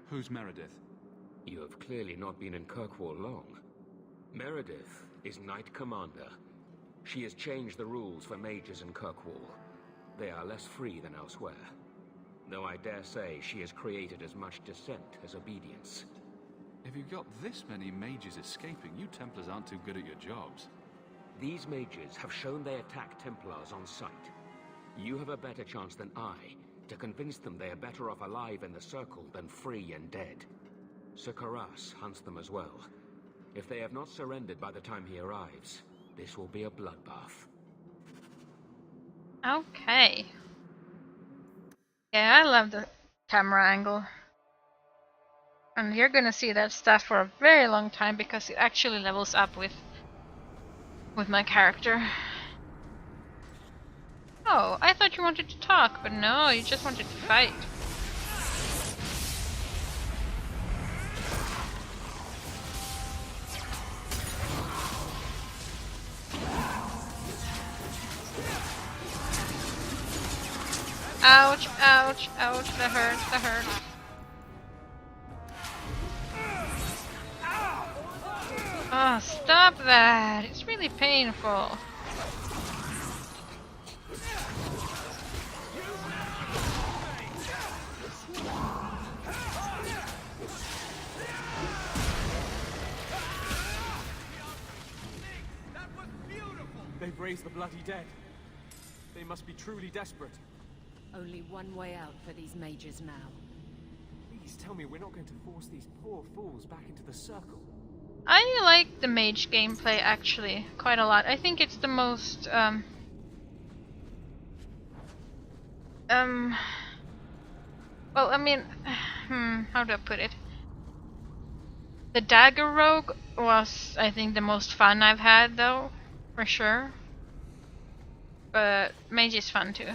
Who's Meredith? You have clearly not been in Kirkwall long. Meredith is Knight Commander. She has changed the rules for mages in Kirkwall. They are less free than elsewhere. Though I dare say she has created as much dissent as obedience. If you've got this many mages escaping, you Templars aren't too good at your jobs. These mages have shown they attack Templars on sight. You have a better chance than I to convince them they are better off alive in the Circle than free and dead. Sir Karas hunts them as well. If they have not surrendered by the time he arrives, this will be a bloodbath. Okay. Yeah, I love the camera angle. And you're gonna see that stuff for a very long time because it actually levels up with my character. Oh, I thought you wanted to talk, but no, you just wanted to fight. Ouch, ouch, ouch, that hurts, that hurts. Oh, stop that! It's really painful. They've raised the bloody dead. They must be truly desperate. Only one way out for these mages now. Please tell me we're not going to force these poor fools back into the circle. I like the mage gameplay actually quite a lot. I think it's the most well, I mean, how do I put it? The dagger rogue was, I think, the most fun I've had though, for sure. But mage is fun too.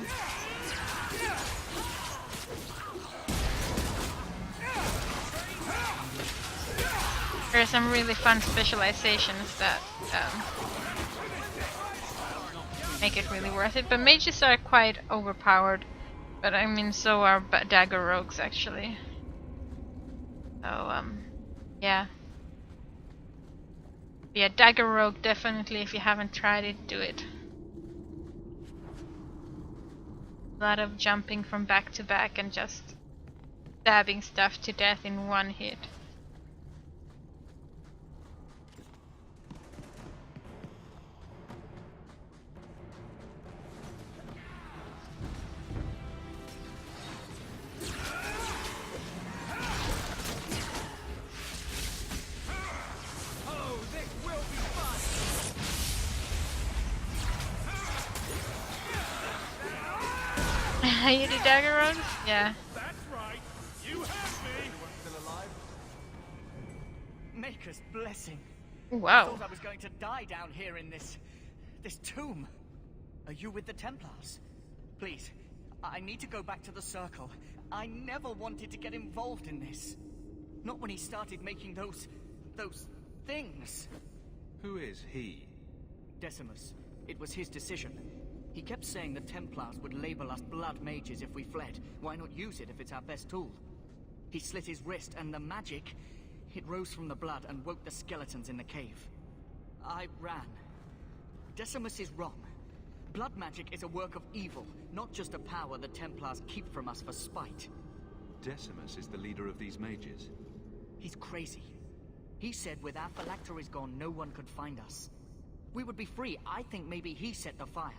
There are some really fun specializations that make it really worth it, but mages are quite overpowered. But I mean, so are dagger rogues actually. So yeah. Yeah, dagger rogue definitely. If you haven't tried it, do it. A lot of jumping from back to back and just stabbing stuff to death in one hit. You do dagger rogues? Yeah. That's right. You have me. Anyone still alive? Maker's blessing. Wow. I thought I was going to die down here in this tomb. Are you with the Templars? Please, I need to go back to the Circle. I never wanted to get involved in this. Not when he started making those things. Who is he? Decimus. It was his decision. He kept saying the Templars would label us blood mages if we fled. Why not use it if it's our best tool? He slit his wrist, and the magic, it rose from the blood and woke the skeletons in the cave. I ran. Decimus is wrong. Blood magic is a work of evil, not just a power the Templars keep from us for spite. Decimus is the leader of these mages. He's crazy. He said with our phylacteries gone, no one could find us. We would be free. I think maybe he set the fire.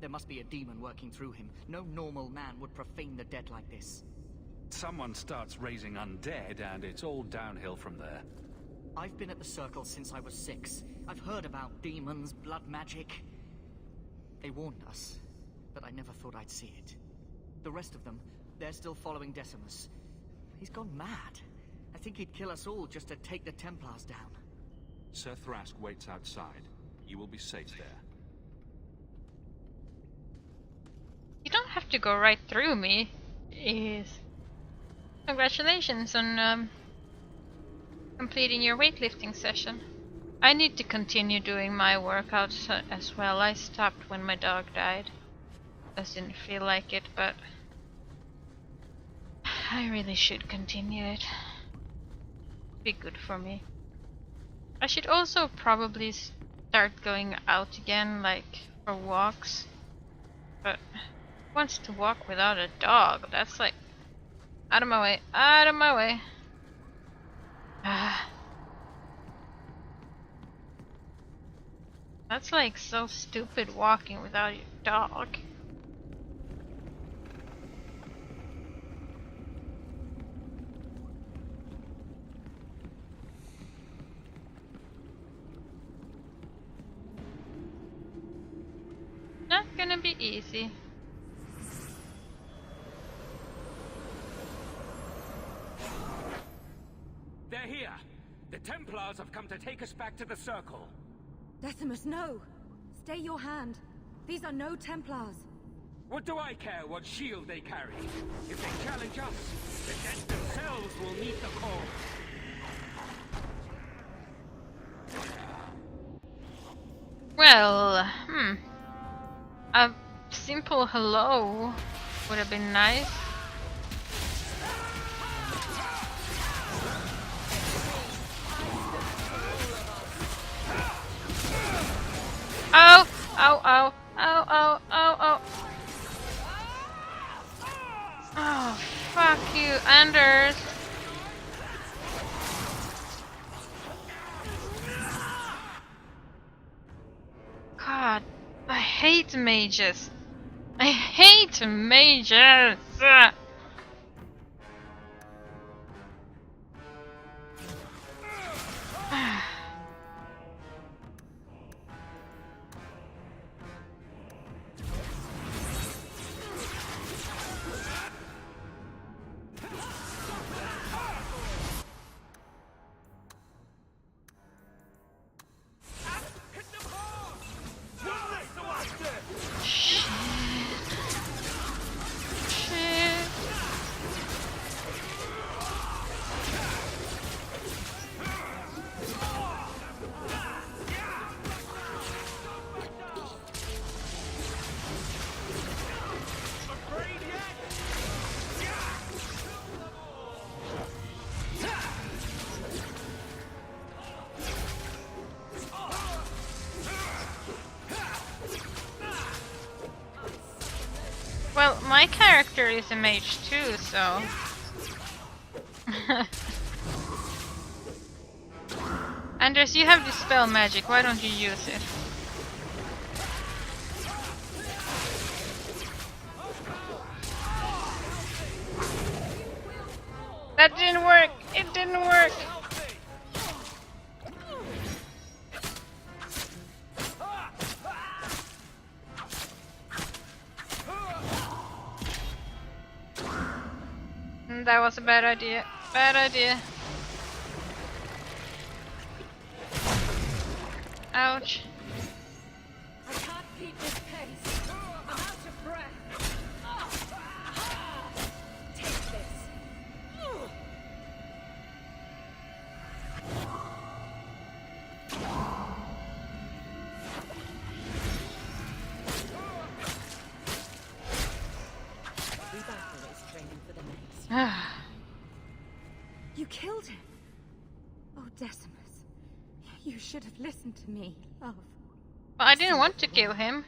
There must be a demon working through him. No normal man would profane the dead like this. Someone starts raising undead and it's all downhill from there. I've been at the Circle since I was 6. I've heard about demons, blood magic. They warned us, but I never thought I'd see it. The rest of them, they're still following Decimus. He's gone mad. I think he'd kill us all just to take the Templars down. Sir Thrask waits outside. You will be safe there. You don't have to go right through me. Jeez. Congratulations on completing your weightlifting session. I need to continue doing my workouts as well. I stopped when my dog died. Just didn't feel like it, but I really should continue it. Be good for me. I should also probably start going out again, like for walks. But who wants to walk without a dog? That's like out of my way, out of my way. That's like so stupid, walking without your dog. Not gonna be easy. They're here! The Templars have come to take us back to the Circle. Decimus, no! Stay your hand. These are no Templars. What do I care what shield they carry? If they challenge us, the dead themselves will meet the call. Well, a simple hello Would have been nice. Oh! Oh, oh, oh, oh, oh, oh. Oh, fuck you, Anders. God, I hate mages. I hate mages. Well, my character is a mage too, so... Anders, you have Dispel Magic, why don't you use it? That didn't work! It didn't work! That was a bad idea. Bad idea. Ouch. I can't keep this pace. I'm out of breath. Take this. Every battle is training for the next. You killed him. Oh, Decimus. You should have listened to me, love. But I didn't want to kill him.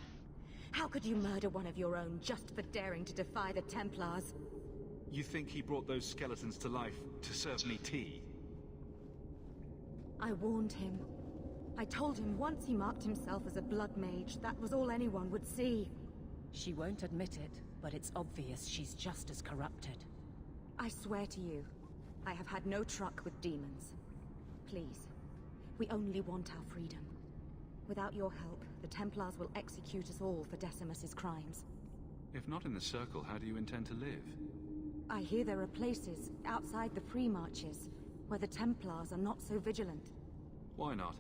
How could you murder one of your own just for daring to defy the Templars? You think he brought those skeletons to life to serve me tea? I warned him. I told him once he marked himself as a blood mage, that was all anyone would see. She won't admit it, but it's obvious she's just as corrupted. I swear to you, I have had no truck with demons. Please, we only want our freedom. Without your help, the Templars will execute us all for Decimus's crimes. If not in the Circle, how do you intend to live? I hear there are places outside the pre-marches where the Templars are not so vigilant. Why not?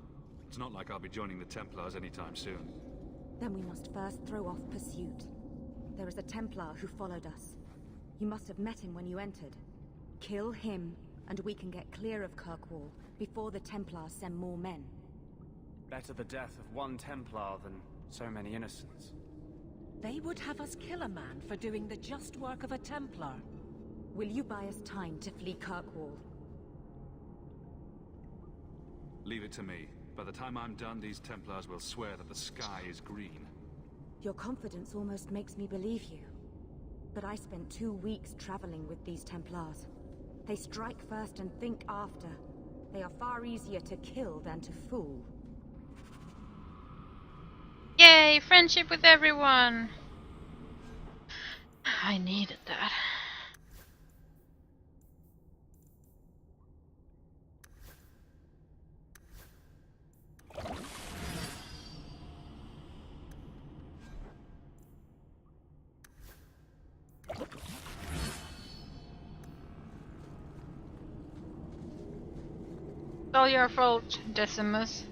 It's not like I'll be joining the Templars anytime soon. Then we must first throw off pursuit. There is a Templar who followed us. You must have met him when you entered. Kill him, and we can get clear of Kirkwall before the Templars send more men. Better the death of one Templar than so many innocents. They would have us kill a man for doing the just work of a Templar. Will you buy us time to flee Kirkwall? Leave it to me. By the time I'm done, these Templars will swear that the sky is green. Your confidence almost makes me believe you. But I spent 2 weeks traveling with these Templars. They strike first and think after. They are far easier to kill than to fool. Yay, friendship with everyone! I needed that. It's all your fault, Decimus.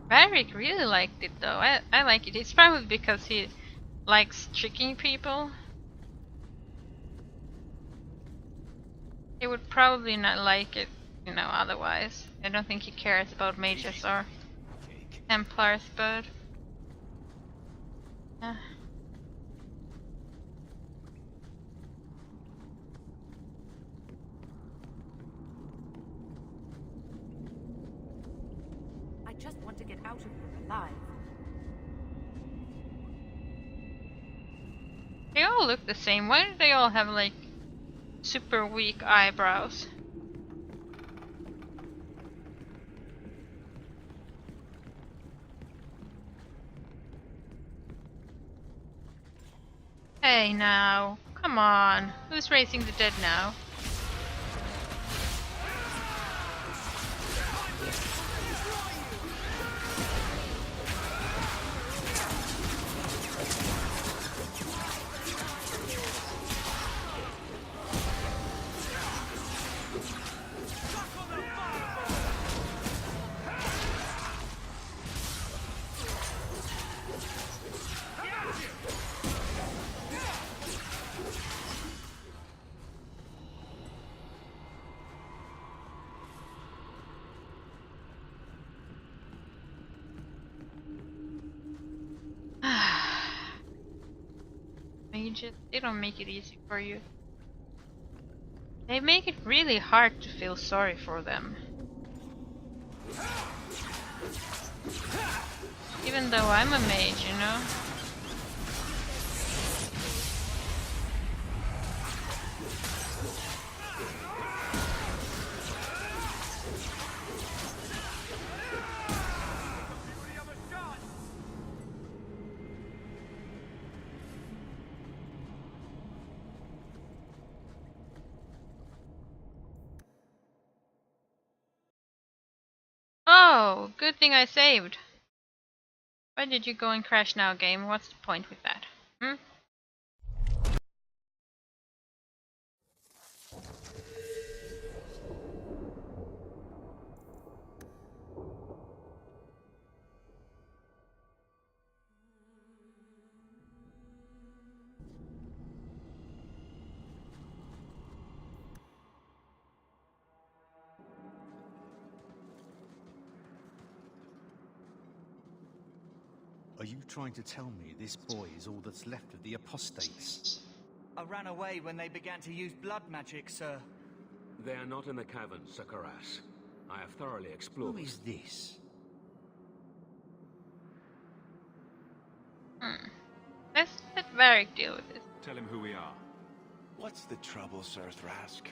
Varric really liked it though. I like it. It's probably because he likes tricking people. He would probably not like it, you know, otherwise. I don't think he cares about mages or Templars, but I just want to get out of here alive. they all look the same. Why do they all have like super weak eyebrows? Hey now, come on. Who's raising the dead now? They don't make it easy for you. They make it really hard to feel sorry for them. Even though I'm a mage, you know? Oh, good thing I saved. Why did you go and crash now, game? What's the point with that? Hmm? Are you trying to tell me this boy is all that's left of the apostates? I ran away when they began to use blood magic, sir. They are not in the caverns, Sakaras. I have thoroughly explored. Who is this? Let Varric deal with this. Tell him who we are. What's the trouble, Sir Thrask?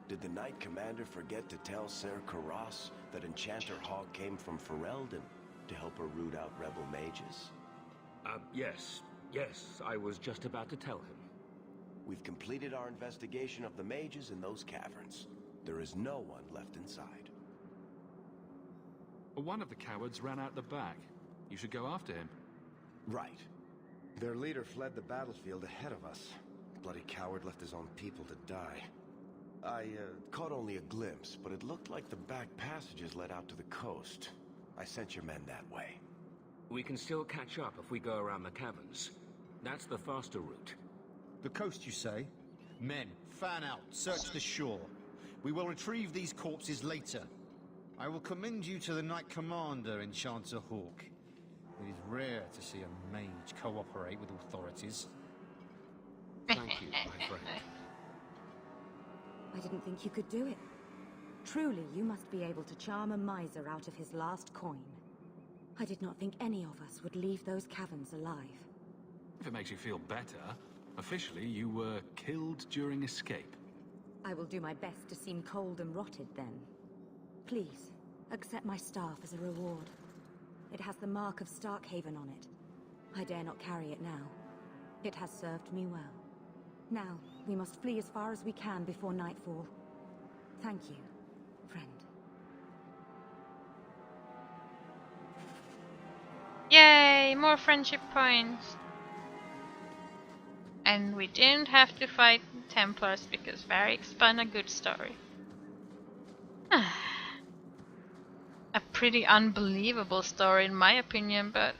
Did the Knight Commander forget to tell Ser Karas that Enchanter Hog came from Ferelden to help her root out rebel mages? Yes. Yes, I was just about to tell him. We've completed our investigation of the mages in those caverns. There is no one left inside. One of the cowards ran out the back. You should go after him. Right. Their leader fled the battlefield ahead of us. Bloody coward left his own people to die. I caught only a glimpse, but it looked like the back passages led out to the coast. I sent your men that way. We can still catch up if we go around the caverns. That's the faster route. The coast, you say? Men, fan out, search the shore. We will retrieve these corpses later. I will commend you to the Knight Commander, Enchanter Hawk. It is rare to see a mage cooperate with authorities. Thank you, my friend. I didn't think you could do it. Truly, you must be able to charm a miser out of his last coin. I did not think any of us would leave those caverns alive. If it makes you feel better, officially you were killed during escape. I will do my best to seem cold and rotted then. Please, accept my staff as a reward. It has the mark of Starkhaven on it. I dare not carry it now. It has served me well. Now, we must flee as far as we can before nightfall. Thank you, friend. Yay! More friendship points! And we didn't have to fight Templars because Varric spun a good story. A pretty unbelievable story in my opinion, but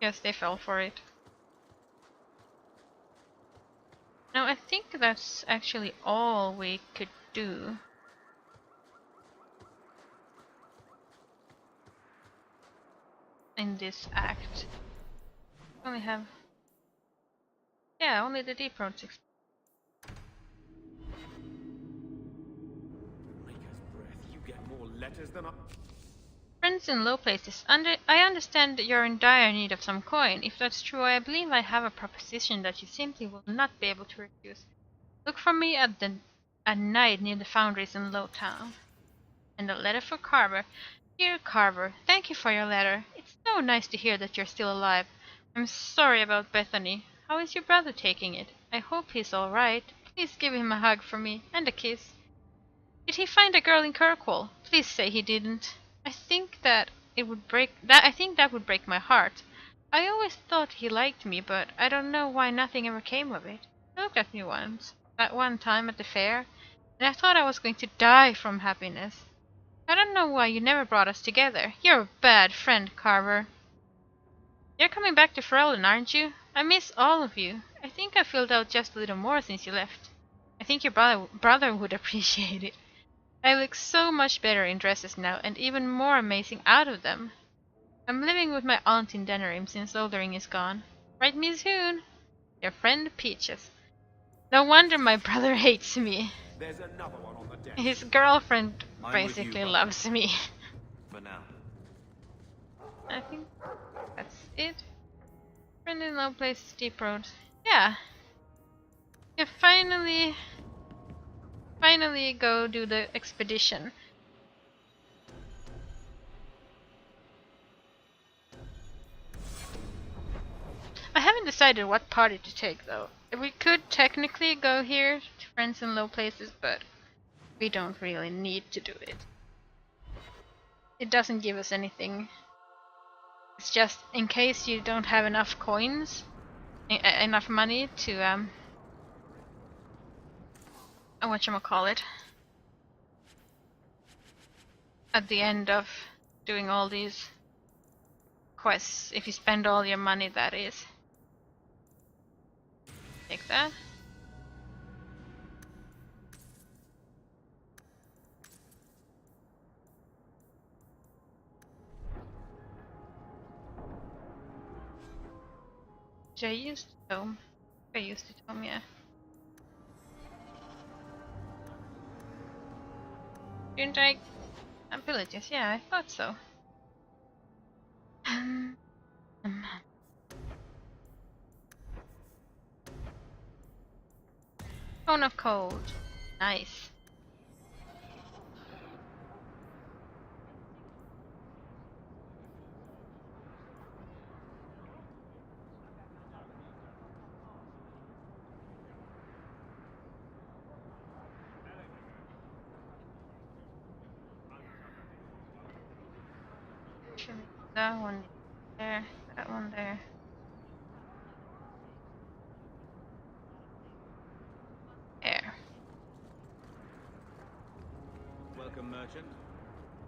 guess they fell for it. Now I think that's actually all we could do. in this act? Only have... Yeah, only the deep roads. You get more letters than I... Friends in low places. I understand that you're in dire need of some coin. If that's true, I believe I have a proposition that you simply will not be able to refuse. Look for me at night near the foundries in Lowtown. And a letter for Carver. Dear Carver, thank you for your letter. It's so nice to hear that you're still alive. I'm sorry about Bethany. How is your brother taking it? I hope he's all right. Please give him a hug for me and a kiss. Did he find a girl in Kirkwall? Please say he didn't. I think that would break my heart. I always thought he liked me, but I don't know why nothing ever came of it. He looked at me once, that one time at the fair, and I thought I was going to die from happiness. I don't know why you never brought us together. You're a bad friend, Carver. You're coming back to Ferelden, aren't you? I miss all of you. I think I filled out just a little more since you left. I think your brother would appreciate it. I look so much better in dresses now, and even more amazing out of them. I'm living with my aunt in Denerim since Oldering is gone. Write me soon. Your friend Peaches. No wonder my brother hates me. There's another one on the deck. His girlfriend I'm basically with you, loves me. For now. I think that's it. Friend in low places, deep roads. Yeah. You finally go do the expedition. I haven't decided what party to take though. We could technically go here to Friends in Low Places, but we don't really need to do it. It doesn't give us anything. It's just in case you don't have enough coins, enough money to whatchamacallit, at the end of doing all these quests, if you spend all your money, that is. Take that. Did I use the tome? I used the tome, yeah. Didn't I? Abilities, yeah, I thought so. Cone of Cold. Nice. That one there, that one there. There. Welcome, merchant.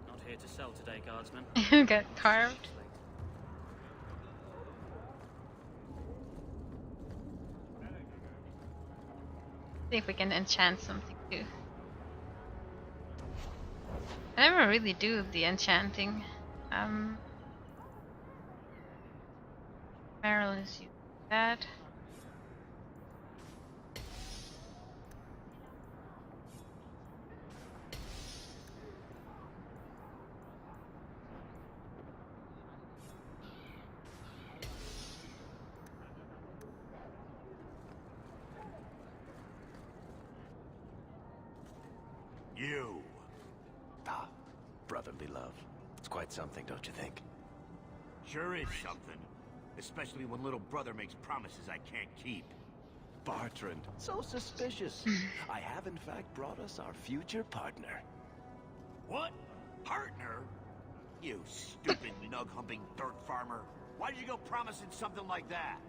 Not here to sell today, guardsman. Get carved. See if we can enchant something too. I never really do the enchanting. Meryl is using that. You! Ah, brotherly love. It's quite something, don't you think? Sure is something. Especially when little brother makes promises I can't keep. Bertrand, so suspicious. I have in fact brought us our future partner. What? Partner? You stupid nug-humping dirt farmer. Why did you go promising something like that?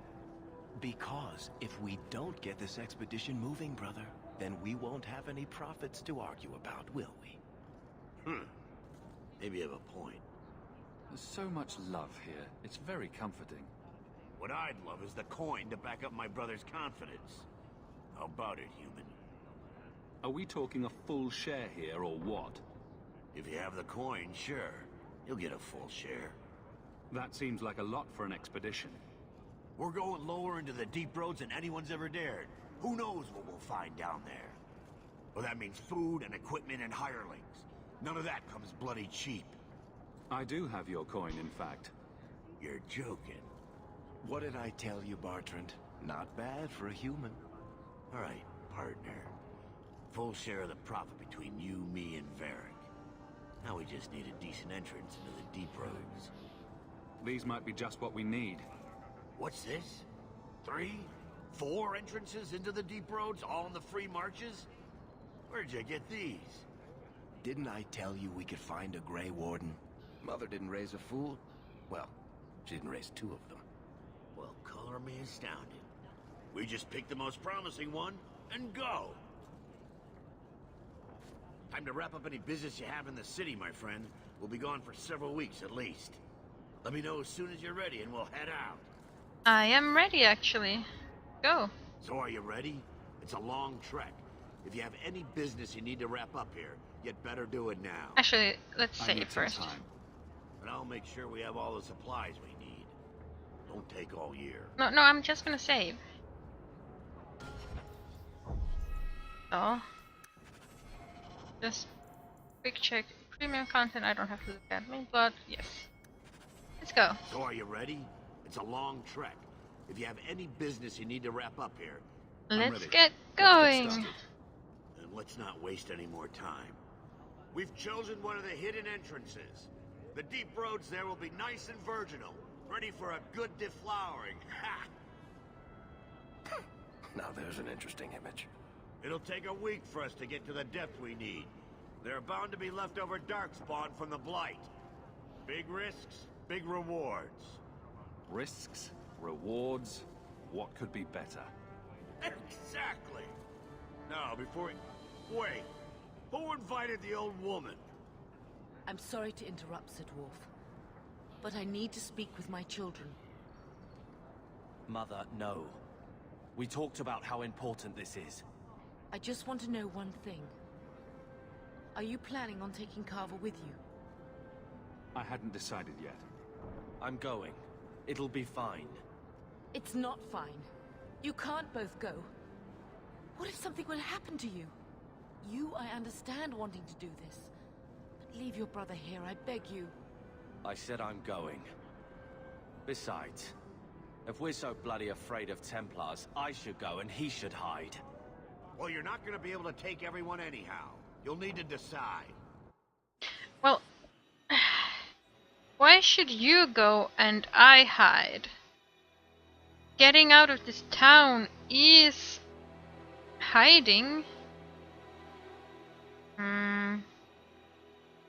Because if we don't get this expedition moving, brother, then we won't have any profits to argue about, will we? Maybe you have a point. There's so much love here. It's very comforting. What I'd love is the coin to back up my brother's confidence. How about it, human? Are we talking a full share here, or what? If you have the coin, sure. You'll get a full share. That seems like a lot for an expedition. We're going lower into the deep roads than anyone's ever dared. Who knows what we'll find down there? Well, that means food and equipment and hirelings. None of that comes bloody cheap. I do have your coin, in fact. You're joking. What did I tell you, Bartrand? Not bad for a human. All right, partner. Full share of the profit between you, me, and Varric. Now we just need a decent entrance into the deep roads. These might be just what we need. What's this? 3? 4 entrances into the deep roads, all in the free marches? Where'd you get these? Didn't I tell you we could find a Grey Warden? Mother didn't raise a fool. Well, she didn't raise 2 of them. Well, color me astounded. We just pick the most promising one and go. Time to wrap up any business you have in the city, my friend. We'll be gone for several weeks at least. Let me know as soon as you're ready and we'll head out. I am ready, actually. Go. So are you ready? It's a long trek. If you have any business you need to wrap up here, you'd better do it now. Actually, let's save first. But I'll make sure we have all the supplies we need. Don't take all year. No, I'm just gonna save. So, just quick check. Premium content, I don't have to look at me, but yes. Let's go. So are you ready? It's a long trek. If you have any business you need to wrap up here, let's get going. And let's not waste any more time. We've chosen one of the hidden entrances. The deep roads there will be nice and virginal, ready for a good deflowering. Ha! Now there's an interesting image. It'll take a week for us to get to the depth we need. There are bound to be leftover darkspawn from the Blight. Big risks, big rewards. Risks, rewards, what could be better? Exactly. Now, before we... Wait. Who invited the old woman? I'm sorry to interrupt, Sir Dwarf, but I need to speak with my children. Mother, no. We talked about how important this is. I just want to know one thing. Are you planning on taking Carver with you? I hadn't decided yet. I'm going. It'll be fine. It's not fine. You can't both go. What if something will happen to you? You, I understand wanting to do this. But leave your brother here, I beg you. I said I'm going. Besides, if we're so bloody afraid of Templars, I should go and he should hide. Well, you're not going to be able to take everyone anyhow. You'll need to decide. Well, why should you go and I hide? Getting out of this town is hiding.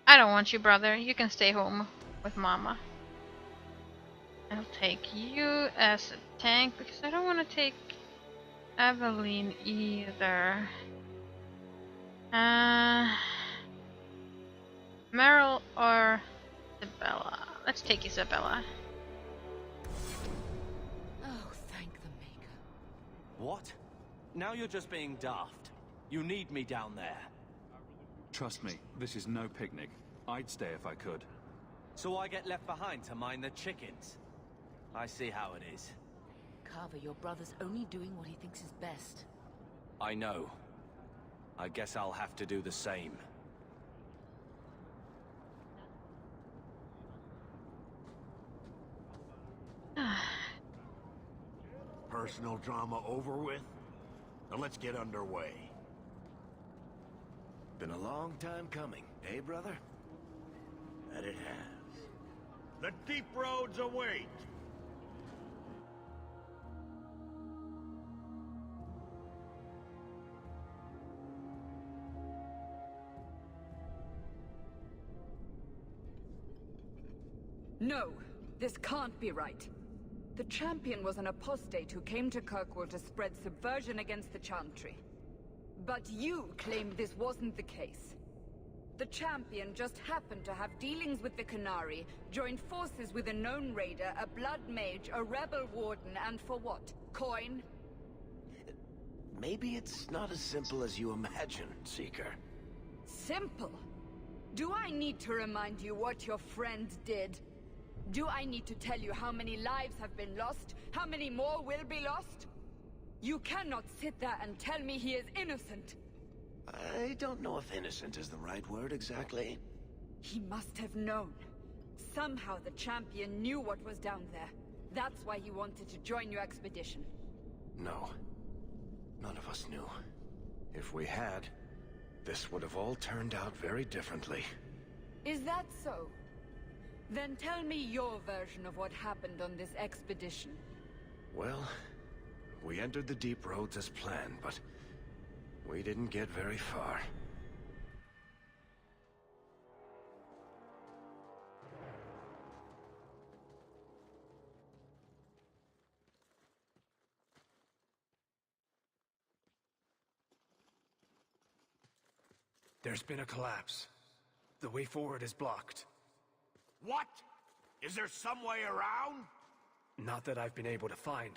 I don't want you, brother. You can stay home with Mama. I'll take you as a tank because I don't want to take Aveline either. Meryl or Isabella? Let's take Isabella. Oh, thank the Maker. What? Now you're just being daft. You need me down there. Trust me, this is no picnic. I'd stay if I could. So I get left behind to mind the chickens? I see how it is. Carver, your brother's only doing what he thinks is best. I know. I guess I'll have to do the same. Personal drama over with? Now let's get underway. Been a long time coming, eh, brother? That it has. The deep roads await! No, this can't be right. The champion was an apostate who came to Kirkwall to spread subversion against the Chantry. But you claimed this wasn't the case. The champion just happened to have dealings with the Qunari, joined forces with a known raider, a blood mage, a rebel warden, and for what? Coin? Maybe it's not as simple as you imagine, Seeker. Simple? Do I need to remind you what your friend did? Do I need to tell you how many lives have been lost? How many more will be lost? You cannot sit there and tell me he is innocent. I don't know if innocent is the right word exactly. He must have known. Somehow the champion knew what was down there. That's why he wanted to join your expedition. No. None of us knew. If we had, this would have all turned out very differently. Is that so? Then tell me your version of what happened on this expedition. Well, we entered the deep roads as planned, but we didn't get very far. There's been a collapse. The way forward is blocked. What? Is there some way around? Not that I've been able to find.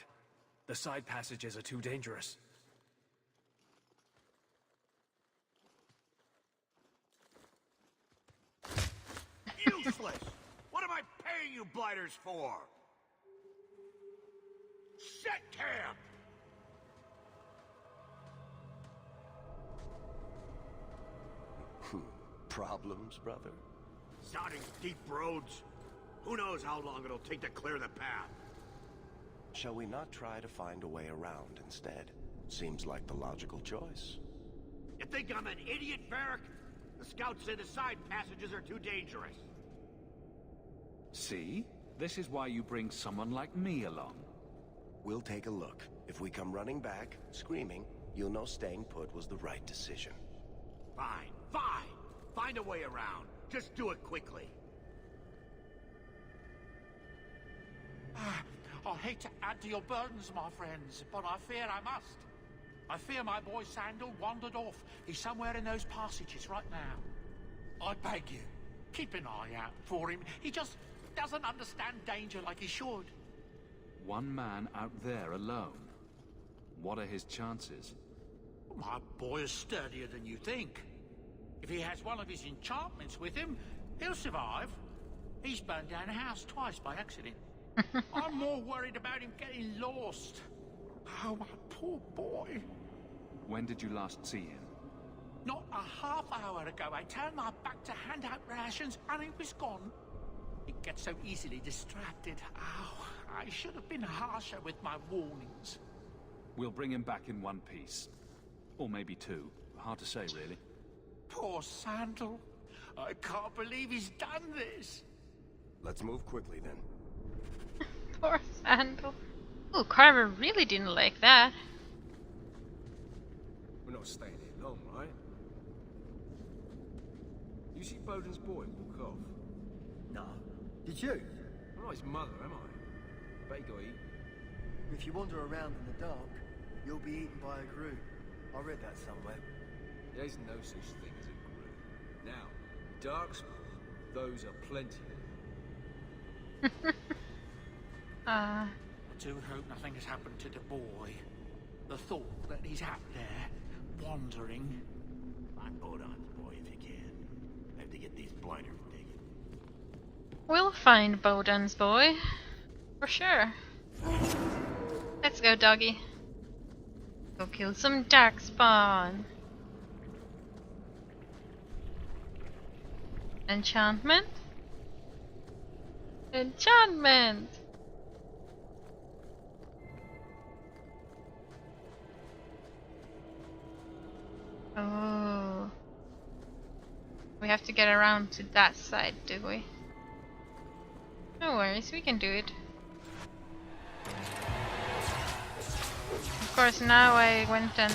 The side passages are too dangerous. Useless! What am I paying you blighters for? Set camp! Problems, brother? Sounding deep roads. Who knows how long it'll take to clear the path? Shall we not try to find a way around instead? Seems like the logical choice. You think I'm an idiot, Varric? The scouts say the side passages are too dangerous. See? This is why you bring someone like me along. We'll take a look. If we come running back, screaming, you'll know staying put was the right decision. Fine, fine! Find a way around. Just do it quickly. I hate to add to your burdens, my friends, but I fear I must. I fear my boy Sandal wandered off. He's somewhere in those passages right now. I beg you, keep an eye out for him. He just doesn't understand danger like he should. One man out there alone. What are his chances? My boy is sturdier than you think. If he has one of his enchantments with him, he'll survive. He's burned down a house twice by accident. I'm more worried about him getting lost. Oh, my poor boy. When did you last see him? Not a half hour ago, I turned my back to hand out rations, and he was gone. He gets so easily distracted. Oh, I should have been harsher with my warnings. We'll bring him back in one piece. Or maybe two. Hard to say, really. Poor Sandal. I can't believe he's done this. Let's move quickly, then. Poor Sandal. Ooh, Carver really didn't like that. We're not staying here long, right? You see Bowden's boy walk off? No. Did you? I'm not his mother, am I? Bet he got eaten. If you wander around in the dark, you'll be eaten by a grue. I read that somewhere. There's no such thing as a grue. Now, darkspawn, those are plenty. I do hope nothing has happened to the boy. The thought that he's out there, wandering. Find Bodon's boy if you can. I have to get these blighters digging. We'll find Bowden's boy. For sure. Let's go, doggy. Go kill some darkspawn. Enchantment? Enchantment! Oh. We have to get around to that side, do we? No worries, we can do it. Of course, now I went and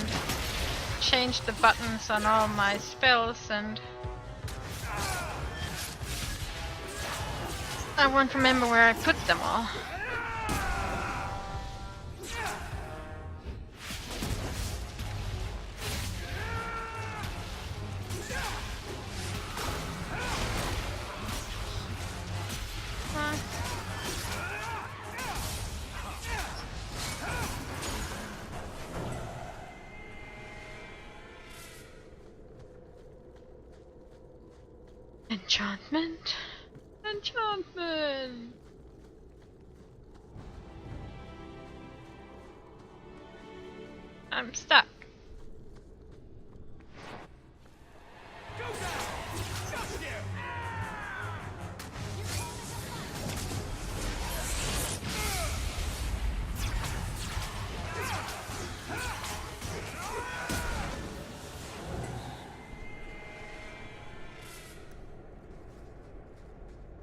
changed the buttons on all my spells, and I won't remember where I put them all. Enchantment? enchantment! I'm stuck.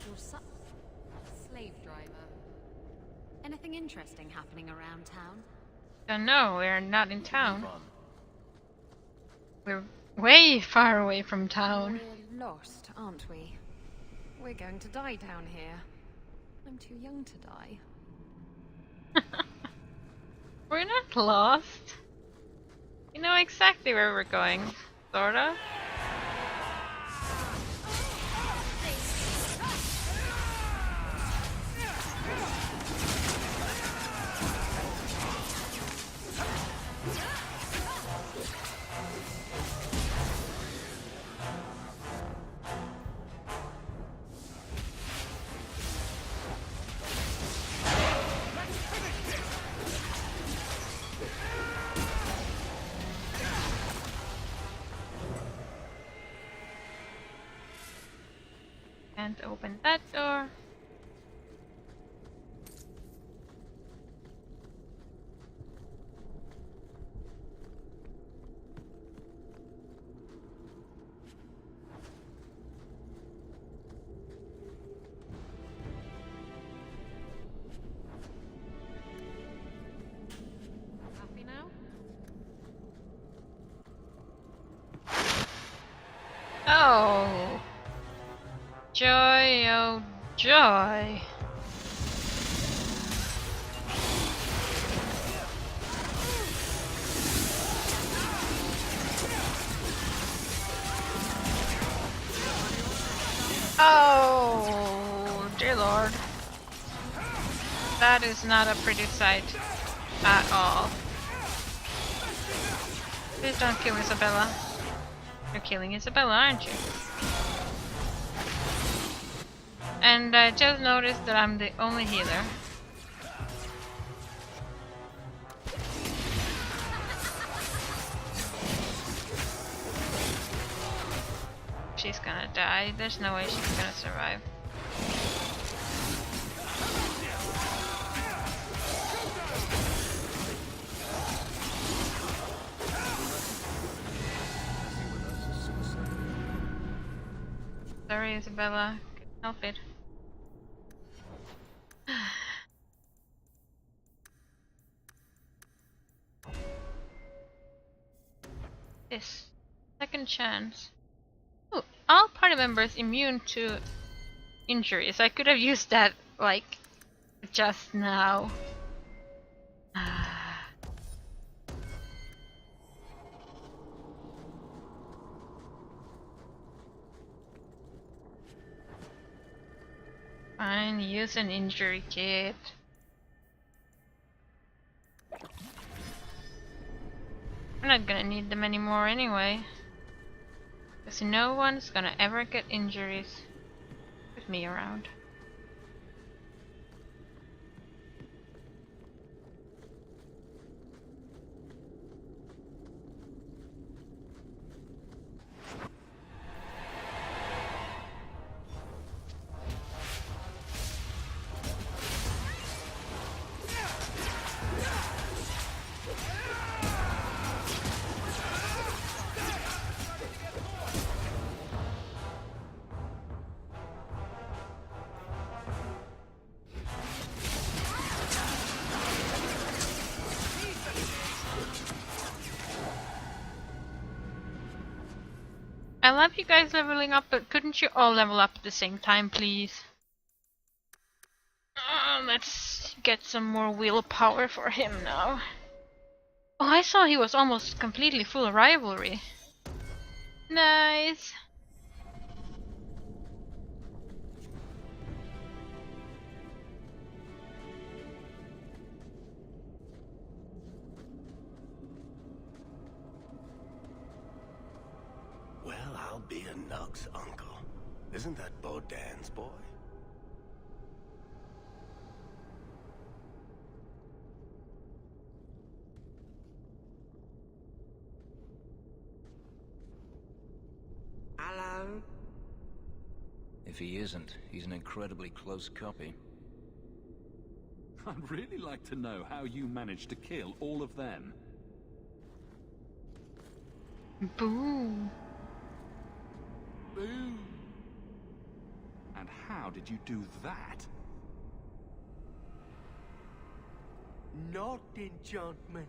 You're such slave driver. Anything interesting happening around town? Don't know, we're not in town. We're way far away from town. We're lost, aren't we? We're going to die down here. I'm too young to die. We're not lost. You know exactly where we're going, sorta. Can't open that door. Happy now? Oh! Joy, oh joy! Oh, dear lord. That is not a pretty sight at all. Please don't kill Isabella. You're killing Isabella, aren't you? And I just noticed that I'm the only healer. She's gonna die. There's no way she's gonna survive. Sorry, Isabella. Couldn't help it. Yes. Second chance. Ooh, all party members immune to injuries. I could have used that, like, just now. Fine, use an injury kit. I'm not gonna need them anymore anyway. Because no one's gonna ever get injuries with me around. I love you guys leveling up, but couldn't you all level up at the same time, please? Let's get some more willpower for him now. Oh, I saw he was almost completely full of rivalry. Nice. Well, I'll be a Nug's uncle. Isn't that Bodan's boy? If he isn't, he's an incredibly close copy. I'd really like to know how you managed to kill all of them. Boo. Boo. And how did you do that? Not enchantment.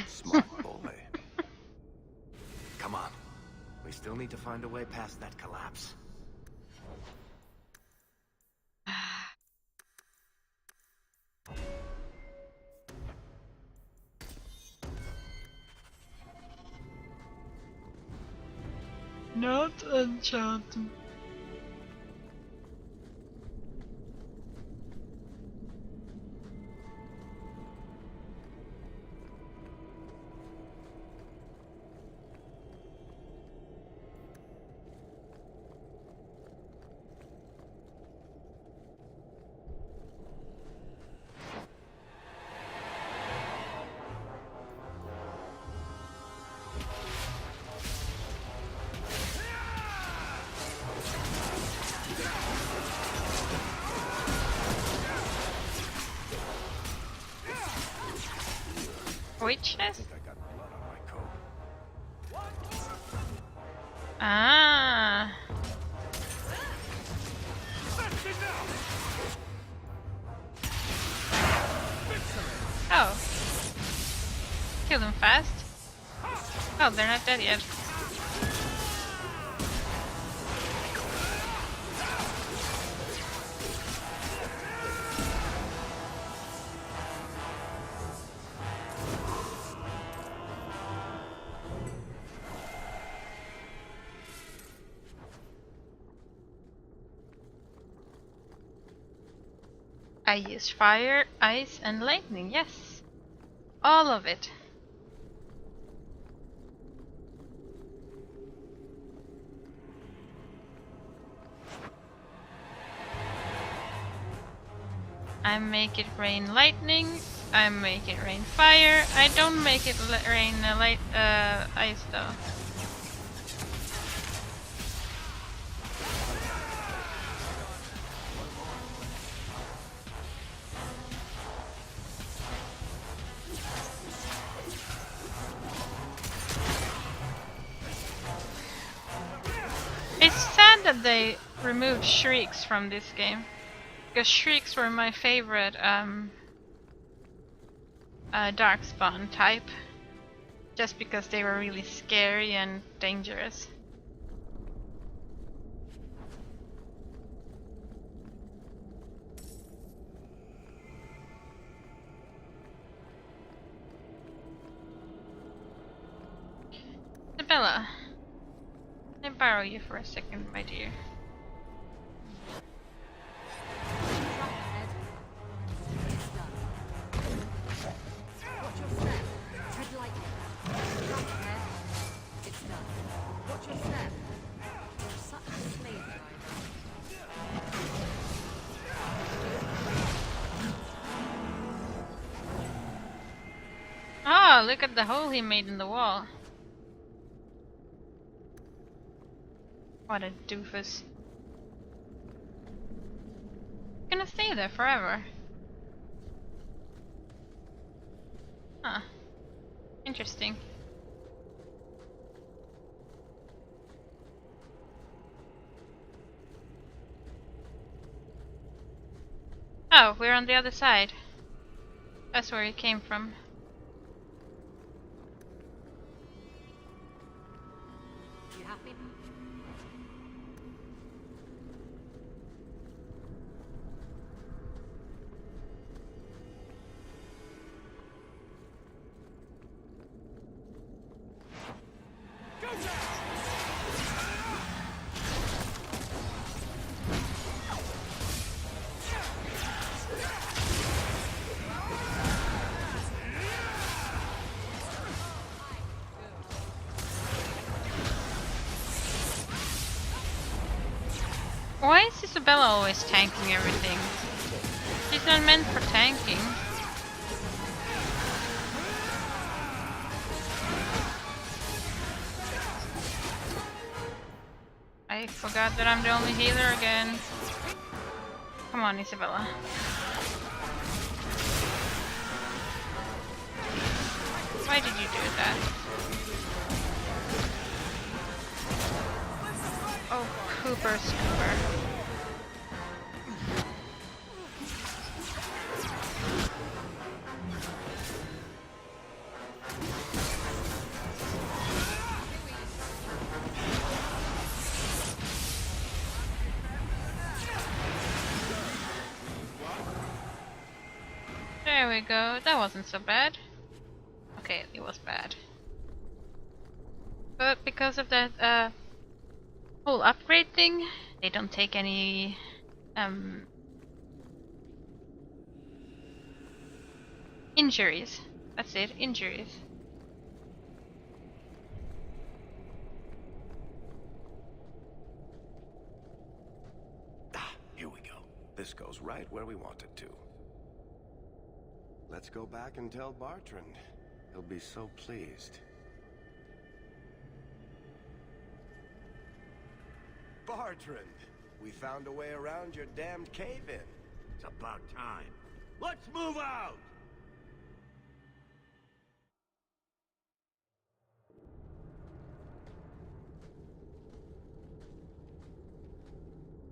Smart boy. Come on. We still need to find a way past that collapse. Not enchantment. Witches? Ah. Oh. Kill them fast? Oh, they're not dead yet. I use fire, ice, and lightning, yes. All of it. I make it rain lightning, I make it rain fire, I don't make it rain ice though. It's sad that they removed shrieks from this game, because shrieks were my favorite darkspawn type, just because they were really scary and dangerous. Isabella, can I borrow you for a second, my dear? Oh, look at the hole he made in the wall. What a doofus. Gonna stay there forever. Huh. Interesting. Oh, we're on the other side. That's where he came from. You happy? Why is Isabella always tanking everything? She's not meant for tanking. Forgot that I'm the only healer again. Come on, Isabella. Why did you do that? Oh, Cooper Scooper. There we go. That wasn't so bad. Okay, it was bad. But because of that whole upgrade thing, they don't take any injuries. That's it, injuries. Here we go. This goes right where we want it to. Let's go back and tell Bartrand. He'll be so pleased. Bartrand, we found a way around your damned cave-in. It's about time. Let's move out!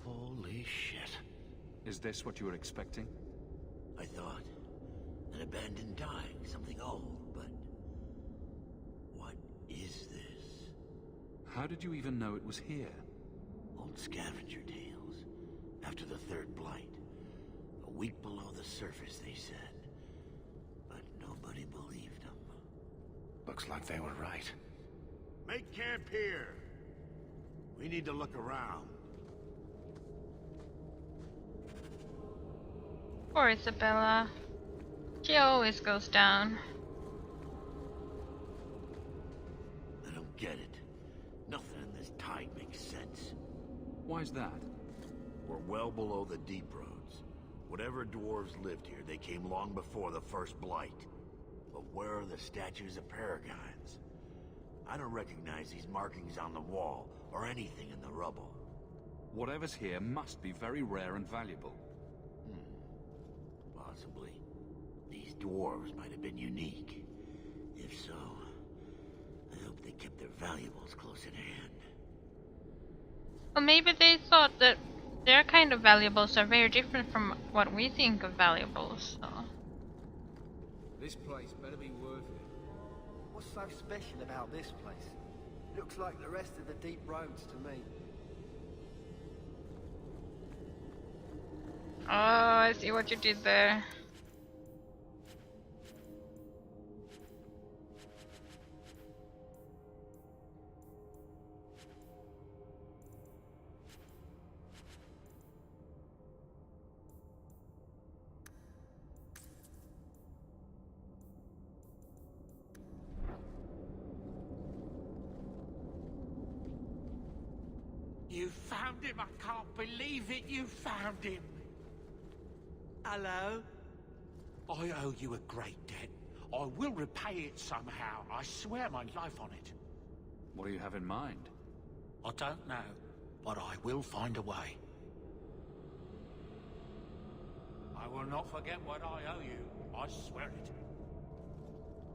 Holy shit. Is this what you were expecting? I thought. An abandoned dying, something old, but... what is this? How did you even know it was here? Old scavenger tales. After the third blight. A week below the surface, they said. But nobody believed them. Looks like they were right. Make camp here! We need to look around. Poor Isabella. She always goes down. I don't get it. Nothing in this tide makes sense. Why's that? We're well below the deep roads. Whatever dwarves lived here, they came long before the first blight. But where are the statues of paragons? I don't recognize these markings on the wall, or anything in the rubble. Whatever's here must be very rare and valuable. Possibly. These dwarves might have been unique. If so, I hope they kept their valuables close at hand. Well, maybe they thought that their kind of valuables are very different from what we think of valuables, so... This place better be worth it. What's so special about this place? Looks like the rest of the deep roads to me. Oh, I see what you did there. You found him! I can't believe it! You found him! Hello? I owe you a great debt. I will repay it somehow. I swear my life on it. What do you have in mind? I don't know, but I will find a way. I will not forget what I owe you. I swear it.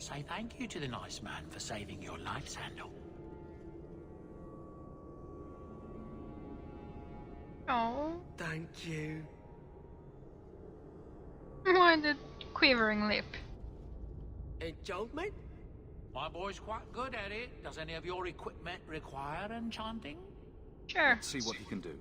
Say thank you to the nice man for saving your life, Sandal. Oh. Thank you. Why the quivering lip? Enchantment? My boy's quite good at it. Does any of your equipment require enchanting? Sure. Let's see what he can do.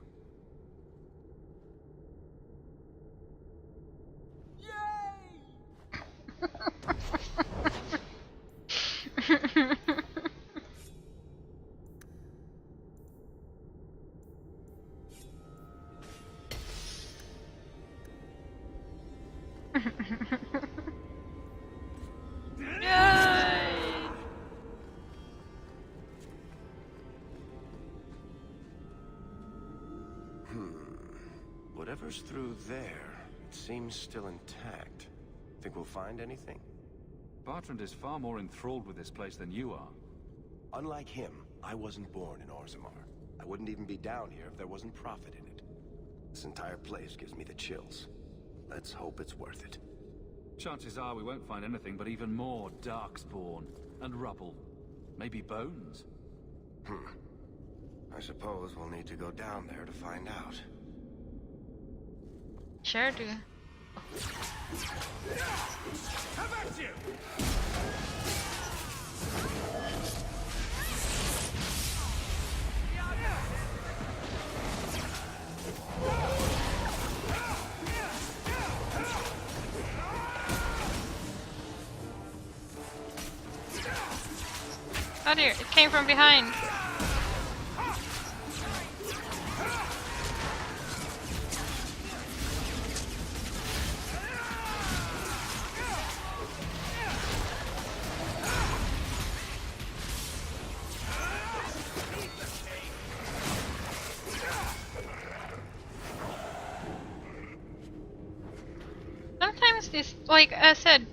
Whatever's through there, it seems still intact. Think we'll find anything? Bartrand is far more enthralled with this place than you are. Unlike him, I wasn't born in Orzammar. I wouldn't even be down here if there wasn't profit in it. This entire place gives me the chills. Let's hope it's worth it. Chances are we won't find anything but even more darkspawn and rubble. Maybe bones. I suppose we'll need to go down there to find out. Sure do. How about you? Oh dear, it came from behind. Sometimes this, like I said,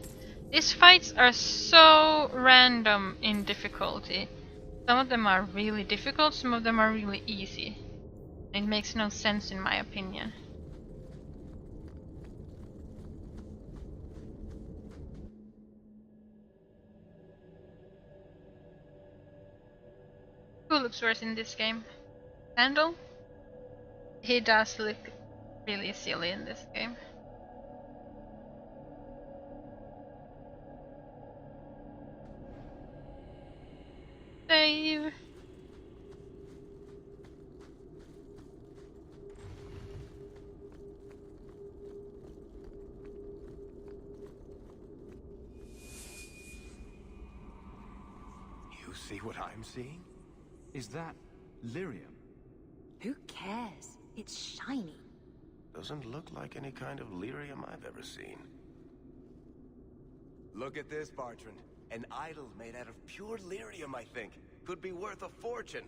these fights are so random in difficulty. Some of them are really difficult, some of them are really easy. It makes no sense in my opinion. Who looks worse in this game? Sandal? He does look really silly in this game. Save. You see what I'm seeing? Is that lyrium? Who cares? It's shiny. Doesn't look like any kind of lyrium I've ever seen. Look at this, Bartrand. An idol made out of pure lyrium, I think. Could be worth a fortune.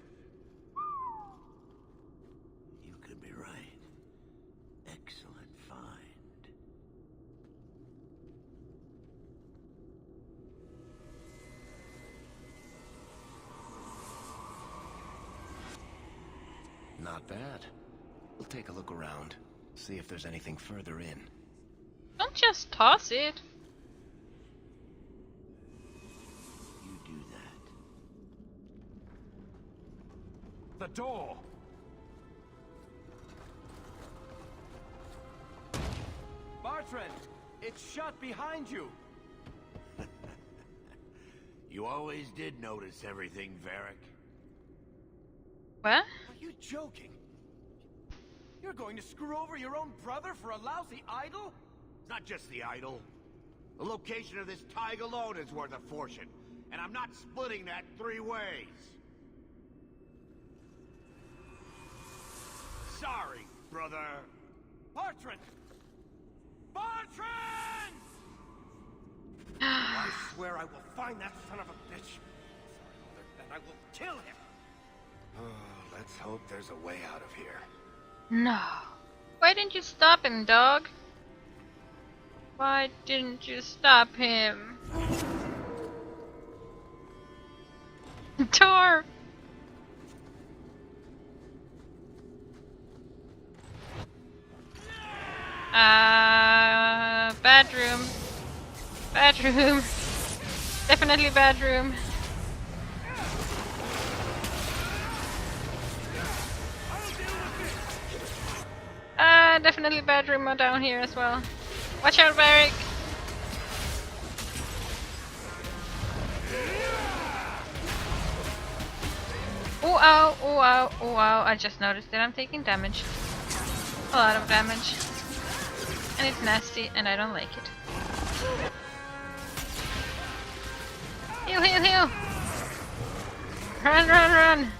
You could be right. Excellent find. Not bad. We'll take a look around. See if there's anything further in. Don't just toss it. You do that. The door! Bartrand! It's shut behind you! You always did notice everything, Varric. What? Are you joking? You're going to screw over your own brother for a lousy idol? It's not just the idol. The location of this tag alone is worth a fortune, and I'm not splitting that 3 ways. Sorry, brother. Bartrand! Bartrand! I swear I will find that son of a bitch. And I will kill him. Oh, let's hope there's a way out of here. No. Why didn't you stop him, dog? Why didn't you stop him? Door! Bedroom. Bedroom. Definitely bedroom. Definitely bedroom down here as well. Watch out, Varric! Ooh, ow, ooh, ow, ooh, ow. I just noticed that I'm taking damage. A lot of damage. And it's nasty, and I don't like it. Heal, heal, heal! Run, run, run!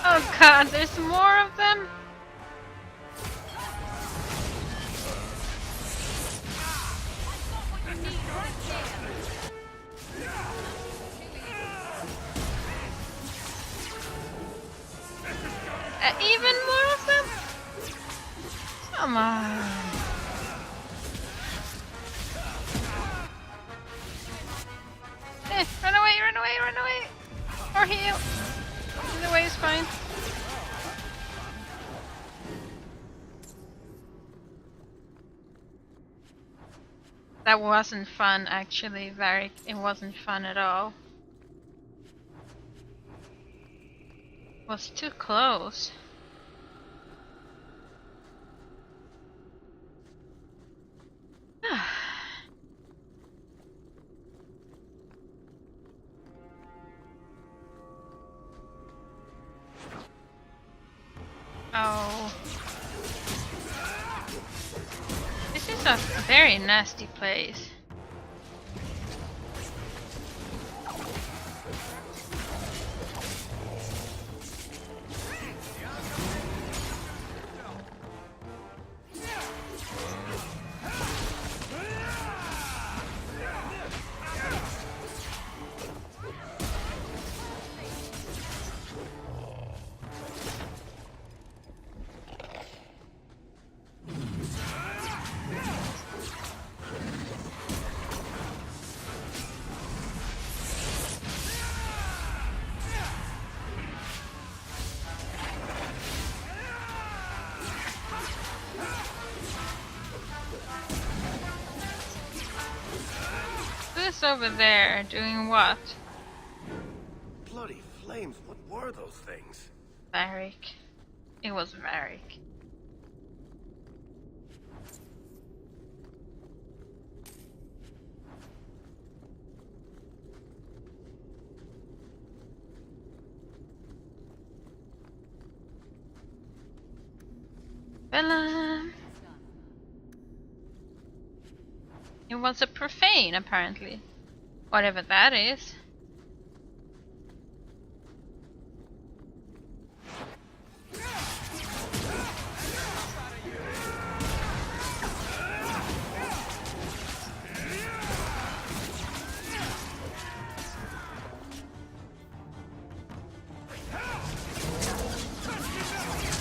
Oh god, there's more of them? Even more of them? Come on. run away! Or heal! Either way is fine. That wasn't fun, actually, Varric. It wasn't fun at all. It was too close. Oh. This is a very nasty place. Who's over there doing what? Bloody flames, what were those things? Varric. It was Varric. Bella. It was a profane, apparently. Whatever that is.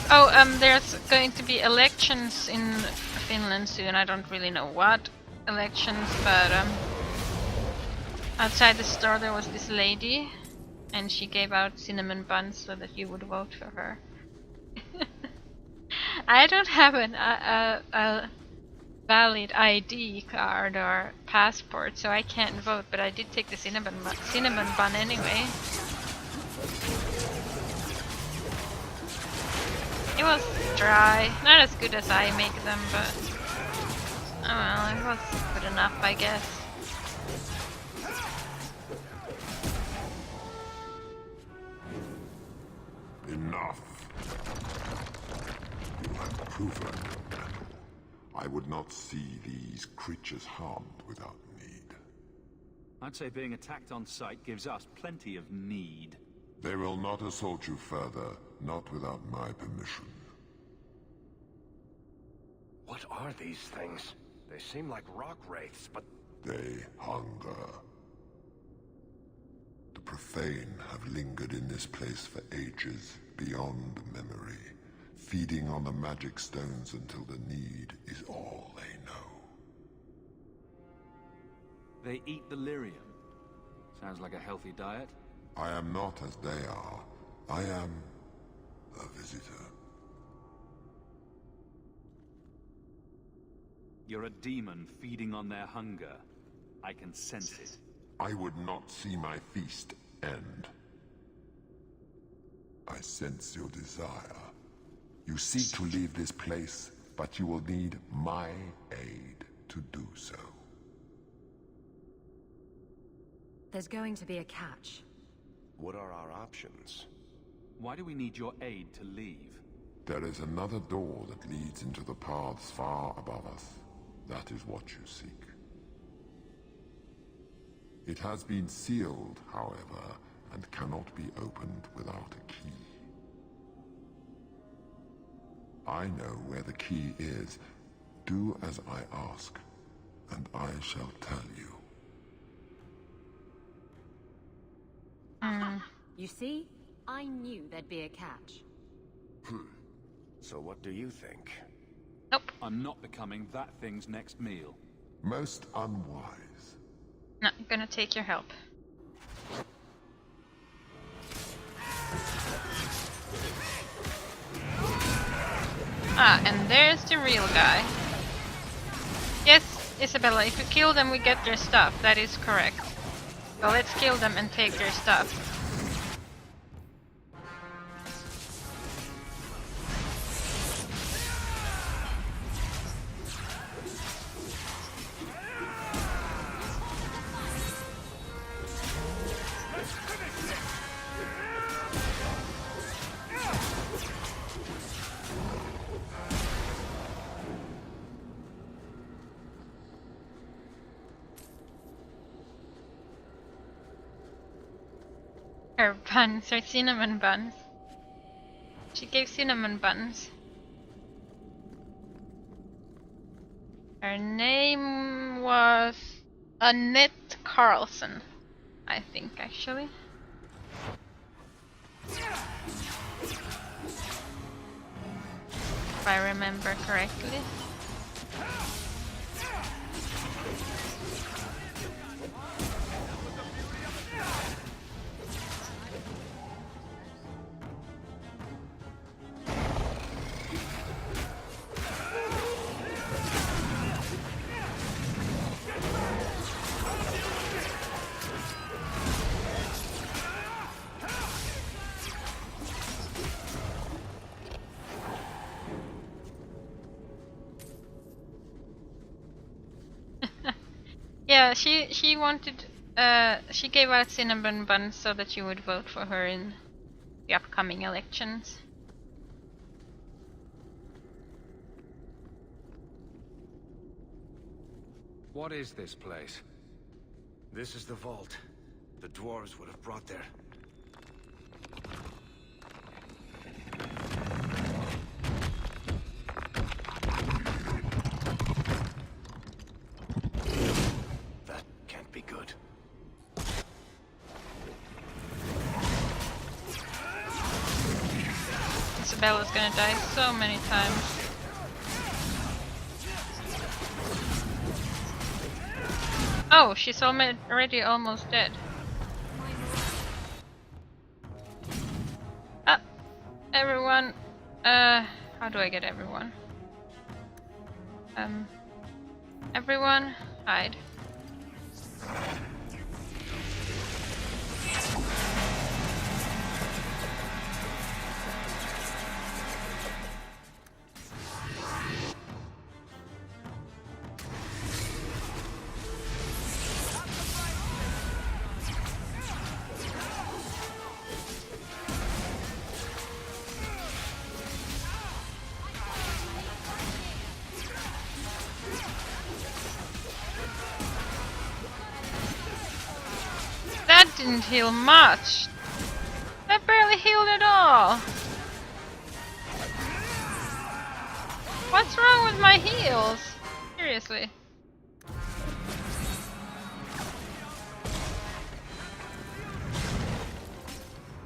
Oh, there's going to be elections in Finland soon. I don't really know what elections, but outside the store there was this lady, and she gave out cinnamon buns so that you would vote for her. I don't have a valid ID card or passport, so I can't vote, but I did take the cinnamon bun anyway. It was dry, not as good as I make them, but oh well, it was good enough, I guess. Enough. You have proven your mettle. I would not see these creatures harmed without need. I'd say being attacked on sight gives us plenty of need. They will not assault you further, not without my permission. What are these things? They seem like rock wraiths, but... They hunger. The profane have lingered in this place for ages, beyond memory, feeding on the magic stones until the need is all they know. They eat the lyrium. Sounds like a healthy diet. I am not as they are. I am a visitor. You're a demon feeding on their hunger. I can sense it. I would not see my feast end. I sense your desire. You seek to leave this place, but you will need my aid to do so. There's going to be a catch. What are our options? Why do we need your aid to leave? There is another door that leads into the paths far above us. That is what you seek. It has been sealed, however, and cannot be opened without a key. I know where the key is. Do as I ask, and I shall tell you. You see? I knew there'd be a catch. So what do you think? Nope. I'm not becoming that thing's next meal. Most unwise. Not gonna take your help. Ah, and there's the real guy. Yes, Isabella, if you kill them we get their stuff, that is correct. So let's kill them and take their stuff. Her buns, her cinnamon buns. She gave cinnamon buns. Her name was Annette Carlson, I think, actually. If I remember correctly. Yeah, she wanted she gave out cinnamon buns so that you would vote for her in the upcoming elections. What is this place? This is the vault. The dwarves would have brought there. That can't be good. Isabella's gonna die so many times. Oh, she's already almost dead. Ah, everyone. How do I get everyone? Everyone, hide. That didn't heal much. That barely healed at all. What's wrong with my heals? Seriously.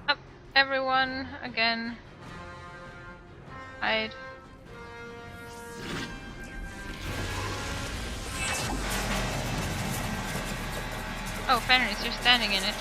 Up, everyone, again. Hide. Oh, Fenris, you're standing in it.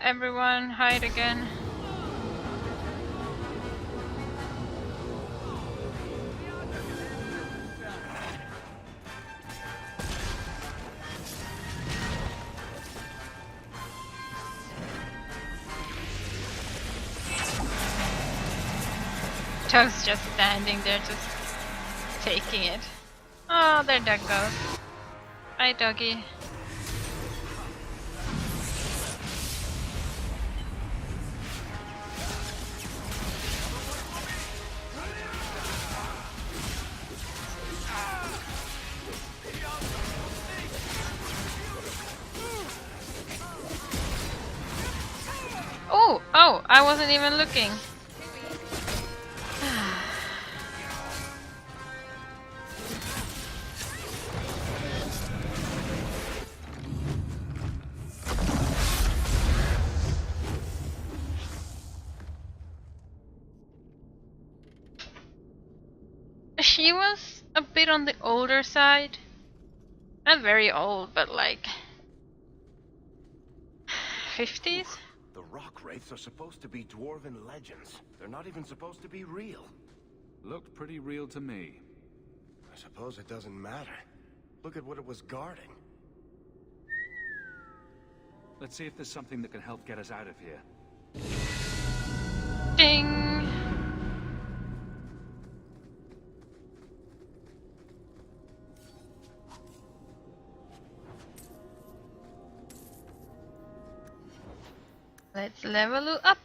Everyone, hide again. Toad's just standing there, just taking it. Oh, there Doug goes. Hi, doggy. Oh, I wasn't even looking. She was a bit on the older side. Not very old, but like 50s? The rock wraiths are supposed to be dwarven legends. They're not even supposed to be real. Looked pretty real to me. I suppose it doesn't matter. Look at what it was guarding. Let's see if there's something that can help get us out of here. Ding! Let's level up.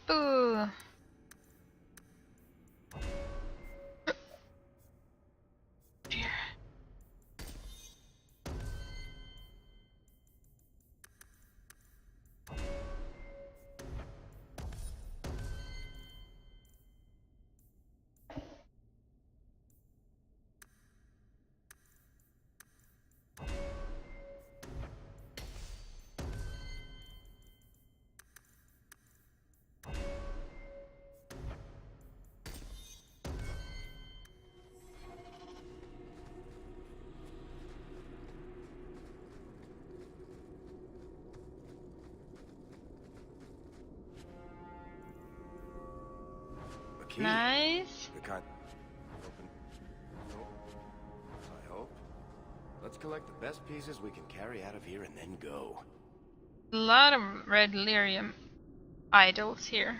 Nice. The kind. Open. I hope. Let's collect the best pieces we can carry out of here and then go. A lot of red lyrium idols here.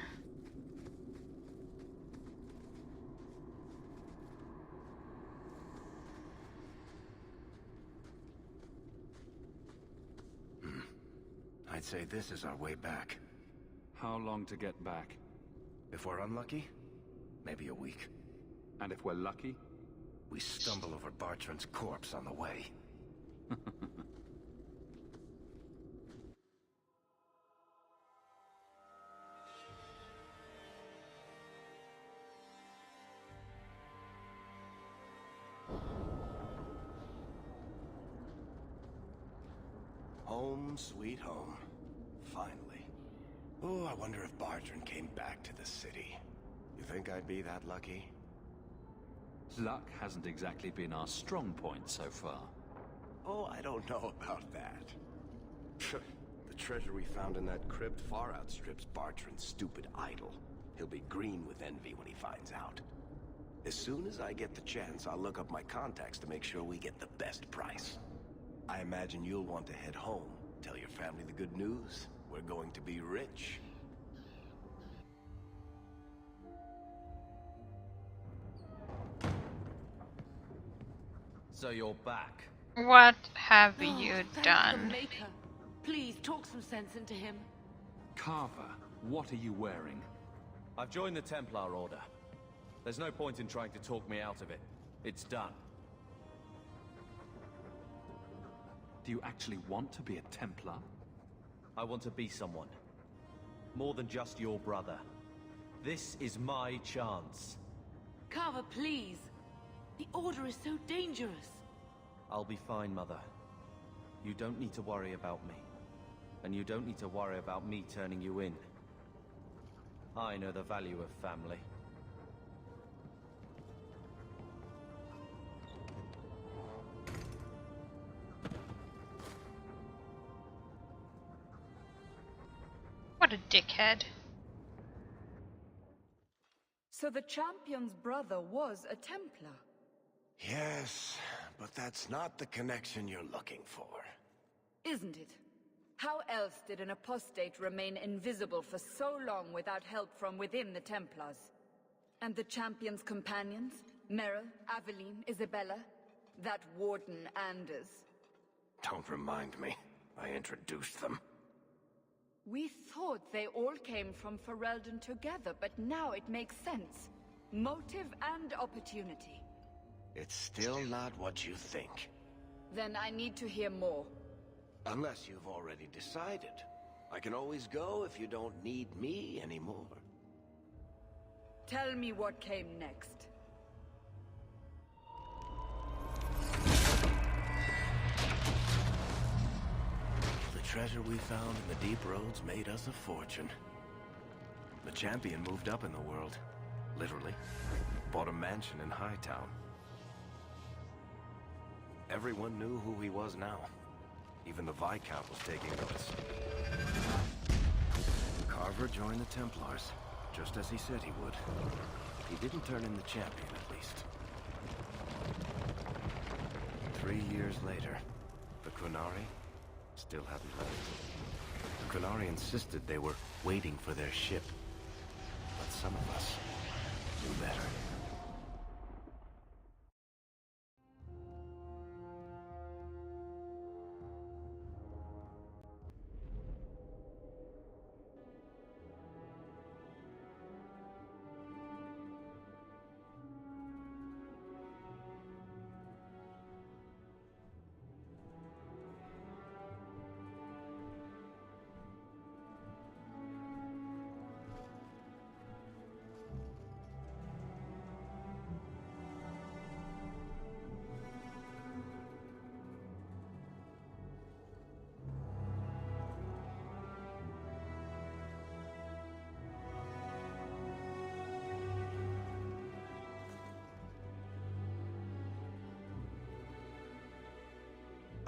I'd say this is our way back. How long to get back? If we're unlucky, maybe a week. And if we're lucky? We stumble over Bartrand's corpse on the way. Home, sweet home. Finally. Oh, I wonder if Bartrand came back to the city. You think I'd be that lucky? Luck hasn't exactly been our strong point so far. Oh, I don't know about that. The treasure we found in that crypt far outstrips Bartrand's stupid idol. He'll be green with envy when he finds out. As soon as I get the chance, I'll look up my contacts to make sure we get the best price. I imagine you'll want to head home. Tell your family the good news. We're going to be rich. So you're back. What have you Thank done? the Maker. Please talk some sense into him. Carver, what are you wearing? I've joined the Templar Order. There's no point in trying to talk me out of it. It's done. Do you actually want to be a Templar? I want to be someone. More than just your brother. This is my chance. Carver, please. The Order is so dangerous. I'll be fine, Mother. You don't need to worry about me. And you don't need to worry about me turning you in. I know the value of family. What a dickhead. So the champion's brother was a Templar? Yes, but that's not the connection you're looking for. Isn't it? How else did an apostate remain invisible for so long without help from within the Templars? And the champion's companions? Merrill, Aveline, Isabella? That Warden Anders? Don't remind me. I introduced them. We thought they all came from Ferelden together, but now it makes sense. Motive and opportunity. It's still not what you think. Then I need to hear more. Unless you've already decided. I can always go if you don't need me anymore. Tell me what came next. The treasure we found in the deep roads made us a fortune. The champion moved up in the world, literally. Bought a mansion in Hightown. Everyone knew who he was now. Even the Viscount was taking notice. Carver joined the Templars, just as he said he would. He didn't turn in the champion, at least. 3 years later, the Qunari still hadn't left. The Qunari insisted they were waiting for their ship. But some of us knew better.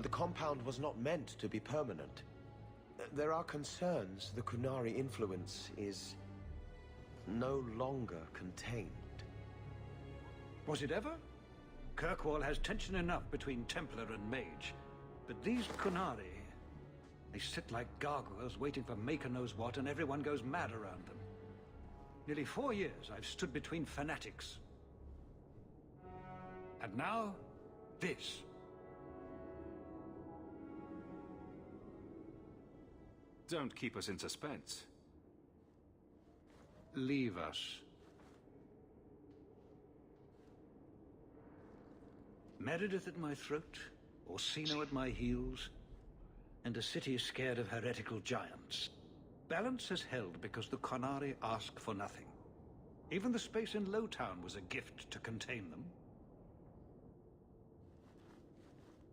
The compound was not meant to be permanent. There are concerns the Qunari influence is no longer contained. Was it ever? Kirkwall has tension enough between Templar and Mage. But these Qunari, they sit like gargoyles waiting for Maker knows what, and everyone goes mad around them. Nearly 4 years I've stood between fanatics. And now, this. Don't keep us in suspense. Leave us. Meredith at my throat, Orsino at my heels, and a city scared of heretical giants. Balance has held because the Qunari ask for nothing. Even the space in Lowtown was a gift to contain them.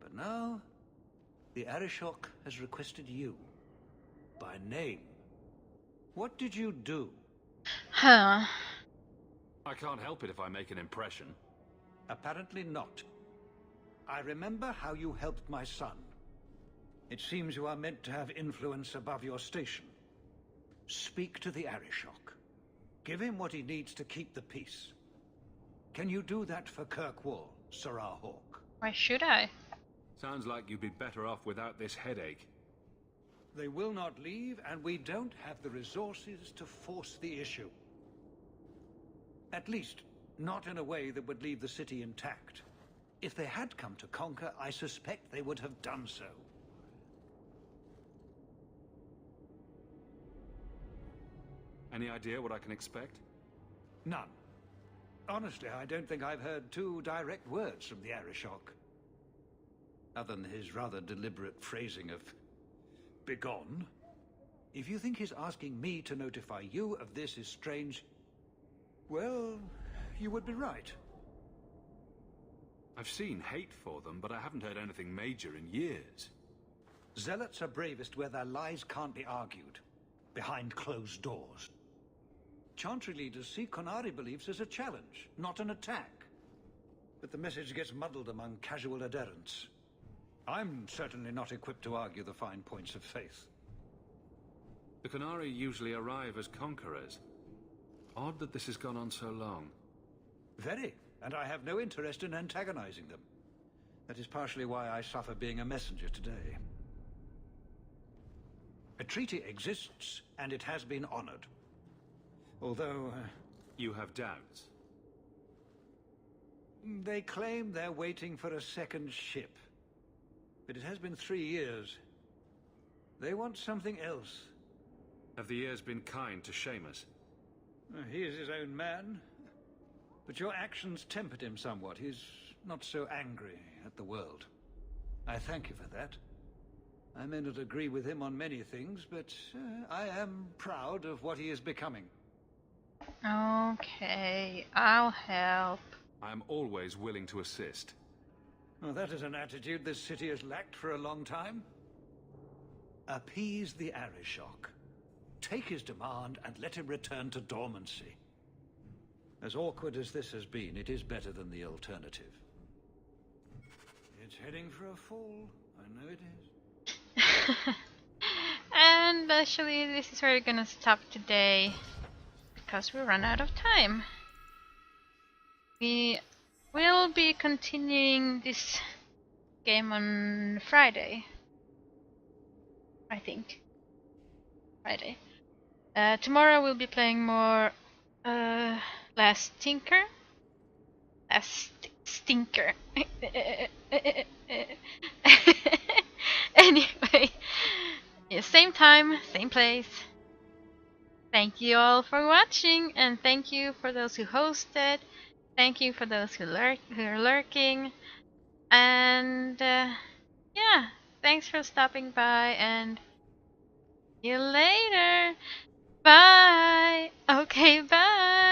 But now, the Arishok has requested you. By name. What did you do? Huh. I can't help it if I make an impression. Apparently not. I remember how you helped my son. It seems you are meant to have influence above your station. Speak to the Arishok. Give him what he needs to keep the peace. Can you do that for Kirkwall, Sarah Hawke? Why should I? Sounds like you'd be better off without this headache. They will not leave, and we don't have the resources to force the issue. At least, not in a way that would leave the city intact. If they had come to conquer, I suspect they would have done so. Any idea what I can expect? None. Honestly, I don't think I've heard 2 direct words from the Arishok. Other than his rather deliberate phrasing of begone. If you think his asking me to notify you of this is strange, well, you would be right. I've seen hate for them, but I haven't heard anything major in years. Zealots are bravest where their lies can't be argued, behind closed doors. Chantry leaders see Qunari beliefs as a challenge, not an attack. But the message gets muddled among casual adherents. I'm certainly not equipped to argue the fine points of faith. The Qunari usually arrive as conquerors. Odd that this has gone on so long. Very, and I have no interest in antagonizing them. That is partially why I suffer being a messenger today. A treaty exists, and it has been honored. Although... You have doubts? They claim they're waiting for a second ship. But it has been 3 years. They want something else. Have the years been kind to Seamus? He is his own man. But your actions tempered him somewhat. He's not so angry at the world. I thank you for that. I may not agree with him on many things, but I am proud of what he is becoming. Okay, I'll help. I am always willing to assist. Well, that is an attitude this city has lacked for a long time. Appease the Arishok. Take his demand and let him return to dormancy. As awkward as this has been, it is better than the alternative. It's heading for a fall. I know it is. And actually, this is where we're gonna stop today, because we run out of time. We will be continuing this game on Friday, I think. Friday. Tomorrow we'll be playing more Last Stinker. Stinker. Anyway, yeah, same time, same place. Thank you all for watching, and thank you for those who hosted. Thank you for those who are lurking. And yeah, thanks for stopping by, and see you later. Bye. Okay, bye.